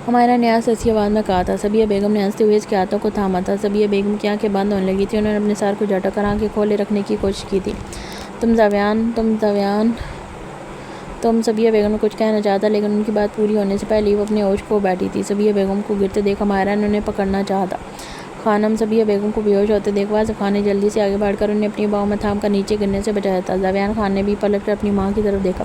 عمائرہ نے آہستہ ہنسی آواز میں کہا تھا۔ صبیہ بیگم نے ہنستے ہوئے اس کے ہاتھوں کو تھاما تھا۔ صبیہ بیگم کی آنکھیں بند ہونے لگی تھیں، انہوں نے اپنے سر کو جھٹک کر آنکھیں کھولے رکھنے کی کوشش کی تھی۔ تم صبیہ بیگم نے کچھ کہنا چاہا لیکن ان کی بات پوری ہونے سے پہلے ہی وہ اپنے ہوش کھو بیٹھی تھی۔ صبیہ بیگم کو گرتے دیکھ عمائرہ نے انہیں پکڑنا چاہا تھا۔ خانم، صبیہ بیگم کو بے ہوش ہوتے دیکھ آصف خان نے جلدی سے آگے بڑھ کر انہیں اپنی باہوں میں تھام کر نیچے گرنے سے بچایا تھا۔ زاویان خان نے بھی پلٹ کر اپنی ماں کی طرف دیکھا،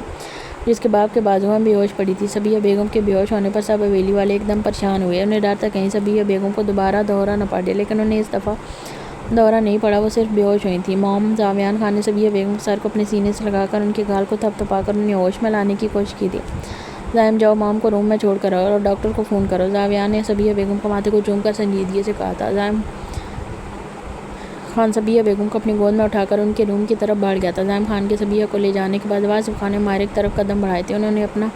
جس کے باپ کے بازو میں بے ہوش پڑی تھی۔ صبیہ بیگم کے بے ہوش ہونے پر سب حویلی والے ایک دم پریشان ہوئے۔ انہیں ڈر تھا کہیں صبیہ بیگم کو دوبارہ دورہ نہ پڑ جائے، لیکن انہیں اس دفعہ دورہ نہیں پڑا، وہ صرف بے ہوش ہوئی تھیں۔ مام، زاویان خان نے صبیہ بیگم کے سر کو اپنے سینے سے لگا کر ان کے گال کو تھپ تھپا کر انہیں ہوش میں لانے کی کوشش کی تھی۔ زائم، جاؤ مام کو روم میں چھوڑ کر آؤ اور ڈاکٹر کو فون کرو، زاویان نے صبیہ بیگم کو ماتھے کو چوم کر سنجیدگی سے کہا تھا۔ زائم خان صبیہ بیگم کو اپنی گود میں اٹھا کر ان کے روم کی طرف بڑھ گیا تھا۔ زائم خان کے صبیہ کو لے جانے کے بعد آصف خان نے عمائرہ کی طرف قدم بڑھائے تھے۔ انہوں نے اپنا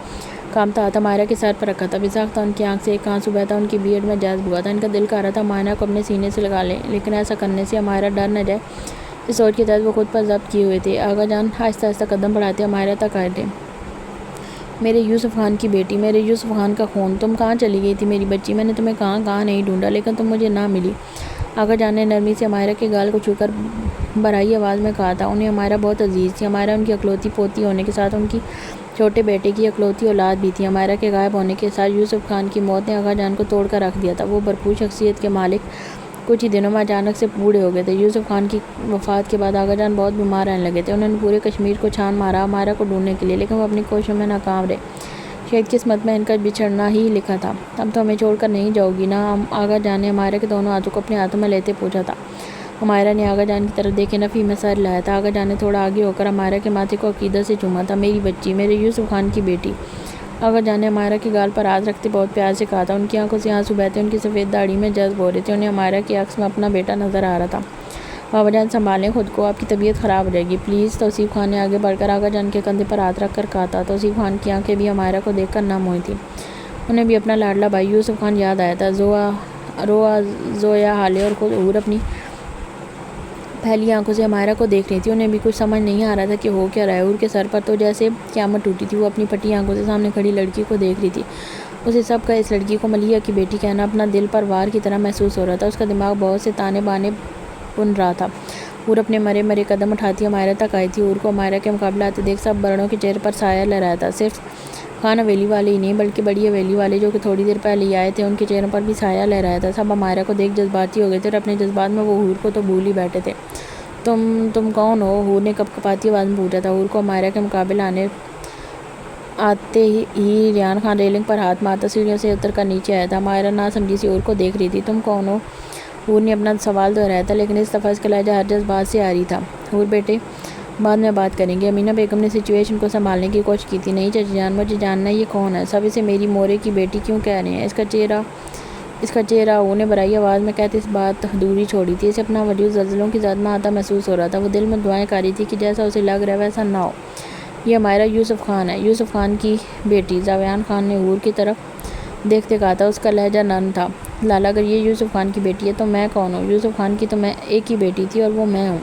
کامتا ہاتھ عمائرہ کے سر پر رکھا تھا۔ بساختہ ان کی آنکھ سے ایک آنسو بہتا ان کی بیئڈ میں جذب ہوا تھا۔ ان کا دل کہہ رہا تھا عمائرہ کو اپنے سینے سے لگا لیں، لیکن ایسا کرنے سے عمائرہ ڈر نہ جائے، اس سوچ کے تحت وہ خود پر ضبط کیے ہوئے تھے۔ آغا جان آہستہ آہستہ قدم بڑھاتے عمائرہ تک آئے تھے۔ میرے یوسف خان کی بیٹی، میرے یوسف خان کا خون، تم کہاں چلی گئی تھی میری بچی؟ میں نے تمہیں کہاں کہاں نہیں ڈھونڈا، لیکن تم مجھے نہ ملی۔ آغا جان نے نرمی سے عمائرہ کے گال کو چھو کر بھرائی آواز میں کہا تھا۔ انہیں عمائرہ بہت عزیز تھی۔ عمائرہ ان کی اکلوتی پوتی ہونے کے ساتھ ان کی چھوٹے بیٹے کی اکلوتی اولاد بھی تھی۔ عمائرہ کے غائب ہونے کے ساتھ یوسف خان کی موت نے آغا جان کو توڑ کر رکھ دیا تھا۔ وہ بھرپور شخصیت کے مالک کچھ ہی دنوں میں اچانک سے بوڑھے ہو گئے تھے۔ یوسف خان کی وفات کے بعد آغا جان بہت بیمار رہنے لگے تھے۔ انہوں نے پورے کشمیر کو چھان مارا عمائرہ کو ڈھونڈنے کے لیے، لیکن وہ اپنی کوششوں میں ناکام رہے۔ شاید قسمت میں ان کا بچھڑنا ہی لکھا تھا۔ اب تو ہمیں چھوڑ کر نہیں جاؤ گی نا؟ آغا جان نے عمائرہ کے دونوں ہاتھوں کو اپنے ہاتھوں میں لیتے پوچھا تھا۔ عمائرہ نے آغا جان کی طرف دیکھے نفی میں سر لایا تھا۔ آغا جان نے تھوڑا آگے ہو کر عمائرہ کے ماتھے کو عقیدت سے چوما تھا۔ میری بچی، میرے یوسف خان کی بیٹی، آغا جان نے عمائرہ کے گال پر ہاتھ رکھتے بہت پیار سے کہا تھا۔ ان کی آنکھوں سے آنسو بہتے ان کی سفید داڑھی میں جذب ہو رہے تھے۔ انہیں عمائرہ کے عکس میں اپنا بیٹا نظر آ رہا تھا۔ بابا جان سنبھالیں خود کو، آپ کی طبیعت خراب ہو جائے گی پلیز۔ توصیف خان نے آگے بڑھ کر آغا جان کے کندھے پر ہاتھ رکھ کر کہا تھا۔ توصیف خان کی آنکھیں بھی عمائرہ کو دیکھ کر نم ہوئی تھیں۔ انہیں بھی اپنا لاڈلا بھائی یوسف خان یاد آیا تھا۔ زویا، حالے اور خود حور اپنی پھیلی آنکھوں سے عمائرہ کو دیکھ رہی تھی۔ انہیں بھی کچھ سمجھ نہیں آ رہا تھا کہ ہو کیا رہا ہے۔ حور کے سر پر تو جیسے قیامت ٹوٹی تھی۔ وہ اپنی پھٹی آنکھوں سے سامنے کھڑی لڑکی کو دیکھ رہی تھی۔ اسے سب کا اس لڑکی کو ملیحہ کی بیٹی کہنا اپنا دل پر وار کی طرح محسوس ہو رہا تھا۔ اس کا دماغ بہت سے تانے بانے بن رہا تھا۔ حور اپنے مرے مرے قدم اٹھاتی عمائرہ تک آئی تھی۔ حور کو عمائرہ کے مقابلے آتے دیکھ سب بڑوں کے چہرے پر سایہ لہرایا تھا۔ صرف خان حویلی والے ہی نہیں بلکہ بڑی حویلی والے جو کہ تھوڑی دیر پہلے ہی آئے تھے، ان کے چہروں پر بھی سایہ لہرایا تھا۔ سب عمائرہ کو دیکھ جذباتی ہو گئے تھے اور اپنے جذبات میں وہ حور کو تو بھول ہی بیٹھے تھے۔ تم کون ہو؟ حور نے کپکپاتی آواز میں پوچھا تھا۔ حور کو عمائرہ کے مقابلے آتے ہی ریحان خان ریلنگ پر ہاتھ مارتا سیڑھیوں سے اتر کر نیچے آیا تھا۔ عمائرہ نہ سمجھی سی حور کو دیکھ رہی تھی۔ تم کون ہو؟ حور نے اپنا سوال دہرایا تھا، لیکن اس دفعہ اس کا لہجہ ہر جذبات سے آ رہی تھا۔ حور بیٹے، بعد میں بات کریں گے۔ امینہ بیگم نے سچویشن کو سنبھالنے کی کوشش کی تھی۔ نہیں چچی جان، مجھے جاننا ہے یہ کون ہے؟ سب اسے میری مورے کی بیٹی کیوں کہہ رہے ہیں؟ اس کا چہرہ حور نے بھرائی آواز میں کہتے اس بات دوری چھوڑی تھی۔ اسے اپنا وجود زلزلوں کی زد میں آتا محسوس ہو رہا تھا۔ وہ دل میں دعائیں کر رہی تھی کہ جیسا اسے لگ رہا ہے ویسا نہ ہو۔ یہ عمائرہ یوسف خان ہے، یوسف خان کی بیٹی، زاویان خان نے حور کی طرف دیکھتے کہا تھا۔ اس کا لہجہ نرم تھا۔ لالا، اگر یہ یوسف خان کی بیٹی ہے تو میں کون ہوں؟ یوسف خان کی تو میں ایک ہی بیٹی تھی اور وہ میں ہوں۔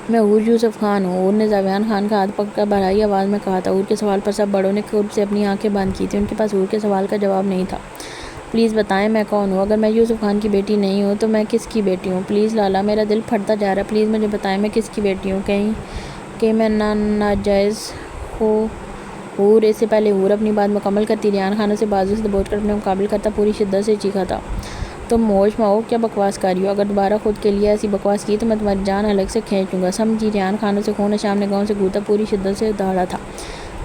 میں حور یوسف خان ہوں۔ حور نے زاویان خان کا ہاتھ پکڑ کر بھرائی آواز میں کہا تھا۔ حور کے سوال پر سب بڑوں نے قرب سے اپنی آنکھیں بند کی تھیں۔ ان کے پاس حور کے سوال کا جواب نہیں تھا۔ پلیز بتائیں میں کون ہوں؟ اگر میں یوسف خان کی بیٹی نہیں ہوں تو میں کس کی بیٹی ہوں؟ پلیز لالا، میرا دل پھٹتا جا رہا ہے، پلیز مجھے بتائیں میں کس کی بیٹی ہوں؟ کہیں میں ناجائز ہو؟ حور، اس سے پہلے حور اپنی بات مکمل کرتی ریحان خان اسے بازو سے دبوچ کر اپنے مقابل کرتا پوری شدت سے چیخا تھا۔ تم ہوش میں ہو؟ کیا بکواس کر رہی ہو؟ اگر دوبارہ خود کے لیے ایسی بکواس کی تو میں تمہاری جان الگ سے کھینچ لوں گا، سمجھی؟ ریحان خان اسے خون شام نگاہوں سے گھورتا پوری شدت سے دہاڑا تھا۔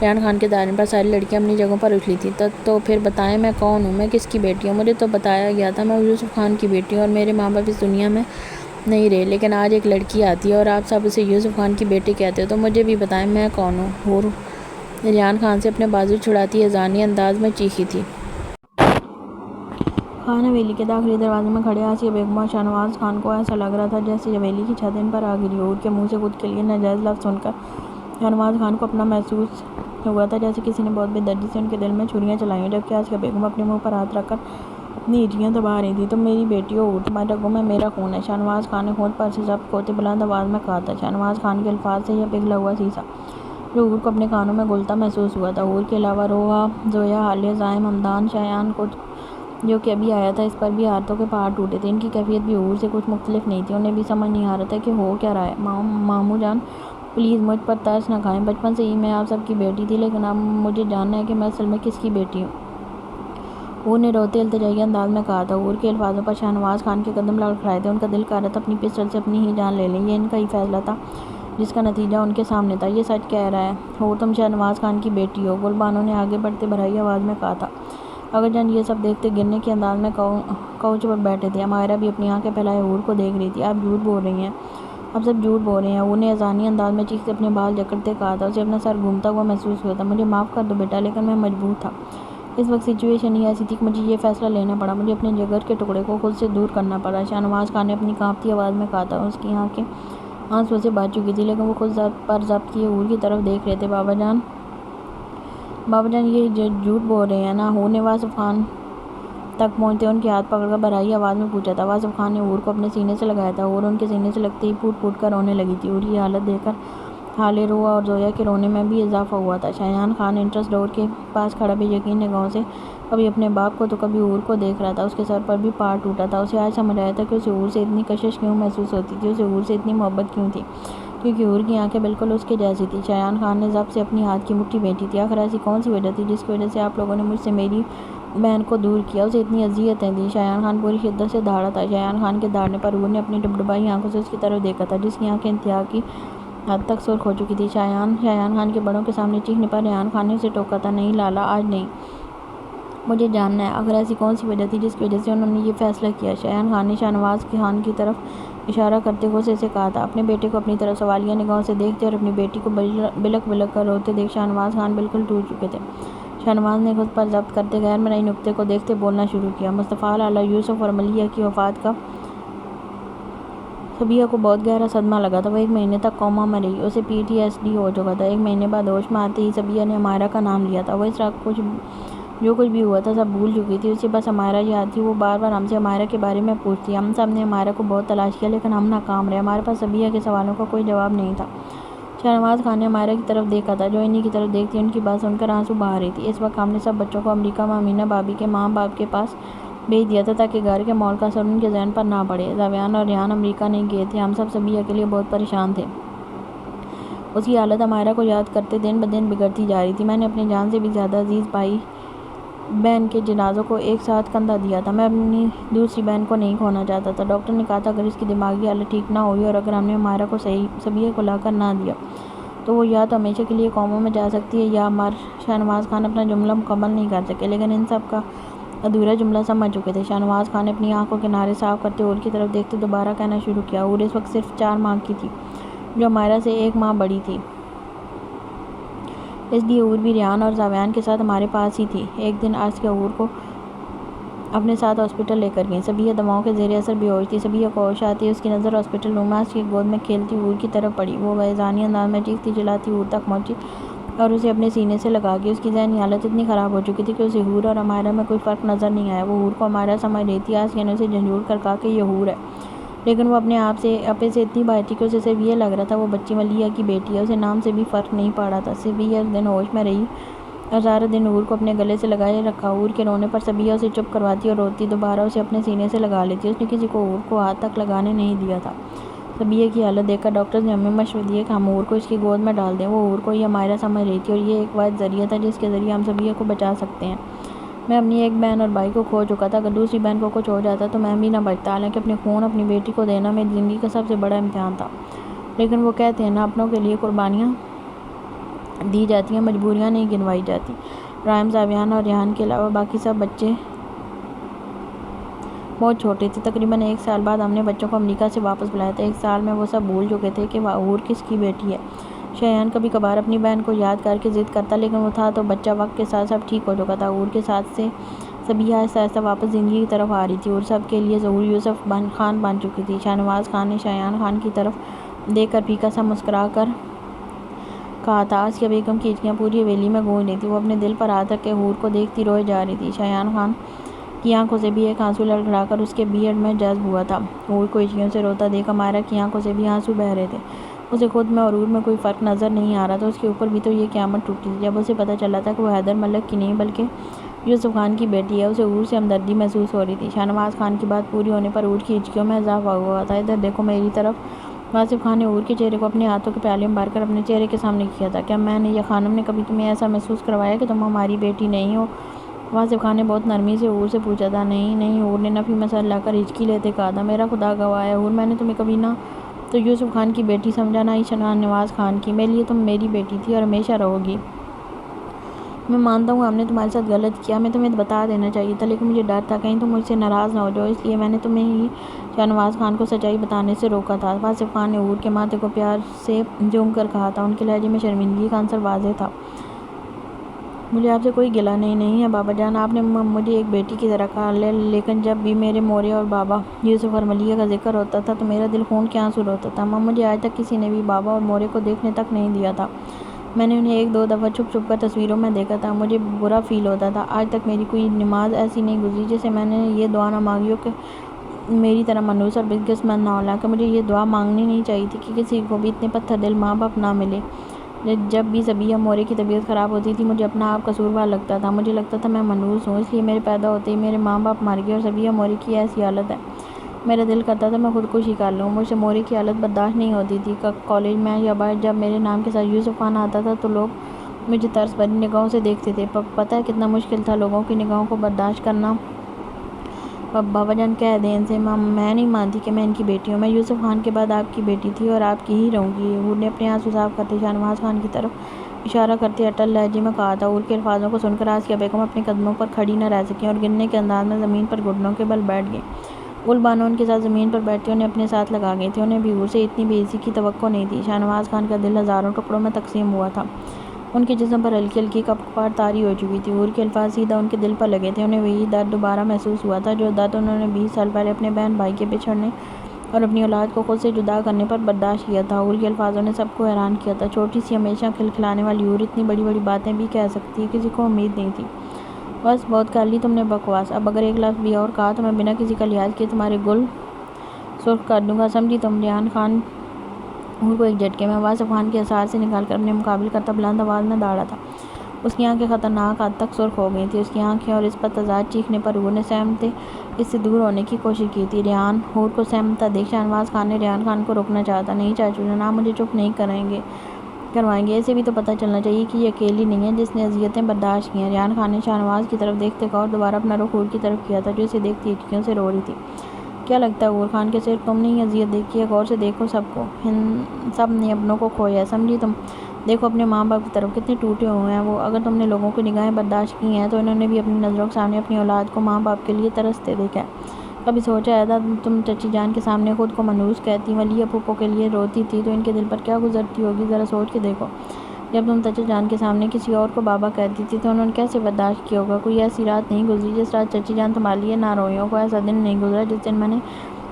ریحان خان کے دائرے پر ساری لڑکیاں اپنی جگہوں پر اچھلی تھیں۔ تو پھر بتائیں میں کون ہوں؟ میں کس کی بیٹی ہوں؟ مجھے تو بتایا گیا تھا میں یوسف خان کی بیٹی ہوں اور میرے ماں باپ اس دنیا میں نہیں رہے، لیکن آج ایک لڑکی آتی ہے اور آپ سب اسے یوسف خان کی بیٹی کہتے ہو، تو مجھے بھی بتائیں میں کون ہوں؟ حور ریحان خان سے اپنے بازو چھڑاتی اذانی انداز میں چیخی تھی۔ خان حویلی کے داخلی دروازے میں کھڑے آسیہ بیگم اور شاہنواز خان کو ایسا لگ رہا تھا جیسے حویلی کی چھت ان پر آ گری ہو۔ حور کے منہ سے خود کے لیے ناجائز لفظ سن کر شاہنواز خان کو اپنا محسوس ہوا تھا جیسے کسی نے بہت بے دردی سے ان کے دل میں چھریاں چلائی ہوں، جبکہ آسیہ بیگم اپنے منہ پر ہاتھ رکھ کر اپنی ہڈیاں دبا رہی تھی۔ تم میری بیٹی ہو حور، تمہاری رگوں میں میرا خون ہے، شاہنواز خان نے ہونٹ پر سے ضبط کرتے بلند آواز میں کہا تھا۔ شاہنواز خان کے الفاظ سے یہ پگھلا ہوا شیشہ جو حور کو اپنے کانوں میں گھلتا محسوس ہوا تھا۔ حور کے علاوہ روحا، زویا، حالیہ، زائم، حمدان، شایان جو کہ ابھی آیا تھا، اس پر بھی ہاتھوں کے پہاڑ ٹوٹے تھے۔ ان کی کیفیت بھی حور سے کچھ مختلف نہیں تھی۔ انہیں بھی سمجھ نہیں آ رہا تھا کہ ہو کیا رہا ہے۔ ماموں جان پلیز مجھ پر ترس نہ کھائیں، بچپن سے ہی میں آپ سب کی بیٹی تھی، لیکن اب مجھے جاننا ہے کہ میں اصل میں کس کی بیٹی ہوں، حور نے روتے التجائی انداز میں کہا تھا۔ حور کے الفاظوں پر شاہنواز خان کے قدم لڑکھڑائے تھے۔ ان کا دل کہہ رہا تھا اپنی پسٹل سے اپنی ہی جان لے لیں۔ یہ ان کا ہی فیصلہ تھا جس کا نتیجہ ان کے سامنے تھا۔ یہ سچ کہہ رہا ہے حور، تم شاہنواز خان کی بیٹی ہو، گل بانو نے آگے بڑھتے بھرائی آواز میں کہا تھا۔ اگر جان یہ سب دیکھتے گرنے کے انداز میں کوچ پر بیٹھے تھے۔ عمائرہ بھی اپنی آنکھیں پھیلائے حور کو دیکھ رہی تھی۔ آپ جھوٹ بول رہی ہیں، اب سب جھوٹ بول رہے ہیں، حور نے اذانی انداز میں چیختے اپنے بال جکڑتے کہا تھا۔ اسے اپنا سر گھومتا ہوا محسوس ہوا تھا۔ مجھے معاف کر دو بیٹا، لیکن میں مجبور تھا۔ اس وقت سچویشن ہی ایسی تھی کہ مجھے یہ فیصلہ لینا پڑا، مجھے اپنے جگر کے ٹکڑے کو خود سے دور کرنا پڑا، شاہنواز خان نے اپنی کانپتی آواز میں کہا تھا۔ اس کی آنکھیں آنسوؤں سے بھر چکی تھیں، لیکن وہ خود پر ضبط کیے حور کی طرف دیکھ رہے تھے۔ بابا جان یہ جھوٹ بول رہے ہیں نا؟ حور نے واصف خان تک پہنچتے ان کے ہاتھ پکڑ کر بھرائی آواز میں پوچھا تھا۔ واصف خان نے حور کو اپنے سینے سے لگایا تھا۔ حور ان کے سینے سے لگتے ہی پھوٹ پھوٹ کر رونے لگی تھی۔ حور کی حالت دیکھ کر حالیہ، روحا اور زویا کے رونے میں بھی اضافہ ہوا تھا۔ شایان خان انٹرس ڈور کے پاس کھڑا بے یقین نگاہوں سے کبھی اپنے باپ کو تو کبھی حور کو دیکھ رہا تھا۔ اس کے سر پر بھی پہاڑ ٹوٹا تھا۔ اسے آج سمجھ آیا تھا کہ اسے حور سے اتنی کشش کیوں محسوس ہوتی تھی، اسے حور سے اتنی محبت کیوں تھی، کیونکہ حور کی آنکھیں بالکل اس کے جیسی تھیں۔ شایان خان نے ضبط سے اپنی ہاتھ کی مٹھی بھینٹی تھی۔ آخر ایسی کون سی وجہ تھی جس کی وجہ سے آپ لوگوں نے مجھ سے میری بہن کو دور کیا؟ اسے اتنی اذیتیں دیں؟ شایان خان پوری شدت سے دھاڑا تھا۔ شایان خان کے دھاڑنے پر حور نے اپنی ڈبڈبائی آنکھوں سے اس کی طرف دیکھا تھا، جس کی آنکھیں انتہا کی حد تک سرخ ہو چکی تھی۔ شایان خان کے بڑوں کے سامنے چیخنے پر ریحان خان نے اسے ٹوکا تھا۔ نہیں لالا، آج نہیں، مجھے جاننا ہے آخر ایسی کون سی وجہ تھی جس کی وجہ سے انہوں نے یہ فیصلہ کیا۔ شایان خان نے شاہنواز خان کی طرف اشارہ کرتے ہوئے اسے کہا تھا۔ اپنے بیٹے کو اپنی طرف سوالیہ نگاہوں سے دیکھتے اور اپنی بیٹی کو بلک بلک کر روتے دیکھ شاہنواز خان بالکل ٹوٹ چکے تھے۔ شاہنواز نے خود پر ضبط کرتے غیر مرئی نقطے کو دیکھتے بولنا شروع کیا۔ مصطفیٰ لالا یوسف اور ملیحہ کی وفات کا صبیحہ کو بہت گہرا صدمہ لگا تھا۔ وہ 1 مہینے تک کوما میں رہی، اسے PTSD ہو چکا تھا۔ 1 مہینے بعد ہوش میں آتے ہی صبیحہ نے عمائرہ کا نام لیا تھا۔ وہ اس طرح جو کچھ بھی ہوا تھا سب بھول چکی تھی، اسے بس عمائرہ یاد تھی۔ وہ بار بار ہم سے عمائرہ کے بارے میں پوچھتی۔ ہم سب نے عمائرہ کو بہت تلاش کیا، لیکن ہم ناکام رہے۔ ہمارے پاس صبیحہ کے سوالوں کا کوئی جواب نہیں تھا۔ شاہنواز خان نے عمائرہ کی طرف دیکھا تھا، جو انہی کی طرف دیکھتی ان کی بات سن کر آنسو بہا رہی تھی۔ اس وقت ہم نے سب بچوں کو امریکہ میں امینا بھابی کے ماں باپ کے پاس بھیج دیا تھا تاکہ گھر کے مال کا اثر ان کے ذہن پر نہ پڑے۔ زاویان اور ریحان امریکہ نہیں گئے تھے۔ ہم سب صبیحہ کے لیے بہت پریشان تھے۔ اس کی حالت عمائرہ کو یاد کرتے دن بدن بگڑتی جا رہی تھی۔ میں نے اپنی جان سے بھی زیادہ عزیز بھائی بہن کے جنازوں کو ایک ساتھ کندھا دیا تھا۔ میں اپنی دوسری بہن کو نہیں کھونا چاہتا تھا۔ ڈاکٹر نے کہا تھا اگر اس کی دماغی حالت ٹھیک نہ ہوئی اور اگر ہم نے عمائرہ کو صبیحہ کو لا کر نہ دیا تو وہ یا تو ہمیشہ کے لیے کوما میں جا سکتی ہے یا مر۔ شاہنواز خان اپنا جملہ مکمل نہیں کر سکے، لیکن ان سب کا ادھورا جملہ سمجھ چکے تھے۔ شاہنواز خان نے اپنی آنکھوں کے کنارے صاف کرتے حور کی طرف دیکھتے دوبارہ کہنا شروع کیا۔ حور اس وقت صرف 4 ماہ کی تھی، جو عمائرہ سے 1 ماہ بڑی تھی، اس لیے حور بھی ریحان اور زاویان کے ساتھ ہمارے پاس ہی تھی۔ ایک دن آسیہ حور کو اپنے ساتھ ہاسپٹل لے کر گئیں۔ صبیحہ دواؤں کے زیر اثر بے ہوش تھی۔ صبیحہ کو ہوش آتے ہی اس کی نظر ہاسپٹل روم میں آسیہ کی گود میں کھیلتی حور کی طرف پڑی۔ وہ اذانی انداز میں چیختی چلاتی حور تک پہنچی اور اسے اپنے سینے سے لگا لی۔ اس کی ذہنی حالت اتنی خراب ہو چکی تھی کہ اسے حور اور عمائرہ میں کوئی فرق نظر نہیں آیا۔ وہ حور کو عمائرہ سمجھ رہی تھی۔ آسیہ نے اسے جھنجھوڑ کر کہا کہ یہ حور ہے، لیکن وہ اپنے آپے سے اتنی باہر تھی کہ اسے صرف یہ لگ رہا تھا وہ بچی ملیحہ کی بیٹی ہے۔ اسے نام سے بھی فرق نہیں پڑ رہا تھا۔ صبیحہ اس دن ہوش میں رہی اور سارا دن حور کو اپنے گلے سے لگائے رکھا۔ حور کے رونے پر صبیحہ اسے چپ کرواتی اور روتی دوبارہ اسے اپنے سینے سے لگا لیتی۔ اس نے کسی کو حور کو ہاتھ تک لگانے نہیں دیا تھا۔ صبیحہ کی حالت دیکھ کر ڈاکٹرز نے ہمیں مشورہ دیا کہ ہم حور کو اس کی گود میں ڈال دیں۔ وہ حور کو ہی عمائرہ سمجھ رہی تھی اور یہ ایک واحد ذریعہ تھا جس کے ذریعے ہم صبیحہ کو بچا سکتے ہیں۔ میں اپنی ایک بہن اور بھائی کو کھو چکا تھا، اگر دوسری بہن کو کچھ ہو جاتا تو میں بھی نہ بچتا۔ حالانکہ اپنے خون اپنی بیٹی کو دینا میری زندگی کا سب سے بڑا امتحان تھا، لیکن وہ کہتے ہیں نا اپنوں کے لیے قربانیاں دی جاتی ہیں، مجبوریاں نہیں گنوائی جاتی۔ رائم، زاویان اور ریحان کے علاوہ باقی سب بچے بہت چھوٹے تھے، تقریباً 1 سال بعد ہم نے بچوں کو امریکہ سے واپس بلایا تھا۔ 1 سال میں وہ سب بھول چکے تھے کہ حور کس کی بیٹی ہے۔ شایان کبھی کبھار اپنی بہن کو یاد کر کے ضد کرتا، لیکن وہ تھا تو بچہ، وقت کے ساتھ سب ٹھیک ہو چکا تھا۔ حور کے ساتھ سے صبیحہ آہستہ آہستہ واپس زندگی کی طرف آ رہی تھی اور سب کے لیے ظہور یوسف خان بن چکی تھی۔ شاہنواز خان نے شایان خان کی طرف دیکھ کر پھیکا سا مسکرا کر کہا تھا۔ آسیہ بیگم کی ہچکیاں پوری حویلی میں گونج رہی تھیں۔ وہ اپنے دل پر ہاتھ رکھ کے حور کو دیکھتی روئے جا رہی تھی۔ شایان خان کی آنکھوں سے بھی ایک آنسو لڑکھڑا کر اس کے بیئڈ میں جذب ہوا تھا۔ حور کو ہچکیوں سے روتا دیکھ عمائرہ کی آنکھوں سے بھی آنسو بہہ رہے تھے۔ اسے خود میں اور حور میں کوئی فرق نظر نہیں آ رہا تھا۔ اس کے اوپر بھی تو یہ قیامت ٹوٹی تھی جب اسے پتہ چلا تھا کہ وہ حیدر ملک کی نہیں بلکہ یوسف خان کی بیٹی ہے۔ اسے حور سے ہمدردی محسوس ہو رہی تھی۔ شاہنواز خان کی بات پوری ہونے پر حور کی ہچکیوں میں اضافہ ہوا تھا۔ ادھر دیکھو میری طرف۔ واصف خان نے حور کے چہرے کو اپنے ہاتھوں کے پیالے میں بھر کر اپنے چہرے کے سامنے کیا تھا۔ کیا میں نے یا خانم نے کبھی تمہیں ایسا محسوس کروایا کہ تم ہماری بیٹی نہیں ہو؟ واصف خان نے بہت نرمی سے حور سے پوچھا تھا۔ نہیں نہیں، حور نے نفی میں سر ہلا کر ہچکی لیتے کہا تھا۔ میرا خدا گواہ ہے حور، میں نے تمہیں کبھی نہ تو یوسف خان کی بیٹی سمجھا، نہ ہی شاہنواز خان کی۔ میرے لیے تم میری بیٹی تھی اور ہمیشہ رہو گی۔ میں مانتا ہوں ہم نے تمہارے ساتھ غلط کیا، ہمیں تمہیں بتا دینا چاہیے تھا، لیکن مجھے ڈر تھا کہیں تم مجھ سے ناراض نہ ہو جاؤ، اس لیے میں نے تمہیں ہی شاہنواز خان کو سچائی بتانے سے روکا تھا۔ واصف خان نے حور کے ماتھے کو پیار سے چوم کر کہا تھا۔ ان کے لہجے میں شرمندگی کا عنصر واضح تھا۔ مجھے آپ سے کوئی گلہ نہیں ہے بابا جان، آپ نے مجھے ایک بیٹی کی طرح کہا، لیکن جب بھی میرے مورے اور بابا یوسف اور ملیحہ کا ذکر ہوتا تھا تو میرا دل خون کے آنسو روتا تھا۔ مجھے آج تک کسی نے بھی بابا اور مورے کو دیکھنے تک نہیں دیا تھا۔ میں نے انہیں 1-2 دفعہ چھپ چھپ کر تصویروں میں دیکھا تھا، مجھے برا فیل ہوتا تھا۔ آج تک میری کوئی نماز ایسی نہیں گزری جسے میں نے یہ دعا نہ مانگی ہو کہ میری طرح منحوس اور بدقسمت نہ ہو۔ حالانکہ مجھے یہ دعا مانگنی نہیں چاہیے تھی کہ کسی کو بھی اتنے پتھر دل ماں باپ نہ ملے۔ جب بھی صبیحہ مورے کی طبیعت خراب ہوتی تھی مجھے اپنا آپ قصوروار لگتا تھا۔ مجھے لگتا تھا میں منحوس ہوں، اس لیے میرے پیدا ہوتے ہی میرے ماں باپ مر گئے اور صبیحہ مورے کی ایسی حالت ہے۔ میرا دل کرتا تھا میں خودکشی کر لوں۔ مجھ سے مورے کی حالت برداشت نہیں ہوتی تھی۔ کالج میں یا باہر جب میرے نام کے ساتھ یوسف خان آتا تھا تو لوگ مجھے طرز بھری نگاہوں سے دیکھتے تھے۔ پتہ ہے کتنا مشکل تھا لوگوں کی نگاہوں کو برداشت کرنا۔ بابا جان کہہ دیں ان سے، میں نہیں مانتی کہ میں ان کی بیٹی ہوں۔ میں یوسف خان کے بعد آپ کی بیٹی تھی اور آپ کی ہی رہوں گی۔ حور نے اپنے آنسو صاف کرتے شاہنواز خان کی طرف اشارہ کرتے اٹل لہجے میں کہا تھا۔ حور کے الفاظوں کو سن کر آسیہ بیگم اپنے قدموں پر کھڑی نہ رہ سکیں اور گرنے کے انداز میں زمین پر گھٹنوں کے بل بیٹھ گئیں۔ گل بانو ان کے ساتھ زمین پر بیٹھتی انہیں اپنے ساتھ لگا گئی تھی۔ انہیں بھی حور سے اتنی بے عزتی کی توقع نہیں تھی۔ شاہنواز خان کا دل ہزاروں ٹکڑوں میں تقسیم ہوا تھا۔ ان کے جسم پر ہلکی ہلکی کپکپاہٹ طاری ہو چکی تھی۔ حور کے الفاظ سیدھا ان کے دل پر لگے تھے۔ انہیں وہی درد دوبارہ محسوس ہوا تھا جو درد انہوں نے 20 سال پہلے اپنے بہن بھائی کے بچھڑنے اور اپنی اولاد کو خود سے جدا کرنے پر برداشت کیا تھا۔ حور کے الفاظوں نے سب کو حیران کیا تھا۔ چھوٹی سی ہمیشہ کھلکھلانے والی حور اتنی بڑی بڑی باتیں بھی کہہ سکتی ہے، کسی کو امید نہیں تھی۔ بس بہت کر لی تم نے بکواس، اب اگر ایک لفظ بھی اور کہا تو میں بنا کسی کا لحاظ کیے تمہارے گل سرخ کر دوں گا، سمجھی تم؟ ریحان خان حور کو ایک جھٹکے میں واصف خان کے اثار سے نکال کر اپنے مقابل کرتا بلند آواز میں داڑا تھا۔ اس کی آنکھیں خطرناک حد تک سرخ ہو گئی تھیں۔ اس کی آنکھیں اور اس پر تضاد چیخنے پر حور نے سہمتے اس سے دور ہونے کی کوشش کی تھی۔ ریحان حور کو سہمتا دیکھ شاہنواز خان نے ریحان خان کو روکنا چاہا تھا۔ نہیں چاچو جان، آپ مجھے چپ نہیں کروائیں گے، اسے بھی تو پتہ چلنا چاہیے کہ یہ اکیلی نہیں ہے جس نے اذیتیں برداشت کی ہیں۔ ریحان خان نے شاہنواز کی طرف دیکھتے کہا اور دوبارہ اپنا رخ حور کی طرف کیا تھا جو اسے دیکھتی ہچکیوں سے رو رہی تھی۔ کیا لگتا ہے حور خان کے صرف تم نے ہی اذیت دیکھی ہے؟ غور سے دیکھو سب کو، سب نے اپنوں کو کھویا ہے، سمجھی تم؟ دیکھو اپنے ماں باپ کی طرف، کتنے ٹوٹے ہوئے ہیں وہ۔ اگر تم نے لوگوں کی نگاہیں برداشت کی ہیں تو انہوں نے بھی اپنی نظروں کے سامنے اپنی اولاد کو ماں باپ کے لیے ترستے دیکھا ہے۔ کبھی سوچا ہے تم چچی جان کے سامنے خود کو منحوس کہتی، ملیحہ پھپھو کے لیے روتی تھی تو ان کے دل پر کیا گزرتی ہوگی؟ ذرا سوچ کے دیکھو۔ جب تم چچا جان کے سامنے کسی اور کو بابا کہتی تھی تو انہوں نے کیسے برداشت کیا ہوگا؟ کوئی ایسی رات نہیں گزری جس رات چچی جان تمہارے لیے نہ روئی ہو، کوئی ایسا دن نہیں گزرا جس دن میں نے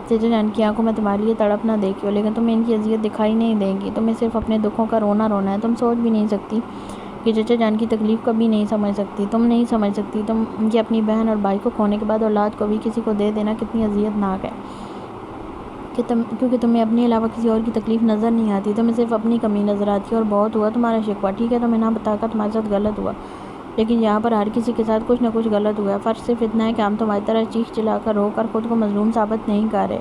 چچا جان کی آنکھوں میں تمہارے لیے تڑپ نہ دیکھی ہو۔ لیکن تمہیں ان کی اذیت دکھائی نہیں دے گی، تمہیں صرف اپنے دکھوں کا رونا رونا ہے۔ تم سوچ بھی نہیں سکتی کہ چچا جان کی تکلیف کبھی نہیں سمجھ سکتی، تم نہیں سمجھ سکتی تم کہ اپنی بہن اور بھائی کو کھونے کے بعد اولاد کو بھی کسی کو دے دینا کتنی اذیت ناک ہے، کیونکہ تمہیں اپنے علاوہ کسی اور کی تکلیف نظر نہیں آتی، تمہیں صرف اپنی کمی نظر آتی ہے۔ اور بہت ہوا تمہارا شکوہ، ٹھیک ہے تمہیں نہ بتا کر تمہارے ساتھ غلط ہوا، لیکن یہاں پر ہر کسی کے ساتھ کچھ نہ کچھ غلط ہوا ہے۔ فرق صرف اتنا ہے کہ ہم تمہاری طرح چیخ چلا کر رو کر خود کو مظلوم ثابت نہیں کر رہے۔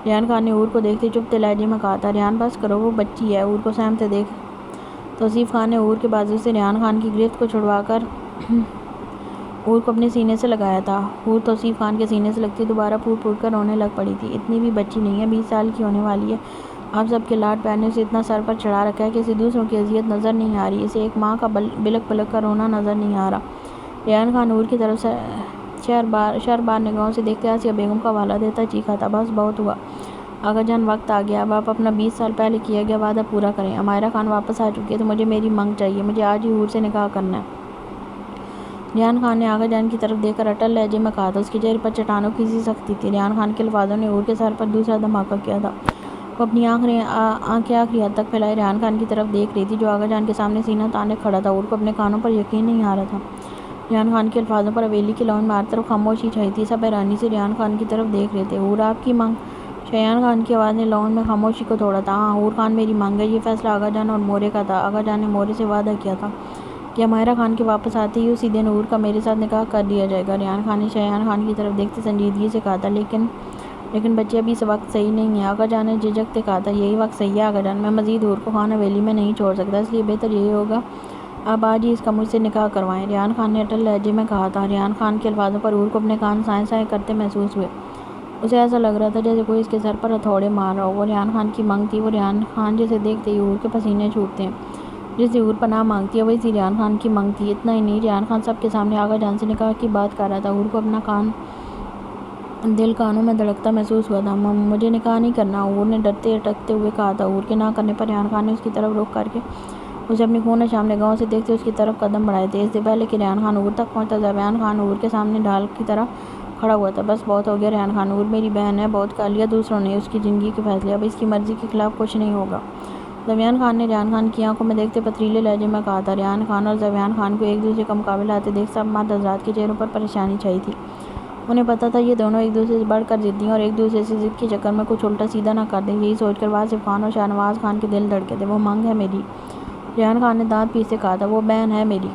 ریحان خان نے حور کو دیکھتے چپتے لہجے میں کہا تھا۔ ریحان بس کرو، وہ بچی ہے۔ حور کو سہمتے دیکھ توصیف خان نے حور کے بازو سے ریحان خان کی گرفت کو چھڑوا کر حور کو اپنے سینے سے لگایا تھا۔ حور توصیف خان کے سینے سے لگتی دوبارہ پھوٹ پھوٹ کر رونے لگ پڑی تھی۔ اتنی بھی بچی نہیں ہے، 20 سال کی ہونے والی ہے۔ آپ سب کے لاڈ پیار نے اسے اتنا سر پر چڑھا رکھا ہے کہ اسے دوسروں کی اذیت نظر نہیں آ رہی، اسے ایک ماں کا بلک بلک کر رونا نظر نہیں آ رہا۔ ریحان خان حور کی طرف شہربار نے گاؤں سے دیکھتے آسیہ بیگم کا حوالہ دیتا چیخا تھا، بس بہت ہوا آقا جان، وقت آ گیا، اب آپ اپنا 20 سال پہلے کیا گیا وعدہ پورا کریں۔ عمائرہ خان واپس آ چکی ہے تو مجھے میری منگ چاہیے، مجھے آج ہی حور سے نکاح کرنا ہے۔ ریحان خان نے آقا جان کی طرف دیکھ کر اٹل لہجے میں کہا تھا۔ اس کے چہرے پر چٹانوں کی سی سختی تھی۔ ریحان خان کے الفاظوں نے حور کے سر پر دوسرا دھماکہ کیا تھا۔ وہ اپنی آنکھیں آخری حد تک پھیلائے ریحان خان کی طرف دیکھ رہی تھی جو آقا جان کے سامنے سینہ تانے کھڑا تھا۔ حور کو اپنے کانوں پر یقین نہیں آ رہا تھا۔ ریحان خان کے الفاظوں پر حویلی کے لاؤنج میں ہر طرف خاموشی چھائی تھی، سب حیرانی سے ریحان خان کی طرف دیکھ رہے تھے۔ حور آپ کی مانگ؟ ریحان خان کی آواز نے لاؤنج میں خاموشی کو توڑا تھا۔ ہاں حور خان، میری مانگ ہے۔ یہ فیصلہ آقا جان اور مورے کا تھا۔ آقا جان نے مورے سے وعدہ کیا تھا کہ عمائرہ خان کے واپس آتے ہی اسی دن حور کا میرے ساتھ نکاح کر دیا جائے گا۔ ریحان خان نے ریحان خان کی طرف دیکھتے سنجیدگی سے کہا تھا، لیکن بچے ابھی اس وقت صحیح نہیں ہے۔ آقا جان نے جھجکتے کہا تھا، یہی وقت صحیح ہے آقا جان، میں مزید حور کو خان حویلی میں نہیں چھوڑ سکتا، اس لیے بہتر یہی ہوگا آپ آج ہی اس کا مجھ سے نکاح کروائیں۔ ریحان خان نے اٹل لہجے میں کہا تھا۔ ریحان خان کے الفاظوں پر حور کو اپنے کان سائیں سائیں کرتے محسوس ہوئے۔ اسے ایسا لگ رہا تھا جیسے کوئی اس کے سر پر ہتھوڑے مار رہا ہو۔ وہ ریحان خان کی منگ تھی، وہ ریحان خان جسے دیکھتے ہی حور کے پسینے چھوٹتے ہیں، جس سے حور پناہ مانگتی ہے، ویسی ریحان خان کی منگ تھی۔ اتنا ہی نہیں، ریحان خان سب کے سامنے آقا جان سے نکاح کی بات کر رہا تھا۔ حور کو اپنا دل کانوں میں دھڑکتا محسوس ہوا تھا۔ مجھے نکاح نہیں کرنا، حور نے ڈرتے اٹکتے ہوئے کہا تھا۔ حور کے نہ کرنے پر ریحان خان نے اس کی طرف رخ کر کے اسے اپنی خونش حاملہ گاؤں سے دیکھتے اس کی طرف قدم بڑھائے تھے۔ اس سے پہلے کہ ریحان خان حور تک پہنچتا، زبیان خان حور کے سامنے ڈھال کی طرح کھڑا ہوا تھا۔ بس بہت ہو گیا ریحان خان، حور میری بہن ہے، بہت کہہ لیا دوسروں نے اس کی زندگی کے فیصلے، اب اس کی مرضی کے خلاف کچھ نہیں ہوگا۔ زبیان خان نے ریحان خان کی آنکھوں میں دیکھتے پتریلے لہجے میں کہا تھا۔ ریحان خان اور زبیان خان کو ایک دوسرے کا مقابلہ آتے دیکھ سب مرد حضرات کے چہروں پر پریشانی چھائی تھی۔ انہیں پتا تھا یہ دونوں ایک دوسرے سے بڑھ کر ضدی ہیں اور ایک دوسرے سے ضد کے چکر میں کچھ الٹا سیدھا نہ کر دیں۔ یہی سوچ کر واصف خان اور شاہنواز خان کے دل دھڑکے تھے۔ وہ منگ ہے میری، ریحان خان نے دانت پیستے کہا تھا، وہ بہن ہے میری۔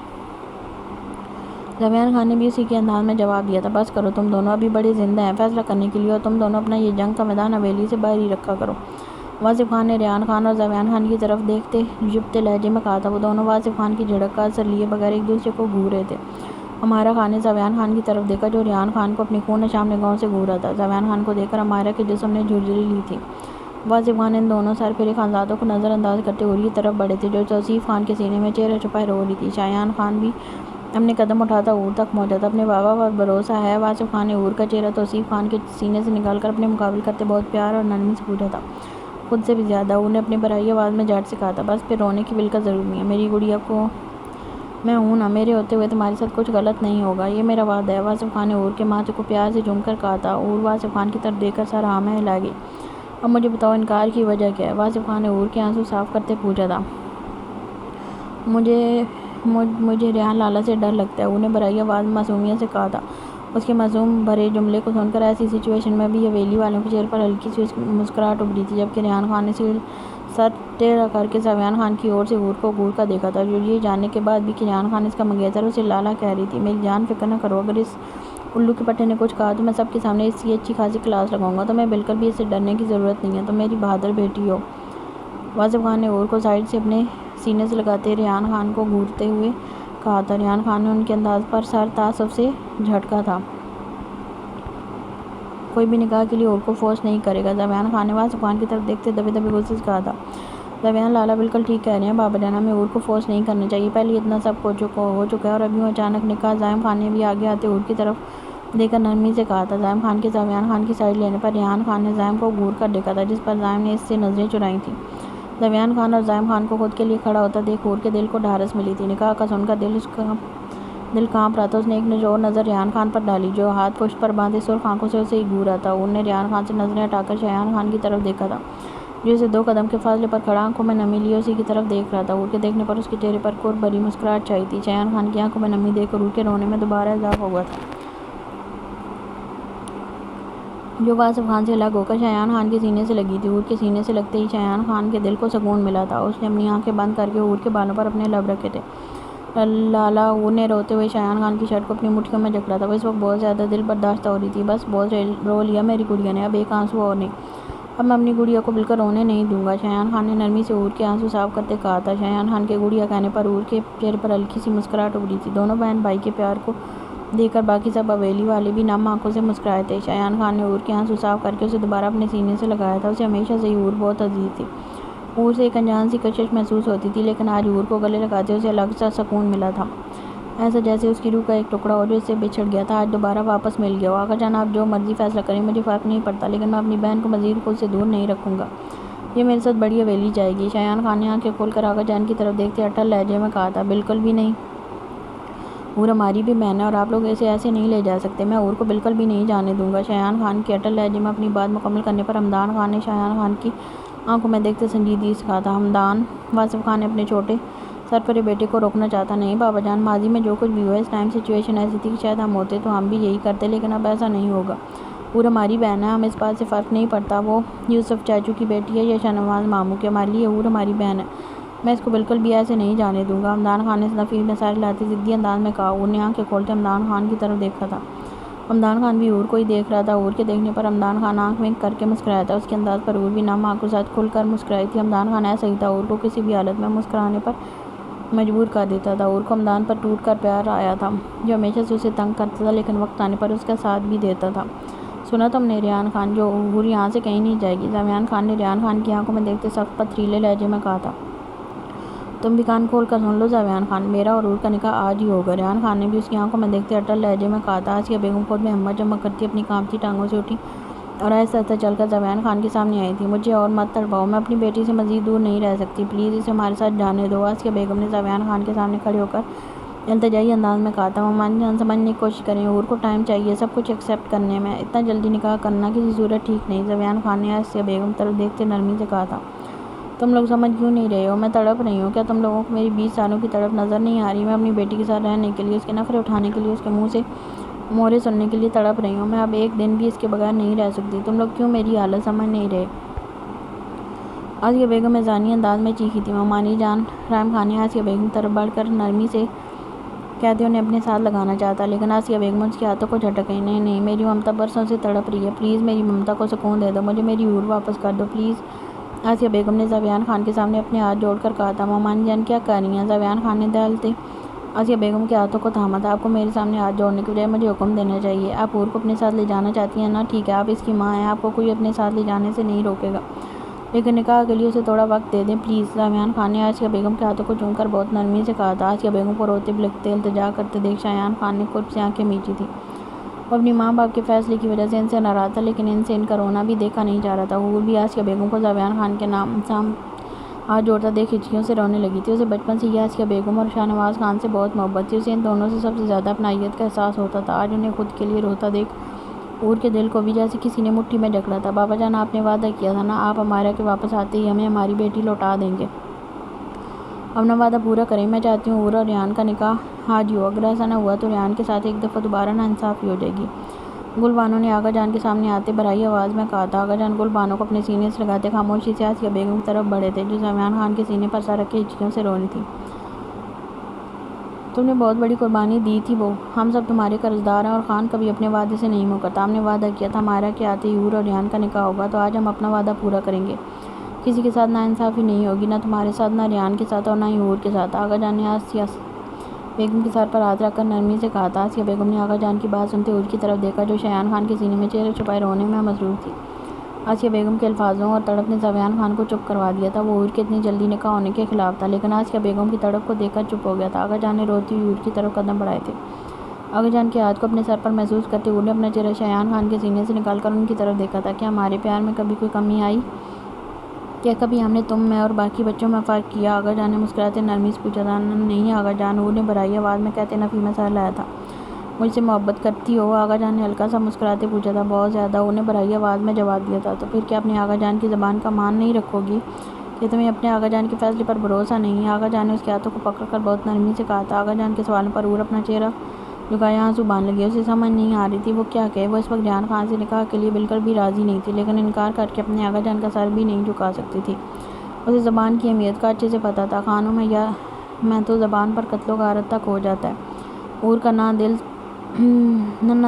زبیان خان نے بھی اسی کے انداز میں جواب دیا تھا، بس کرو، تم دونوں ابھی بڑے زندہ ہیں فیصلہ کرنے کے لیے، اور تم دونوں اپنا یہ جنگ کا میدان حویلی سے باہر ہی رکھا کرو۔ واصف خان نے ریحان خان اور زبیان خان کی طرف دیکھتے جھپتے لہجے میں کہا تھا۔ وہ دونوں واصف خان کی جھڑک کا اثر لیے بغیر ایک دوسرے کو گھور رہے تھے۔ عمائرہ خان نے زبیان خان کی طرف دیکھا جو ریحان خان کو اپنی خونش حاملہ گاؤں سے گھور رہا تھا۔ زبیان خان کو دیکھ کر عمائرہ کے جسم نے جھرجھری لی تھی۔ واصف خان ان دونوں سر پھیرے خانزادوں کو نظر انداز کرتے حور کی طرف بڑھے تھے جو توصیف خان کے سینے میں چہرہ چھپائے رو رہی تھی۔ شایان خان بھی اپنے قدم اٹھاتا حور تک پہنچا تھا۔ اپنے بابا پر بھروسہ ہے؟ واصف خان نے حور کا چہرہ توصیف خان کے سینے سے نکال کر اپنے مقابل کرتے بہت پیار اور نرمی سے پوچھا تھا، خود سے بھی زیادہ۔ حور نے اپنی برائی آواز میں جھٹ سے کہا تھا، بس پھر رونے کی بالکل ضرورت نہیں ہے، میری گڑیا کو میں ہوں نا، میرے ہوتے ہوئے تمہارے ساتھ کچھ غلط نہیں ہوگا، یہ میرا وعدہ ہے۔ واصف خان نے حور کے ماتھے کو پیار سے چوم کر کہا تھا۔ حور واصف خان کی طرف دیکھ کر سر ہاں میں ہلا گئی۔ اب مجھے بتاؤ انکار کی وجہ کیا ہے؟ واصف خان نے حور کے آنسو صاف کرتے پوچھا تھا۔ مجھے ریحان لالا سے ڈر لگتا ہے، حور نے برائی آواز میں معصومیت سے کہا تھا۔ اس کے معصوم بھرے جملے کو سن کر ایسی سچویشن میں بھی حویلی والوں کے چہرے پر ہلکی سی مسکراہٹ ابھری تھی، جبکہ ریحان خان نے سر ٹیڑھا کر کے زبیان خان کی اور سے حور کو گھور کر دیکھا تھا، جو یہ جاننے کے بعد بھی کہ ریحان خان اس کا منگیتر اسے لالا کہہ رہی تھی۔ میری جان فکر نہ کرو، اگر اس الو کے پٹے نے کچھ کہا تو میں سب کے سامنے اس کی اچھی خاصی کلاس لگاؤں گا، تمہیں بالکل بھی اس سے ڈرنے کی ضرورت نہیں ہے، تم میری بہادر بیٹی ہو۔ واصف خان نے حور کو سائیڈ سے اپنے سینے سے لگاتے ریحان خان کو گھورتے ہوئے کہا تھا۔ ریحان خان نے ان کے انداز پر سر تعصب سے جھٹکا تھا۔ کوئی بھی نکاح کے لیے حور کو فورس نہیں کرے گا، زبیان خان نے واصف خان کی طرف دیکھتے دبے دبے غصے سے کہا تھا۔ زبیان لالا بالکل ٹھیک کہہ رہے ہیں بابا جان، ہمیں حور کو فورس نہیں کرنا چاہیے، پہلے اتنا سب ہو چکا ہے اور ابھی اچانک نکاح۔ زائم خان نے بھی آگے آتے حور کی طرف دیکھ کر نرمی سے کہا تھا۔ زائم خان کے زبیان خان کی سائڈ لینے پر ریحان خان نے زائم کو گھور کر دیکھا تھا، جس پر زائم نے اس سے نظریں چرائی تھیں۔ زبیان خان اور زائم خان کو خود کے لیے کھڑا ہوتا دیکھ حور کے دل کو ڈھارس ملی تھی۔ نکاح کا سن کر دل کانپ رہا تھا۔ اس نے ایک اور نظر ریحان خان پر ڈالی جو ہاتھ پشت پر باندھے سرخ آنکھوں سے اسے ہی گھور رہا تھا۔ حور نے ریحان خان سے نظریں ہٹا کر شایان خان کی طرف دیکھا تھا، جو اسے 2 قدم کے فاصلے پر کھڑا آنکھوں میں نمی لیے اسی کی طرف دیکھ رہا تھا۔ حور کے دیکھنے پر اس کے چہرے پر قرب بھری مسکراہٹ چھائی تھی۔ شایان خان کی آنکھوں میں نمی دیکھ کر حور کے رونے میں دوبارہ اضافہ ہوا تھا، جو واصف خان سے الگ ہو کر شایان خان کے سینے سے لگی تھی۔ حور کے سینے سے لگتے ہی شایان خان کے دل کو سکون ملا تھا۔ اس نے اپنی آنکھیں بند کر کے حور کے بالوں پر اپنے لب رکھے تھے۔ لالا، حور نے روتے ہوئے شایان خان کی شرٹ کو اپنی مٹھیوں میں جکڑا تھا۔ وہ اس وقت بہت زیادہ دل برداشتہ ہو رہی تھی۔ بس بہت رو لیا میری گڑیا نے، اب ایک آنسو اور نہیں، اب میں اپنی گڑیا کو بالکل رونے نہیں دوں گا، شایان خان نے نرمی سے حور کے آنسو صاف کرتے کہا تھا۔ شایان خان کے گڑیا کہنے پر حور کے چہرے پر ہلکی سی مسکراہٹ ابھری تھی۔ دونوں بہن بھائی کے پیار کو دیکھ کر باقی سب حویلی والے بھی نم آنکھوں سے مسکرائے تھے۔ شایان خان نے حور کے آنسو صاف کر کے اسے دوبارہ اپنے سینے سے لگایا تھا۔ اسے ہمیشہ سے ہی حور بہت عزیز تھی۔ حور سے ایک انجان سی کشش محسوس ہوتی تھی، لیکن آج حور کو گلے لگاتے اسے الگ سا سکون ملا تھا۔ ایسا جیسے اس کی روح کا ایک ٹکڑا ہو جو اس سے بچھڑ گیا تھا، آج دوبارہ واپس مل گیا ہو۔ آقا جان آپ جو مرضی فیصلہ کریں، مجھے فرق نہیں پڑتا، لیکن میں اپنی بہن کو مزید خود سے دور نہیں رکھوں گا۔ یہ میرے ساتھ بڑی حویلی جائے گی۔ شایان خان نے آنکھیں کھول کر آقا جان کی طرف دیکھتے اٹل لہجے میں کہا تھا، بالکل بھی نہیں، حور ہماری بھی بہن ہے اور آپ لوگ اسے ایسے نہیں لے جا سکتے، میں حور کو بالکل بھی نہیں جانے دوں گا۔ شایان خان کے اٹل لہجے میں اپنی بات مکمل کرنے پر حمدان خان نے شایان خان کی آنکھوں میں دیکھتے سنجیدگی سے کہا تھا، حمدان۔ واصف خان نے اپنے چھوٹے سرپرے بیٹے کو روکنا چاہتا، نہیں بابا جان، ماضی میں جو کچھ بھی ہوا، اس ٹائم سچویشن ایسی تھی کہ شاید ہم ہوتے تو ہم بھی یہی کرتے، لیکن اب ایسا نہیں ہوگا۔ حور ہماری بہن ہے، ہمیں اس بات سے فرق نہیں پڑتا وہ یوسف چاچو کی بیٹی ہے یا شاہنواز ماموں کی، ہمارے لیے حور ہماری بہن ہے، میں اس کو بالکل بھی ایسے نہیں جانے دوں گا۔ حمدان خان نے نفی میں سارے لاتے ضدی انداز میں کہا۔ حور نے آنکھیں کھولتے حمدان خان کی طرف دیکھا تھا۔ حمدان خان بھی حور کو ہی دیکھ رہا تھا۔ حور کے دیکھنے پر حمدان خان آنکھ ونک کر کے مسکرایا تھا۔ اس کے انداز پر حور بھی نم آنکھوں کے ساتھ کھل کر مسکرائی تھی۔ حمدان خان ایسا ہی تھا، حور کو کسی بھی حالت میں مسکرانے پر مجبور کر دیتا تھا۔ حور کو حمدان پر ٹوٹ کر پیار آیا تھا، جو ہمیشہ سے اسے تنگ کرتا تھا، لیکن وقت آنے پر اس کا ساتھ بھی دیتا تھا۔ سنا تم نے ریحان خان، جو حور یہاں سے کہیں نہیں جائے گی، زاویان خان نے ریحان خان کی آنکھوں میں دیکھتے سخت پتھریلے لہجے میں کہا تھا۔ تم بھی کان کھول کر سن لو زاویان خان، میرا اور حور کا نکاح آج ہی ہوگا۔ ریحان خان نے بھی اس کی آنکھوں میں دیکھتے اٹل لہجے میں کہا تھا۔ آسیہ بیگم خود میں ہمت جمع کرتی اپنی کانپتی ٹانگوں سے اٹھی اور آہستہ آہستہ چل کر زاویان خان کے سامنے آئی تھی۔ مجھے اور مت تڑپاؤ، میں اپنی بیٹی سے مزید دور نہیں رہ سکتی، پلیز اسے ہمارے ساتھ جانے دو۔ آسیہ بیگم نے زاویان خان کے سامنے کھڑے ہو کر التجائی انداز میں کہا تھا، ماما جان سمجھنے کی کوشش کریں، حور کو ٹائم چاہیے سب کچھ ایکسپٹ کرنے میں، اتنا جلدی نکاح کرنا کسی صورت ٹھیک نہیں۔ زاویان خان نے آسیہ بیگم کی طرف دیکھتے نرمی سے کہا تھا، تم لوگ سمجھ کیوں نہیں رہے ہو، میں تڑپ رہی ہوں، کیا تم لوگوں کو میری 20 سالوں کی تڑپ نظر نہیں آ رہی؟ میں اپنی بیٹی کے ساتھ رہنے کے لیے، اس کے نخرے اٹھانے کے لیے، اس کے منہ سے مہرے سننے کے لیے تڑپ رہی ہوں، میں اب ایک دن بھی اس کے بغیر نہیں رہ سکتی، تم لوگ کیوں میری حالت سمجھ نہیں رہے؟ آسیہ بیگم میزانی انداز میں چیخی تھی۔ مامانی جان، رحیم خان نے آسیہ بیگم کی طرف بڑھ کر نرمی سے کہتے انہیں اپنے ساتھ لگانا چاہتا، لیکن آسیہ بیگم اس کے ہاتھوں کو جھٹک گئی۔ نہیں نہیں، میری ممتا برسوں سے تڑپ رہی ہے، پلیز میری ممتا کو سکون دے دو، مجھے میری حور واپس کر دو پلیز۔ آسیہ بیگم نے زاویان خان کے سامنے اپنے ہاتھ جوڑ کر کہا تھا۔ مامانی جان کیا کہہ رہی ہیں؟ زاویان خان نے دہلتے آسیہ بیگم کے ہاتھوں کو تھاما تھا۔ آپ کو میرے سامنے ہاتھ جوڑنے کے بجائے مجھے حکم دینا چاہیے، آپ حور کو اپنے ساتھ لے جانا چاہتی ہیں نا، ٹھیک ہے، آپ اس کی ماں ہیں، آپ کو کوئی اپنے ساتھ لے جانے سے نہیں روکے گا، لیکن نکاح کے لیے اسے تھوڑا وقت دے دیں پلیز۔ زاویان خان نے آسیہ بیگم کے ہاتھوں کو چوم کر بہت نرمی سے کہا تھا۔ آسیہ بیگم کو روتے بلکتے التجا کرتے دیکھ شایان خان نے قرب سے آنکھیں میچی تھیں۔ وہ اپنی ماں باپ کے فیصلے کی وجہ سے ان سے ناراض تھا، لیکن ان سے ان کا رونا بھی دیکھا نہیں جا رہا تھا۔ حور بھی آسیہ بیگم کو زاویان خان کے نام ہاتھ جوڑتا دیکھ ہچکیوں سے رونے لگی تھی۔ اسے بچپن سے ہی آسیہ بیگم اور شاہنواز خان سے بہت محبت تھی، اسے ان دونوں سے سب سے زیادہ اپنائیت کا احساس ہوتا تھا۔ آج انہیں خود کے لیے روتا دیکھ حور کے دل کو بھی جیسے کسی نے مٹھی میں جکڑا تھا۔ بابا جان، آپ نے وعدہ کیا تھا نا، آپ ہمارا کے واپس آتے ہی ہمیں ہماری بیٹی لوٹا دیں گے، اپنا وعدہ پورا کریں۔ میں چاہتی ہوں حور اور ریحان کا نکاح آج ہی ہو، اگر ایسا نہ ہوا تو ریحان کے ساتھ ایک دفعہ دوبارہ ناانصافی ہو جائے گی۔ گل بانو نے آقا جان کے سامنے آتے بھرائی آواز میں کہا تھا۔ آقا جان گل بانو کو اپنے سینے سے لگاتے خاموشی سے آسیہ بیگم کی طرف بڑھے تھے، جو زاویان خان کے سینے پر سر رکھے ہچکیوں سے رو رہی تھی۔ تم نے بہت بڑی قربانی دی تھی بہو، ہم سب تمہارے قرضدار ہیں، اور خان کبھی اپنے وعدے سے نہیں مکرتا۔ ہم نے وعدہ کیا تھا ہمارا کے آتے ہی حور اور ریحان کا نکاح ہوگا، تو آج ہم اپنا وعدہ پورا کریں گے، کسی کے ساتھ ناانصافی نہیں ہوگی، نہ تمہارے ساتھ، نہ ریحان کے ساتھ، اور نہ ہی حور کے ساتھ۔ آقا جان نے آسیہ بیگم کے سر پر ہاتھ رکھ کر نرمی سے کہا تھا۔ آسیہ بیگم نے آقا جان کی بات سنتے حور کی طرف دیکھا، جو شایان خان کے سینے میں چہرے چھپائے رونے میں مصروف تھی۔ آسیہ بیگم کے الفاظوں اور تڑپ نے زاویان خان کو چپ کروا دیا تھا۔ وہ حور کے اتنی جلدی نکاح ہونے کے خلاف تھا، لیکن آسیہ بیگم کی تڑپ کو دیکھ کر چپ ہو گیا تھا۔ آقا جان نے روتی ہوئی حور کی طرف قدم بڑھائے تھے۔ آقا جان کے ہاتھ کو اپنے سر پر محسوس کرتے حور نے اپنا چہرہ شایان خان کے سینے سے نکال کر ان کی طرف دیکھا تھا۔ کیا ہمارے پیار میں کبھی کوئی کمی آئی؟ کیا کبھی ہم نے تم میں اور باقی بچوں میں فرق کیا؟ آقا جان نے مسکراتے نرمی سے پوچھا تھا۔ نہیں آقا جان، حور نے بھرائی آواز میں کہتے نفی میں سر ہلایا تھا۔ مجھ سے محبت کرتی ہو؟ آقا جان نے ہلکا سا مسکراتے پوچھا تھا۔ بہت زیادہ، حور نے بھرائی آواز میں جواب دیا تھا۔ تو پھر کیا اپنے آقا جان کی زبان کا مان نہیں رکھو گی؟ کہ تمہیں اپنے آقا جان کے فیصلے پر بھروسہ نہیں ہے؟ آقا جان نے اس کے ہاتھوں کو پکڑ کر بہت نرمی سے کہا تھا۔ آقا جان کے سوالوں پر حور اپنا چہرہ جھکائے آنسو باندھ لگی۔ اسے سمجھ نہیں آ رہی تھی وہ کیا کہے۔ وہ اس وقت ریحان خان سے نکاح کے لیے بالکل بھی راضی نہیں تھی، لیکن انکار کر کے اپنے آقا جان کا سر بھی نہیں جھکا سکتی تھی۔ اسے زبان کی اہمیت کا اچھے سے پتہ تھا، خانوں میں تو زبان پر قتل و غارت تک ہو جاتا ہے۔ حور کا ننھا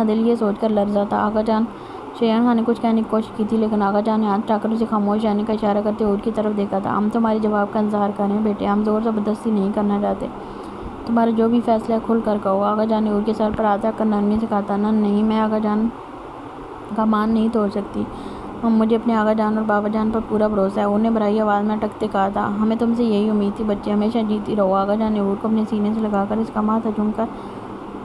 دل یہ سوچ کر لرزا تھا۔ آقا جان، شایان خان نے کچھ کہنے کی کوشش کی تھی، لیکن آقا جان نے ہاتھ اٹھا کر اسے خاموش رہنے کا اشارہ کرتے حور کی طرف دیکھا تھا۔ ہم تمہارے جواب کا انتظار کر رہے ہیں بیٹے، ہم زور زبردستی نہیں کرنا چاہتے، تمہارا جو بھی فیصلہ ہے کھل کر کہو۔ آقا جان نے حور کے سر پر ہاتھ رکھ کر نرمی سے کہا تھا۔ نہیں، میں آقا جان کا مان نہیں توڑ سکتی، مجھے اپنے آقا جان اور بابا جان پر پورا بھروسہ ہے، انہوں نے برائی آواز میں اٹکتے کہا تھا۔ ہمیں تم سے یہی امید تھی بچے، ہمیشہ جیتی رہو۔ آقا جان نے حور کو اپنے سینے سے لگا کر اس کا ماتھا چوم کر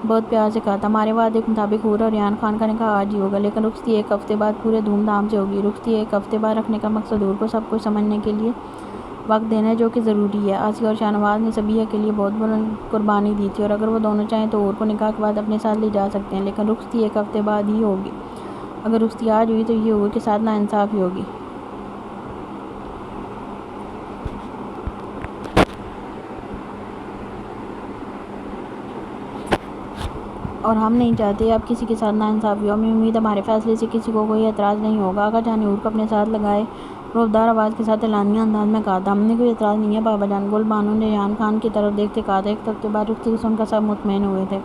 بہت پیار سے کہا تھا، ہمارے وعدے کے مطابق حور اور ریحان خان کا نکاح آج ہی ہوگا، لیکن رخصتی 1 ہفتے بعد پورے دھوم دھام سے ہوگی۔ رخصتی 1 ہفتے بعد رکھنے کا مقصد حور کو سب کچھ سمجھنے کے لیے وقت دینا ہے، جو کہ ضروری ہے۔ آسیہ اور شاہنواز نے صبیحہ کے لیے بہت بلند قربانی دی تھی، اور اگر وہ دونوں چاہیں تو حور کو نکاح کے بعد اپنے ساتھ لے جا سکتے ہیں، لیکن رخصتی 1 ہفتے بعد ہی ہوگی۔ اگر رخصتی آج ہوئی تو یہ حور کے ساتھ ناانصافی ہوگی۔ اور ہم نہیں چاہتے اب کسی کے ساتھ ناانصافی ہو۔ ہمیں امید ہے ہمارے فیصلے سے کسی کو کوئی اعتراض نہیں ہوگا۔ آقا جان نے حور کو اپنے ساتھ لگائے روبدار آواز کے ساتھ اعلانیہ انداز میں کہا تھا، ہم نے کوئی اعتراض نہیں ہے بابا جان۔ گل بانو نے ریحان خان کی طرف دیکھتے کہا تھا۔ 1 ہفتے بعد رخصتی کو سن کر سب مطمئن ہوئے تھے۔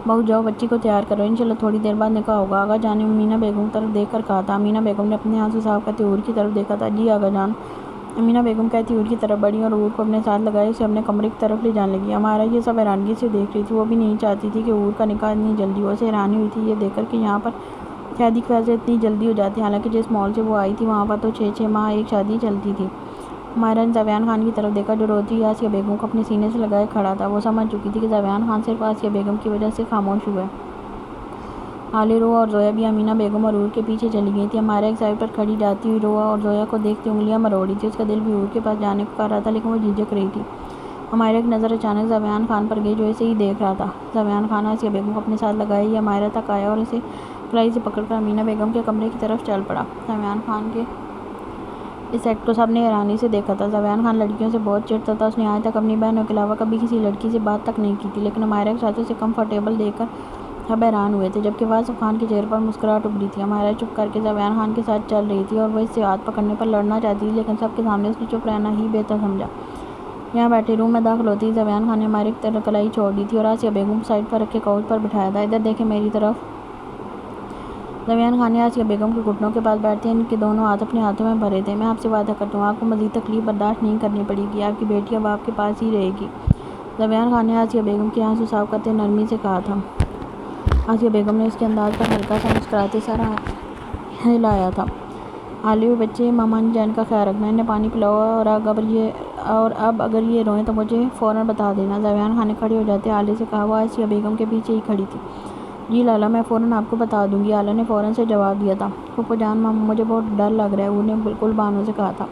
بہو جاؤ بچی کو تیار کرو، انشاءاللہ تھوڑی دیر بعد نکاح ہوگا۔ آقا جان نے امینا بیگم کی طرف دیکھ کر کہا تھا۔ امینا بیگم نے اپنے آنسو صاف کرتے حور کی طرف دیکھا تھا۔ جی آقا جان۔ امینا بیگم کہتی حور کی طرف بڑھی اور حور کو اپنے ساتھ لگائے اسے اپنے کمرے کی طرف لے جانے لگی۔ ہمارا یہ سب حیرانگی سے دیکھ رہی تھی، وہ بھی نہیں چاہتی تھی کہ حور کا نکاح اتنی جلدی ہو۔ اسے حیرانی ہوئی تھی یہ دیکھ کر کہ یہاں پر شادی کے فیصلے اتنی جلدی ہو جاتے ہیں، حالانکہ جس ماحول سے وہ آئی تھی وہاں پر تو 6 ماہ ایک شادی چلتی تھی۔ ہمارا نے زبیان خان کی طرف دیکھا جو روتی ہوئی آسیہ بیگم کو اپنے سینے سے لگائے کھڑا تھا۔ وہ سمجھ چکی تھی کہ زبیان خان صرف آسیہ بیگم کی وجہ سے خاموش ہوا ہے۔ حالے روحا اور زویا بھی امینا بیگم اور حور کے پیچھے چلی گئی تھیں۔ ہمارا ایک سائڈ پر کھڑی جاتی ہوئی روحا اور زویا کو دیکھتے انگلیاں مروڑی تھی۔ اس کا دل بھی حور کے پاس جانے کو کر رہا تھا، لیکن وہ جھجک رہی تھی۔ ہمارا ایک نظر اچانک زبیان خان پر گئی جو اسے ہی دیکھ رہا تھا۔ زبیان خان آسیہ بیگم کو اپنے ساتھ لگائے یہ ہمارا تک آیا اور اسے کلائی سے پکڑ کر امینا بیگم کے کمرے کی طرف چل پڑا۔ زبیان خان کے اس ایکٹ کو سب نے حیرانی سے دیکھا تھا۔ زبیان خان لڑکیوں سے بہت چڑھتا تھا، اس نے آج تک اپنی بہنوں کے علاوہ کبھی کسی لڑکی سے بات تک نہیں کی تھی، لیکن ہمارا کے ساتھ اسے کمفرٹیبل دیکھ کر سب حیران ہوئے تھے، جبکہ واصف خان کے چہرے پر مسکراہٹ ابھری تھی۔ ہمارا چپ کر کے زبیان خان کے ساتھ چل رہی تھی اور وہ اس سے ہاتھ پکڑنے پر لڑنا چاہتی تھی، لیکن سب کے سامنے اس نے چپ رہنا ہی بہتر سمجھا۔ یہاں بیٹھے روم میں داخل ہوتے ہی زبیان خان نے ہمارے کی طرف کلائی چھوڑ دی تھی اور آسیہ بیگم کو سائڈ پر رکھے کاؤچ پر بٹھایا تھا۔ ادھر دیکھیں میری طرف۔ زبیان خان نے آسیہ بیگم کے گھٹنوں کے پاس بیٹھتے ان کے دونوں ہاتھ اپنے ہاتھوں میں بھرے تھے۔ میں آپ سے وعدہ کرتا ہوں آپ کو مزید تکلیف برداشت نہیں کرنی پڑے گی، آپ کی بیٹی اب آپ کے پاس ہی رہے گی۔ زبیان خان نے آسیہ بیگم کے آنسو صاف کرتے نرمی سے کہا تھا۔ آسیہ بیگم نے اس کے انداز پر ہلکا سا مسکراتے سر ہلایا تھا۔ حالے ہوئے بچے ماما جان کا خیال رکھنا، انہیں پانی پلاؤ اور اب اگر یہ روئیں تو مجھے فوراً بتا دینا۔ زبیان خان نے کھڑے ہو جاتے حالے سے کہا، وہ آسیہ بیگم کے پیچھے ہی کھڑی تھی۔ جی لالا میں فوراً آپ کو بتا دوں گی، حالہ نے فوراً سے جواب دیا تھا۔ پھپھو جان مجھے بہت ڈر لگ رہا ہے، انہوں نے گل بانو سے کہا تھا۔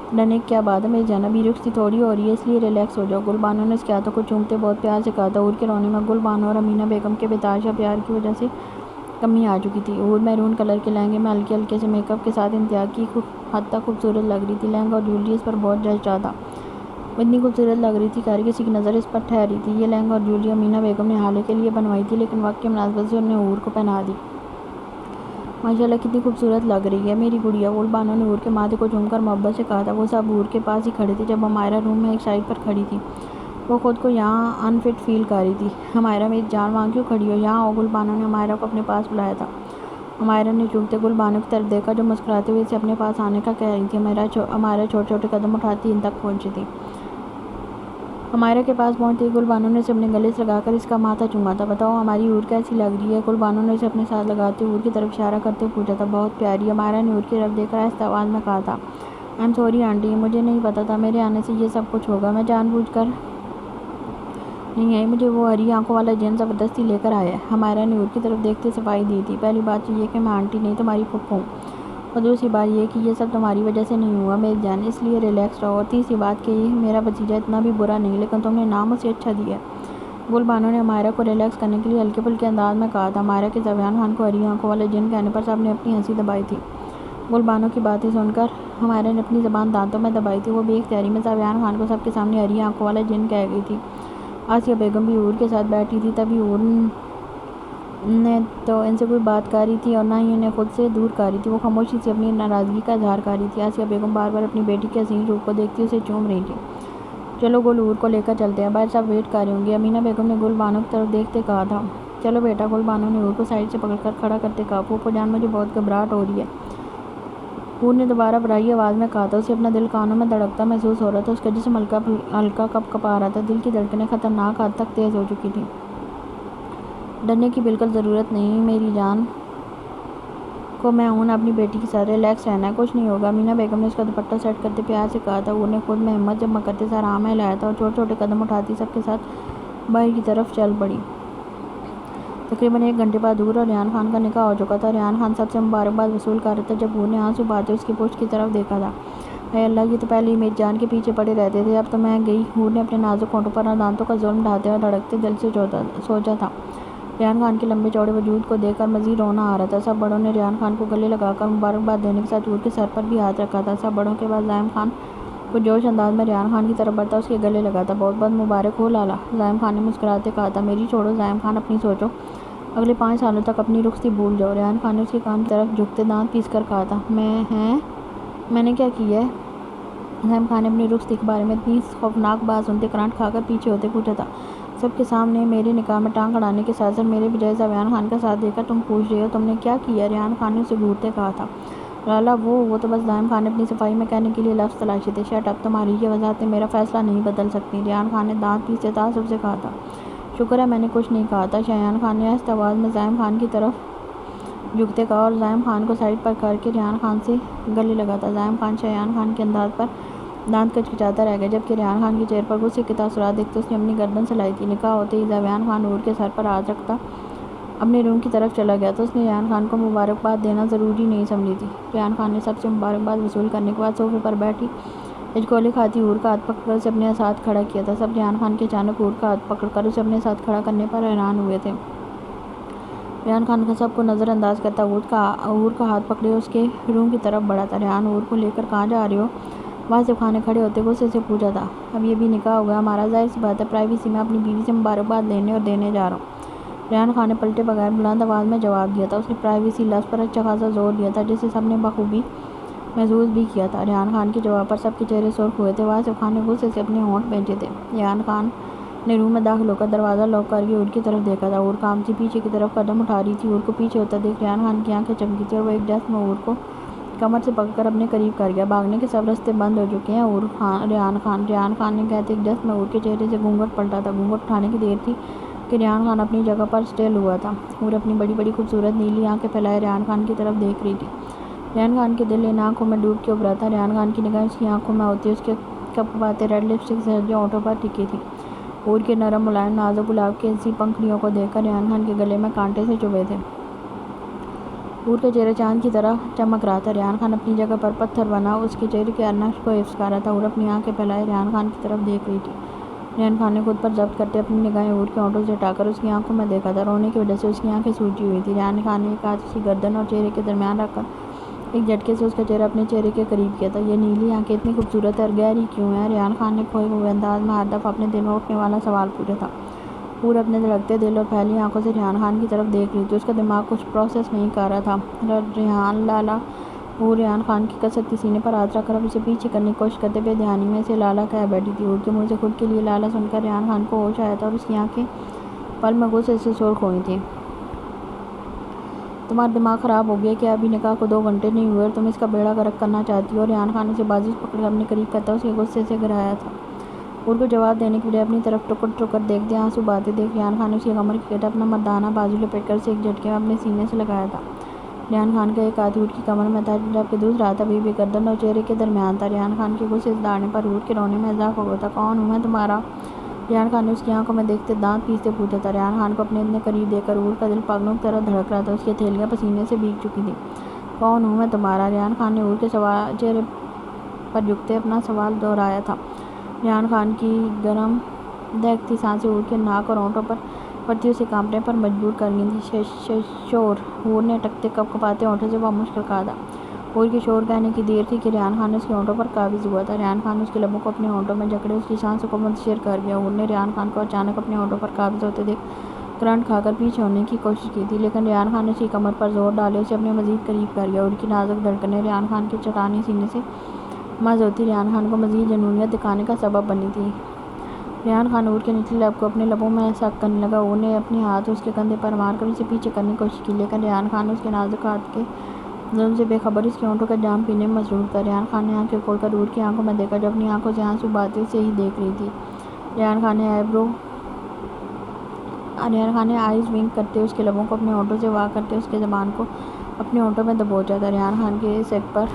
ڈرنے کی کیا بات ہے میری جان، ابھی رخصتی تھوڑی ہو رہی ہے، اس لیے ریلیکس ہو جاؤ۔ گل بانو نے اس کے ہاتھوں کو چومتے بہت پیار سے کہا تھا۔ حور کے رونے میں گل بانو اور امینا بیگم کے بے تحاشا پیار کی وجہ سے کمی آ چکی تھی۔ حور میرون کلر کے لہنگے میں ہلکے ہلکے سے میک اپ کے ساتھ انتہا کی حد تک خوبصورت لگ رہی تھی۔ لہنگا اور جویلری اس پر بہت جچ رہا تھا، وہ اتنی خوبصورت لگ رہی تھی کہ ہر کسی کی نظر اس پر ٹھہری تھی۔ یہ لہنگا اور جویلری امینا بیگم نے حالے کے لیے بنوائی تھی، لیکن وقت کی مناسبت سے انہیں حور کو پہنا دی۔ ماشاءاللہ کتنی خوبصورت لگ رہی ہے میری گڑیا، گل بانو نے حور کے ماتھے کو چوم کر محبت سے کہا تھا۔ وہ سب حور کے پاس ہی کھڑے تھے جب ہمارا روم میں ایک سائڈ پر کھڑی تھی۔ وہ خود کو یہاں ان فٹ فیل کر رہی تھی۔ ہمارا میری جان وہاں کیوں کھڑی ہو، یہاں آؤ، گل بانو نے ہمارا کو اپنے پاس بلایا تھا۔ ہمارا نے چونکتے گل بانو کی طرف دیکھا جو مسکراتے ہوئے اسے اپنے پاس آنے کا کہہ رہی تھی۔ ہمارا چھوٹے چھوٹے قدم اٹھاتی ان تک پہنچی تھی۔ ہمارا کے پاس پہنچتے ہی گل بانو نے اسے اپنے گلے سے لگا کر اس کا ماتھا چوما تھا۔ بتاؤ ہماری حور کیسی لگ رہی ہے، گل بانو نے اسے اپنے ساتھ لگاتے حور کی طرف اشارہ کرتے پوچھا تھا۔ بہت پیاری، ہمارا نے حور کی طرف دیکھ کر آہستہ آواز میں کہا تھا۔ آئی ایم سوری آنٹی، مجھے نہیں پتا تھا میرے آنے سے یہ سب کچھ ہوگا، میں جان بوجھ کر نہیں آئی، مجھے وہ ہری آنکھوں والا جن زبردستی لے کر آیا ہے۔ ہمارا نے حور کی طرف دیکھتے صفائی دی تھی۔ پہلی بات یہ کہ میں آنٹی نہیں تمہاری پھپھو ہوں، اور دوسری بات یہ کہ یہ سب تمہاری وجہ سے نہیں ہوا میری جان، اس لیے ریلیکس رہو، اور تیسری بات کہ میرا بھتیجا اتنا بھی برا نہیں، لیکن تم نے نام اسے اچھا دیا ہے۔ گل بانو نے ہمارا کو ریلیکس کرنے کے لیے ہلکے پھلکے انداز میں کہا تھا۔ ہمارا کہ زبیان خان کو ہری آنکھوں والا جن کہنے پر سب نے اپنی ہنسی دبائی تھی۔ گل بانو کی باتیں سن کر ہمارا نے اپنی زبان دانتوں میں دبائی تھی۔ وہ بھی اختیاری میں زبیان خان کو سب کے سامنے ہری آنکھوں والا جن کہہ گئی تھی۔ آسیہ بیگم بھی حور کے ساتھ بیٹھی تھی، تبھی حور نے تو ان سے کوئی بات کر رہی تھی اور نہ ہی انہیں خود سے دور کر رہی تھی، وہ خاموشی سے اپنی ناراضگی کا اظہار کر رہی تھی۔ آسیہ بیگم بار بار اپنی بیٹی کے حسین روپ کو دیکھتی اسے چوم رہی تھی۔ چلو گل حور کو لے کر چلتے ہیں، باہر سب ویٹ کر رہے ہوں گے، امینا بیگم نے گل بانو کی طرف دیکھتے کہا تھا۔ چلو بیٹا، گل بانو نے حور کو سائڈ سے پکڑ کر کھڑا کرتے کہا۔ پھوپھو جان مجھے بہت گھبراہٹ ہو رہی ہے، حور نے دوبارہ برائی آواز میں کہا تھا۔ اسے اپنا دل کانوں میں دھڑکتا محسوس ہو رہا تھا، اس کا جسم ہلکا کپ کپا رہا تھا، دل کی دھڑکنیں خطرناک حد تک تیز ہو چکی تھیں۔ ڈرنے کی بالکل ضرورت نہیں میری جان، کو میں ہوں اپنی بیٹی کے ساتھ، ریلیکس رہنا ہے، کچھ نہیں ہوگا۔ امینا بیگم نے اس کا دوپٹہ سیٹ کرتے پیار سے کہا تھا۔ عور نے خود میں ہمت جمع کرتے سر ہاں میں لایا تھا اور چھوٹے چھوٹے قدم اٹھاتی سب کے ساتھ باہر کی طرف چل پڑی۔ تقریباً 1 گھنٹے بعد عور اور ریحان خان کا نکاح ہو چکا تھا۔ ریحان خان سب سے مبارکباد وصول کر رہا تھا جب عور نے آنسو بہاتے اس کی پشت کی طرف دیکھا تھا۔ اے اللہ، یہ تو پہلے ہی میری جان کے پیچھے پڑے رہتے تھے، اب تو میں گئی۔ عور نے اپنے نازک ہونٹوں پر دانتوں کا ظلم ڈھاتے اور دھڑکتے دل سے سوچا تھا۔ ریحان خان کے لمبے چوڑے وجود کو دیکھ کر مزید رونا آ رہا تھا۔ سب بڑوں نے ریحان خان کو گلے لگا کر مبارکباد دینے کے ساتھ عور کے سر پر بھی ہاتھ رکھا تھا۔ سب بڑوں کے بعد زعیم خان پرجوش انداز میں ریحان خان کی طرف بڑھتا اس کے گلے لگا تھا۔ بہت بہت مبارک ہو لالا، زعیم خان نے مسکراتے کہا تھا۔ میری چھوڑو زعیم خان، اپنی سوچو، اگلے 5 سالوں تک اپنی رخصتی بھول جاؤ۔ ریحان خان نے اس کے کان کی طرف جھکتے دانت پیس کر کہا تھا۔ میں نے کیا کیا ہے؟ زعیم خان نے اپنی رخصتی کے بارے میں اتنی خوفناک بات سنتے کرانٹ کھا کر پیچھے ہوتے پوچھا تھا۔ سب کے سامنے میرے نکاح میں ٹانگ اڑانے کے ساتھ ساتھ میرے بجائے زبیان خان کا ساتھ دے کر تم پوچھ رہے ہو تم نے کیا کیا؟ ریحان خان نے اسے گھورتے کہا تھا۔ لالا وہ تو بس زعیم خان نے اپنی صفائی میں کہنے کے لیے لفظ تلاشے تھے۔ شٹ اپ، تمہاری یہ وضاحتیں میرا فیصلہ نہیں بدل سکتی، ریحان خان نے دانت پیستے تعصب سے کہا تھا۔ شکر ہے میں نے کچھ نہیں کہا تھا، شایان خان نے آہستہ آواز میں زعیم خان کی طرف جھکتے کہا اور زعیم خان کو سائڈ پر کر کے ریحان خان سے گلے لگا تھا۔ زعیم خان شایان خان کے انداز پر دانت کچکچاتا رہ گیا جبکہ ریحان خان کے چہرے پر غصے کے تاثرات دیکھتے اس نے اپنی گردن سلائی تھی۔ نکاح ہوتے ہی زبیان خان عور کے سر پر ہاتھ رکھتا اپنے روم کی طرف چلا گیا تو اس نے ریحان خان کو مبارکباد دینا ضروری نہیں سمجھی تھی۔ ریحان خان نے سب سے مبارکباد وصول کرنے کے بعد صوفے پر بیٹھی ہچکولے کھاتی عور کا ہاتھ پکڑ کر اسے اپنے ساتھ کھڑا کیا تھا۔ سب ریحان خان کے اچانک عور کا ہاتھ پکڑ کر اسے اپنے ساتھ کھڑا کرنے پر حیران ہوئے تھے۔ ریحان خان کا سب کو نظر انداز کرتا عور کا ہاتھ پکڑے اس کے روم کی طرف بڑھا تھا۔ ریحان عور کو لے کر کہاں جا رہے ہو؟ واصف خان نے کھڑے ہوتے غصے سے پوچھا تھا۔ اب یہ بھی نکاح ہو گیا ہمارا، ظاہر سی بات ہے پرائیویسی میں اپنی بیوی سے مبارکباد لینے اور دینے جا رہا ہوں۔ ریحان خان نے پلٹے بغیر بلند آواز میں جواب دیا تھا۔ اس نے پرائیویسی لفظ پر اچھا خاصا زور دیا تھا جسے سب نے بخوبی محسوس بھی کیا تھا۔ ریحان خان کے جواب پر سب کے چہرے سرخ ہوئے تھے۔ واصف خان نے غصے سے اپنے ہونٹ بھینچے تھے۔ ریحان خان نے روم میں داخل ہو کر دروازہ لاک کر کے عور کی طرف دیکھا تھا۔ عور کانپتی پیچھے کی طرف قدم اٹھا رہی تھی۔ عور کو پیچھے ہوتا دیکھ ریحان خان کی آنکھیں چمکی تھیں اور وہ ایک جھٹک میں عور کو کمر سے پکڑ کر اپنے قریب کر گیا۔ بھاگنے کے سب راستے بند ہو چکے ہیں ریحان خان نے کہتے ایک جھٹک میں عور کے چہرے سے گھونگھٹ پلٹا تھا۔ گھونگھٹ اٹھانے کی دیر تھی کہ ریحان خان اپنی جگہ پر اسٹل ہوا تھا۔ عور اپنی بڑی بڑی خوبصورت نیلی آنکھیں پھیلائے ریحان خان کی طرف دیکھ رہی تھی۔ ریحان خان کے دل ان آنکھوں میں ڈوب کے ابھرا تھا۔ ریحان خان کی نگاہیں اس کی آنکھوں میں ہوتی اس کے کپکپاتے ریڈ لپسٹک سہجے ہونٹوں پر ٹکی تھی۔ عور کے نرم ملائم نازک گلاب کی ایسی پنکھڑیوں کو دیکھ کر ریحان خان کے گلے میں کانٹے سے چبھے تھے۔ عور کا چہرہ چاند کی طرح چمک رہا تھا۔ ریحان خان اپنی جگہ پر پتھر بنا اس کے چہرے کے ہر نقش کو حفظ کر رہا تھا۔ عور اپنی آنکھیں پھیلائے ریحان خان کی طرف دیکھ رہی تھی۔ ریحان خان نے خود پر ضبط کرتے اپنی نگاہیں عور کے ہونٹوں سے ہٹا کر اس کی آنکھوں میں دیکھا تھا۔ رونے کی وجہ سے اس کی آنکھیں سوجی ہوئی تھیں۔ ریحان خان نے ایک ہاتھ اس کی گردن اور چہرے کے درمیان رکھ کر ایک جھٹکے سے اس کا چہرہ اپنے چہرے کے قریب کیا تھا۔ یہ نیلی آنکھیں اتنی خوبصورت اور گہری کیوں ہیں؟ ریحان خان نے کھوئے ہوئے انداز میں ہر دفعہ اپنے دل میں اٹھنے والا سوال پوچھا تھا۔ عور اپنے دھڑکتے دل اور پھیلی آنکھوں سے ریحان خان کی طرف دیکھ رہی تھی۔ اس کا دماغ کچھ پروسیس نہیں کر رہا تھا۔ ریحان لالا، عور ریحان خان کی کسرتی سینے پر ہاتھ رکھ کر اسے پیچھے کرنے کی کوشش کرتے بے دھیانی میں اسے لالا کہہ بیٹھی تھی۔ عور کے منہ سے خود کے لیے لالا سن کر ریحان خان کو ہوش آیا تھا اور اس کی آنکھیں پل میں غصے سے سرخ ہوئی تھیں۔ تمہارا دماغ خراب ہو گیا کیا؟ ابھی نکاح کو 2 گھنٹے نہیں ہوئے اور تم اس کا بیڑا غرق کرنا چاہتی ہو؟ ریحان خان نے اسے بازو سے پکڑ کر اپنے قریب کرتا اس کے غصے سے گھرایا تھا۔ عور کو جواب دینے کے بجائے اپنی طرف ٹکر ٹکر دیکھتے آنسو بہاتے دیکھ ریحان خان نے اس کی کمر کی گٹھ اپنا مردانہ بازو لپیٹ کر اسے ایک جھٹکے میں اپنے سینے سے لگایا تھا۔ ریحان خان کا ایک ہاتھ عور کی کمر میں تھا جبکہ دوسرا ہاتھ ابھی بھی گردن اور چہرے کے درمیان تھا۔ ریحان خان کے غصے سے دھاڑنے پر عور کے رونے میں اضافہ ہوا تھا۔ کون ہوں میں تمہارا؟ ریحان خان نے اس کی آنکھوں میں دیکھتے دانت پیستے پوچھا تھا۔ ریحان خان کو اپنے اتنے قریب دیکھ کر عور کا دل پاگلوں کی طرح دھڑک رہا تھا۔ اس کی ہتھیلیاں پسینے سے بھیگ چکی تھیں۔ کون ہوں میں تمہارا؟ ریحان خان نے عور کے چہرے پر جھکتے اپنا سوال دہرایا تھا۔ ریحان خان کی گرم دہکتی سانسیں عور کے ناک اور ہونٹوں پر پڑتی اسے کانپنے پر مجبور کر گئی تھیں۔ شور! عور نے اٹکتے کپکپاتے ہونٹوں سے بمشکل کہا تھا۔ عور کی شور کہنے کی دیر تھی کہ ریحان خان نے اس کے ہونٹوں پر قابض ہوا تھا۔ ریحان خان نے اس کے لبوں کو اپنے ہونٹوں میں جکڑے اس کی سانسوں کو منتشر کر دیا۔ عور نے ریحان خان کو اچانک اپنے ہونٹوں پر قابض ہوتے دیکھ کرنٹ کھا کر پیچھے ہونے کی کوشش کی تھی لیکن ریحان خان نے اس کی کمر پر زور ڈالے اسے اپنے مزید قریب کر گیا۔ عور کی نازک دھڑکنیں ریحان خان کے چٹانی سینے سے مز ہوتی ریحان خان کو مزید جنونیت دکھانے کا سبب بنی تھی۔ ریحان خان عور کے نچلے لب کو اپنے لبوں میں سک کرنے لگا۔ عور نے اپنے ہاتھ اس کے کندھے پر مار کر اسے پیچھے کرنے کی کوشش کی لیکن ریحان خان نے اس کے نازک ہاتھ کے ظلم سے بے خبر اس کے ہونٹوں کا جام پینے میں مصروف تھا۔ ریحان خان نے آنکھیں کھول کر عور کی آنکھوں میں دیکھا جو اپنی آنکھوں سے آنسو بہاتے اسے ہی دیکھ رہی تھی۔ ریحان خان نے آئیز ونک کرتے اس کے لبوں کو اپنے ہونٹوں سے واہ کرتے اس کے زبان کو اپنے ہونٹوں میں دبوچا تھا۔ ریحان خان کے سر پر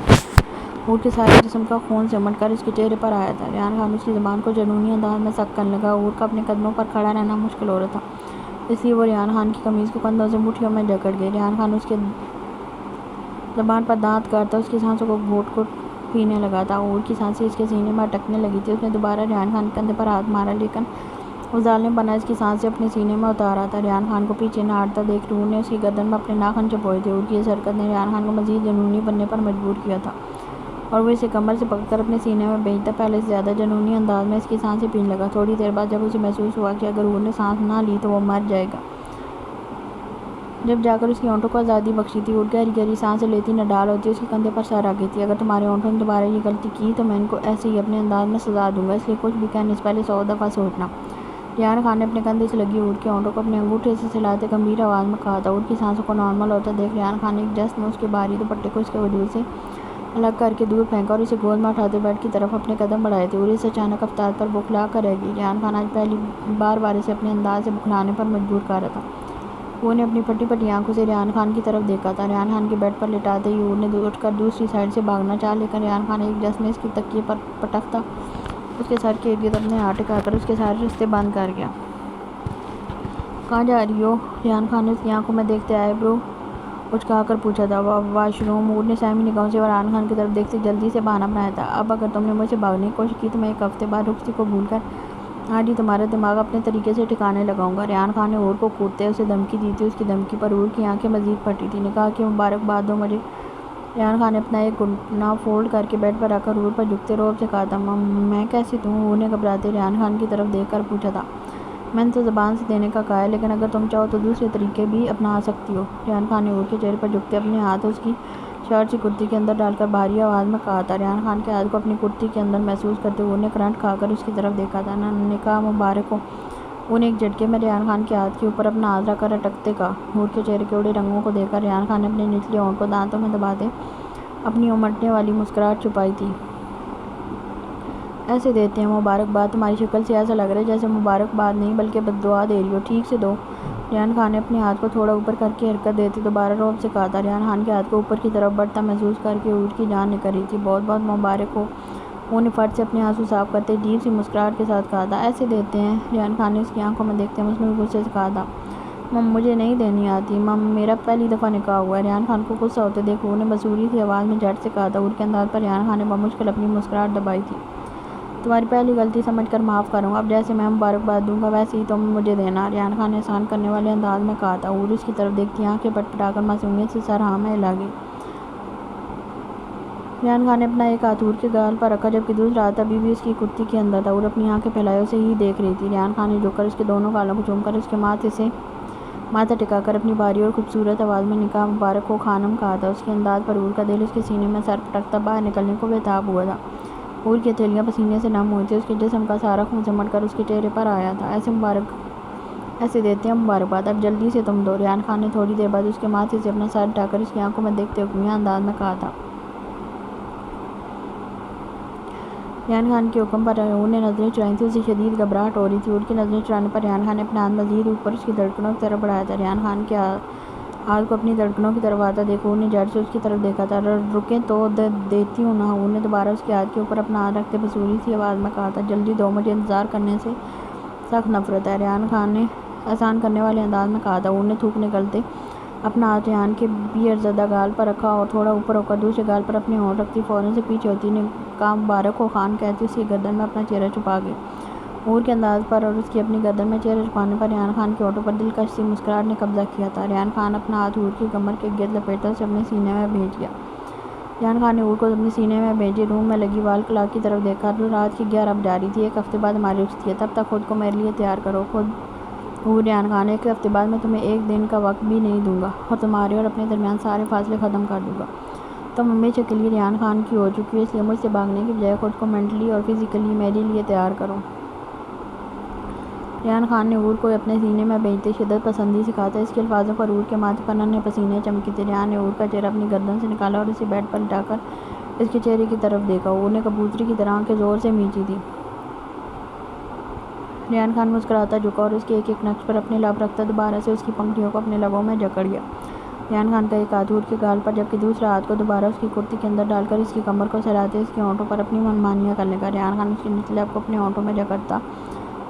عور کے سارے جسم کا خون سمٹ کر اس کے چہرے پر آیا تھا۔ ریحان خان اس کی زبان کو جنونی انداز میں سخت کرنے لگا۔ عور کا اپنے قدموں پر کھڑا رہنا مشکل ہو رہا تھا، اس لیے وہ ریحان خان کی قمیض کو کندھوں سے مٹھیوں میں جکڑ گئی۔ ریحان خان اس کے زبان پر دانت کاٹتا اس کی سانسوں کو گھوٹ گھوٹ پینے لگا تھا۔ عور کی سانسیں اس کے سینے میں اٹکنے لگی تھی۔ اس نے دوبارہ ریحان خان کے کندھے پر ہاتھ مارا، لیکن وہ ظالم پناہ اس کی سانسیں اپنے سینے میں اتار رہا تھا۔ ریحان خان کو پیچھے نہ ہٹتا دیکھ عور نے اس کی گردن میں اپنے ناخن چبوئے تھے۔ عور کی اس حرکت نے ریحان خان کو مزید جنونی بننے پر مجبور کیا تھا اور وہ اسے کمر سے پکڑ کر اپنے سینے میں بھیجتا پہلے سے زیادہ جنونی انداز میں اس کی سانسیں پینے لگا۔ تھوڑی دیر بعد جب اسے محسوس ہوا کہ اگر عور نے سانس نہ لی تو وہ مر جائے گا، جب جا کر اس کے ہونٹوں کو آزادی بخشی تھی۔ عور گہری گہری سانسیں لیتی نڈال ہوتی اس کے کندھے پر سر رکھی تھی۔ اگر تمہارے ہونٹوں نے دوبارہ یہ غلطی کی تو میں ان کو ایسے ہی اپنے انداز میں سزا دوں گا، اس لیے کچھ بھی کہنے سے پہلے 100 دفعہ سوچنا۔ ریحان خان نے اپنے کندھے سے لگی عور کے ہونٹوں کو اپنے انگوٹھے سے سلاتے گمبھیر آواز میں کہا تھا۔ عور کی سانسوں کو نارمل ہوتا دیکھ ریحان خان نے ایک جست میں اس کے باہری دوپٹے کو اس کے وجود سے الگ کر کے دور پھینکا اور اسے گود میں اٹھاتے بیڈ کی طرف اپنے قدم بڑھائے تھے۔ عور اس اچانک رفتار پر بوکھلا کر رہ گئی۔ ریحان خان آج پہلی بار اسے اپنے انداز سے بوکھلانے پر مجبور کر رہا تھا۔ عور نے اپنی پھٹی پھٹی آنکھوں سے ریحان خان کی طرف دیکھا تھا۔ ریحان خان کے بیڈ پر لٹاتے ہی عور نے اٹھ کر دوسری سائیڈ سے بھاگنا چاہا، لیکن ریحان خان ایک جست میں اس کی تکیے پر پٹکتا اس کے سر کے ارد گرد اپنے ہاتھ ٹکا کر اس کے سارے رستے بند کر گیا۔ کہاں جا رہی ہو؟ ریحان خان نے اس کی آنکھوں میں دیکھتے آئی برو اچکا کر پوچھا تھا۔ Wash room. عور نے سہمی نگاہوں سے ریحان خان کی طرف دیکھتے جلدی سے بہانہ بنایا تھا۔ اب اگر تم نے مجھ سے بھاگنے کی کوشش کی تو میں ایک ہفتے بعد رخصتی کو بھول کر آج ہی تمہارا دماغ اپنے طریقے سے ٹھکانے لگاؤں گا۔ ریحان خان نے عور کو کودتے اسے دھمکی دی تھی۔ اس کی دھمکی پر عور کی آنکھیں مزید پھٹی تھیں۔ نے کہا کہ مبارکباد دو مجھے۔ ریحان خان نے اپنا ایک گھٹنا فولڈ کر کے بیڈ پر رکھ کر عور پر جھکتے رعب سے کہا تھا۔ میں کیسی تو ہوں؟ عور نے گھبراتے ریحان خان کی طرف دیکھ کر پوچھا تھا۔ میں نے تو زبان سے دینے کا کہا ہے، لیکن اگر تم چاہو تو دوسرے طریقے بھی اپنا سکتی ہو۔ ریحان خان نے عور کے چہرے پر جھکتے اپنے ہاتھ اس کی شرٹ سی کرتی کے اندر ڈال کر بھاری آواز میں کہا تھا۔ ریحان خان کے ہاتھ کو اپنی کرتی کے اندر محسوس کرتے عور نے کرنٹ کھا کر اس کی طرف دیکھا تھا۔ نے کہا مبارک ہو۔ عور نے ایک جھٹکے میں ریحان خان کے ہاتھ کے اوپر اپنا ہاتھ رکھ کر اٹکتے کہا۔ عور کے چہرے کے اڑے رنگوں کو دیکھ کر ریحان خان نے اپنے نچلے ہونٹ کو دانتوں میں دباتے اپنی امٹنے والی مسکراہٹ چھپائی تھی۔ ایسے دیتے ہیں مبارکباد؟ تمہاری شکل سے ایسا لگ رہا ہے جیسے مبارکباد نہیں بلکہ بددعا دے رہی ہو، ٹھیک سے دو۔ ریحان خان نے اپنے ہاتھ کو تھوڑا اوپر کر کے حرکت دیتے دوبارہ رعب سے کہا تھا۔ ریحان خان کے ہاتھ کو اوپر کی طرف بڑھتا محسوس کر کے عور کی جان نکل رہی تھی۔ بہت بہت مبارک ہو۔ عور نے فٹ سے اپنے آنسو صاف کرتے عجیب سی مسکراہٹ کے ساتھ کہا تھا۔ ایسے دیتے ہیں؟ ریحان خان نے اس کی آنکھوں میں دیکھتے مصنوعی غصے سے کہا تھا۔ مجھے نہیں دینی آتی۔ میرا پہلی دفعہ نکاح ہوا ہے۔ ریحان خان کو غصہ ہوتے دیکھ عور نے بصوری سی آواز میں جھٹ سے کہا تھا۔ عور کے انداز پر ریحان خان نے بمشکل اپنی مسکراہٹ دبائی تھی۔ تمہاری پہلی غلطی سمجھ کر معاف کروں گا۔ اب جیسے میں مبارکباد دوں گا ویسے ہی تم مجھے دینا، ریحان خان نے احسان کرنے والے انداز میں کہا تھا۔ عور اس کی طرف دیکھتی آنکھیں پٹ پٹا کر معصومیت سے سر ہاں میں ہلا گئی۔ ریحان خان نے اپنا ایک ہاتھ عور کے گال پر رکھا جبکہ دوسرا ہاتھ ابھی بھی اس کی کرتی کے اندر تھا۔ عور اپنی آنکھیں پھیلائے اسے ہی دیکھ رہی تھی۔ ریحان خان نے جھک کر اس کے دونوں گالوں کو چوم کر اس کے ماتھے سے ماتھا ٹکا کر اپنی بھاری اور خوبصورت آواز میں نکاح مبارک ہو خانم کہا تھا۔ اس کے انداز پر عور کا دل اس کے سینے میں سر پٹکتا باہر نکلنے کو بےتاب ہوا تھا۔ عور کی ہتھیلیاں پسینے سے نم ہوئی تھیں، اس کے جسم کا سارا خون سمٹ کر اس کے چہرے پر آیا تھا۔ ایسے دیتے ہیں مبارکباد؟ اب جلدی سے تم دو۔ ریحان خان نے تھوڑی دیر بعد اس کے ماتھے سے اپنا سر اٹھا کر اس کی آنکھوں میں دیکھتے حکمیہ انداز میں کہا تھا۔ ریحان خان کے حکم پر عور نے نظریں چرائیں تھیں۔ اسے شدید گھبراہٹ ہو رہی تھی۔ عور کی نظریں چرانے پر ریحان خان نے اپنا ہاتھ مزید اوپر اس کی دھڑکنوں کی طرف بڑھایا تھا۔ ریحان خان کے ہاتھ کو اپنی دھڑکنوں کی طرف آتا دیکھ عور نے جھٹ سے اس کی طرف دیکھا تھا۔ رکیں تو دیتی ہوں نا۔ عور نے دوبارہ اس کے ہاتھ کے اوپر اپنا ہاتھ رکھتے بصوری سی آواز میں کہا تھا۔ جلدی دو، مجھے انتظار کرنے سے سخت نفرت ہے، ریحان خان نے احسان کرنے والے انداز میں کہا تھا۔ عور نے تھوک نکلتے اپنا ہاتھ ریحان کے بیئر زدہ گال پر رکھا اور تھوڑا اوپر ہو کر دوسرے گال پر اپنے ہونٹ رکھتی فوراً سے پیچھے ہوتی نے کہا مبارک ہو خان کہتی اس کی گردن میں اپنا چہرہ چھپا گئی۔ عور کے انداز پر اور اس کی اپنی گردن میں چہرہ چھپانے پر ریحان خان کے ہونٹوں پر دلکش سی مسکراہٹ نے قبضہ کیا تھا۔ ریحان خان اپنا ہاتھ عور کی کمر کے گرد لپیٹتا اسے اپنے سینے میں بھیج گیا۔ ریحان خان نے عور کو اپنے سینے میں بھیجے روم میں لگی وال کلاک کی طرف دیکھا۔ رات کی 11 بج رہی تھی۔ ایک ہفتے بعد ہماری رخصتی ہے، تب تک خود کو میرے لیے تیار کرو۔ عور ریحان خان ایک ہفتے بعد میں تمہیں ایک دن کا وقت بھی نہیں دوں گا اور تمہارے اور اپنے درمیان سارے فاصلے ختم کر دوں گا۔ تم ہمیشہ کے لیے ریحان خان کی ہو چکی ہو، اس لیے مجھ سے بھاگنے کی بجائے خود کو مینٹلی اور فزیکلی میرے لیے تیار کرو۔ ریحان خان نے عور کو اپنے سینے میں بھیجتے شدت پسندی سے کہا تھا۔ اس کے الفاظوں پر عور کے ماتھے پر ننھے پسینے چمکے تھے۔ ریحان نے عور کا چہرہ اپنی گردن سے نکالا اور اسے بیڈ پر لٹا کر اس کے چہرے کی طرف دیکھا۔ عور نے کبوتری کی طرح آنکھیں زور سے میچی تھیں۔ ریحان خان مسکراتا جھکا اور اس کے ایک ایک نقش پر اپنے لب رکھتا دوبارہ سے اس کی پنکھڑیوں کو اپنے لبوں میں جکڑ گیا۔ ریحان خان کا ایک ہاتھ اس کے گال پر جبکہ دوسرا ہاتھ کو دوبارہ اس کی کرتی کے اندر ڈال کر اس کی کمر کو سہلاتے اس کے ہونٹوں پر اپنی منمانیاں کرنے لگا۔ ریحان خان اس کے نچلے لب کو اپنے ہونٹوں میں جکڑتا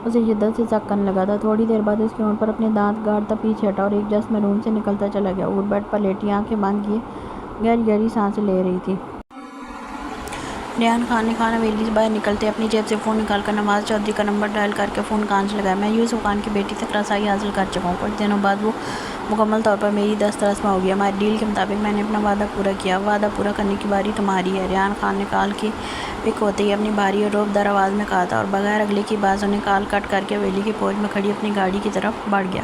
اسے شدت سے سک کرنے لگا تھا۔ تھوڑی دیر بعد اس کے ہونٹ پر اپنے دانت گاڑتا پیچھے ہٹا اور ایک جسم روم سے نکلتا چلا گیا۔ اور بیڈ پر لیٹی آنکھیں بند کیے گہری گہری سانسیں لے رہی تھی۔ ریحان خان نے خانہ ویلی سے باہر نکلتے اپنی جیب سے فون نکال کر نواز چودھری کا نمبر ڈائل کر کے فون کان سے لگایا۔ میں یوسف خان کی بیٹی تک رسائی حاصل کر چکا ہوں۔ کچھ دنوں بعد وہ مکمل طور پر میری دست رسمہ ہوگی۔ ہماری ڈیل کے مطابق میں نے اپنا وعدہ پورا کیا۔ اب وعدہ پورا کرنے کی باری تمہاری ہے، ریحان خان نے کال کی پک ہوتے ہی اپنی بھاری اور رعب دار آواز میں کہا تھا اور بغیر اگلے کی بات سنے کال کٹ کر کے حویلی کی پورچ میں کھڑی اپنی گاڑی کی طرف بڑھ گیا۔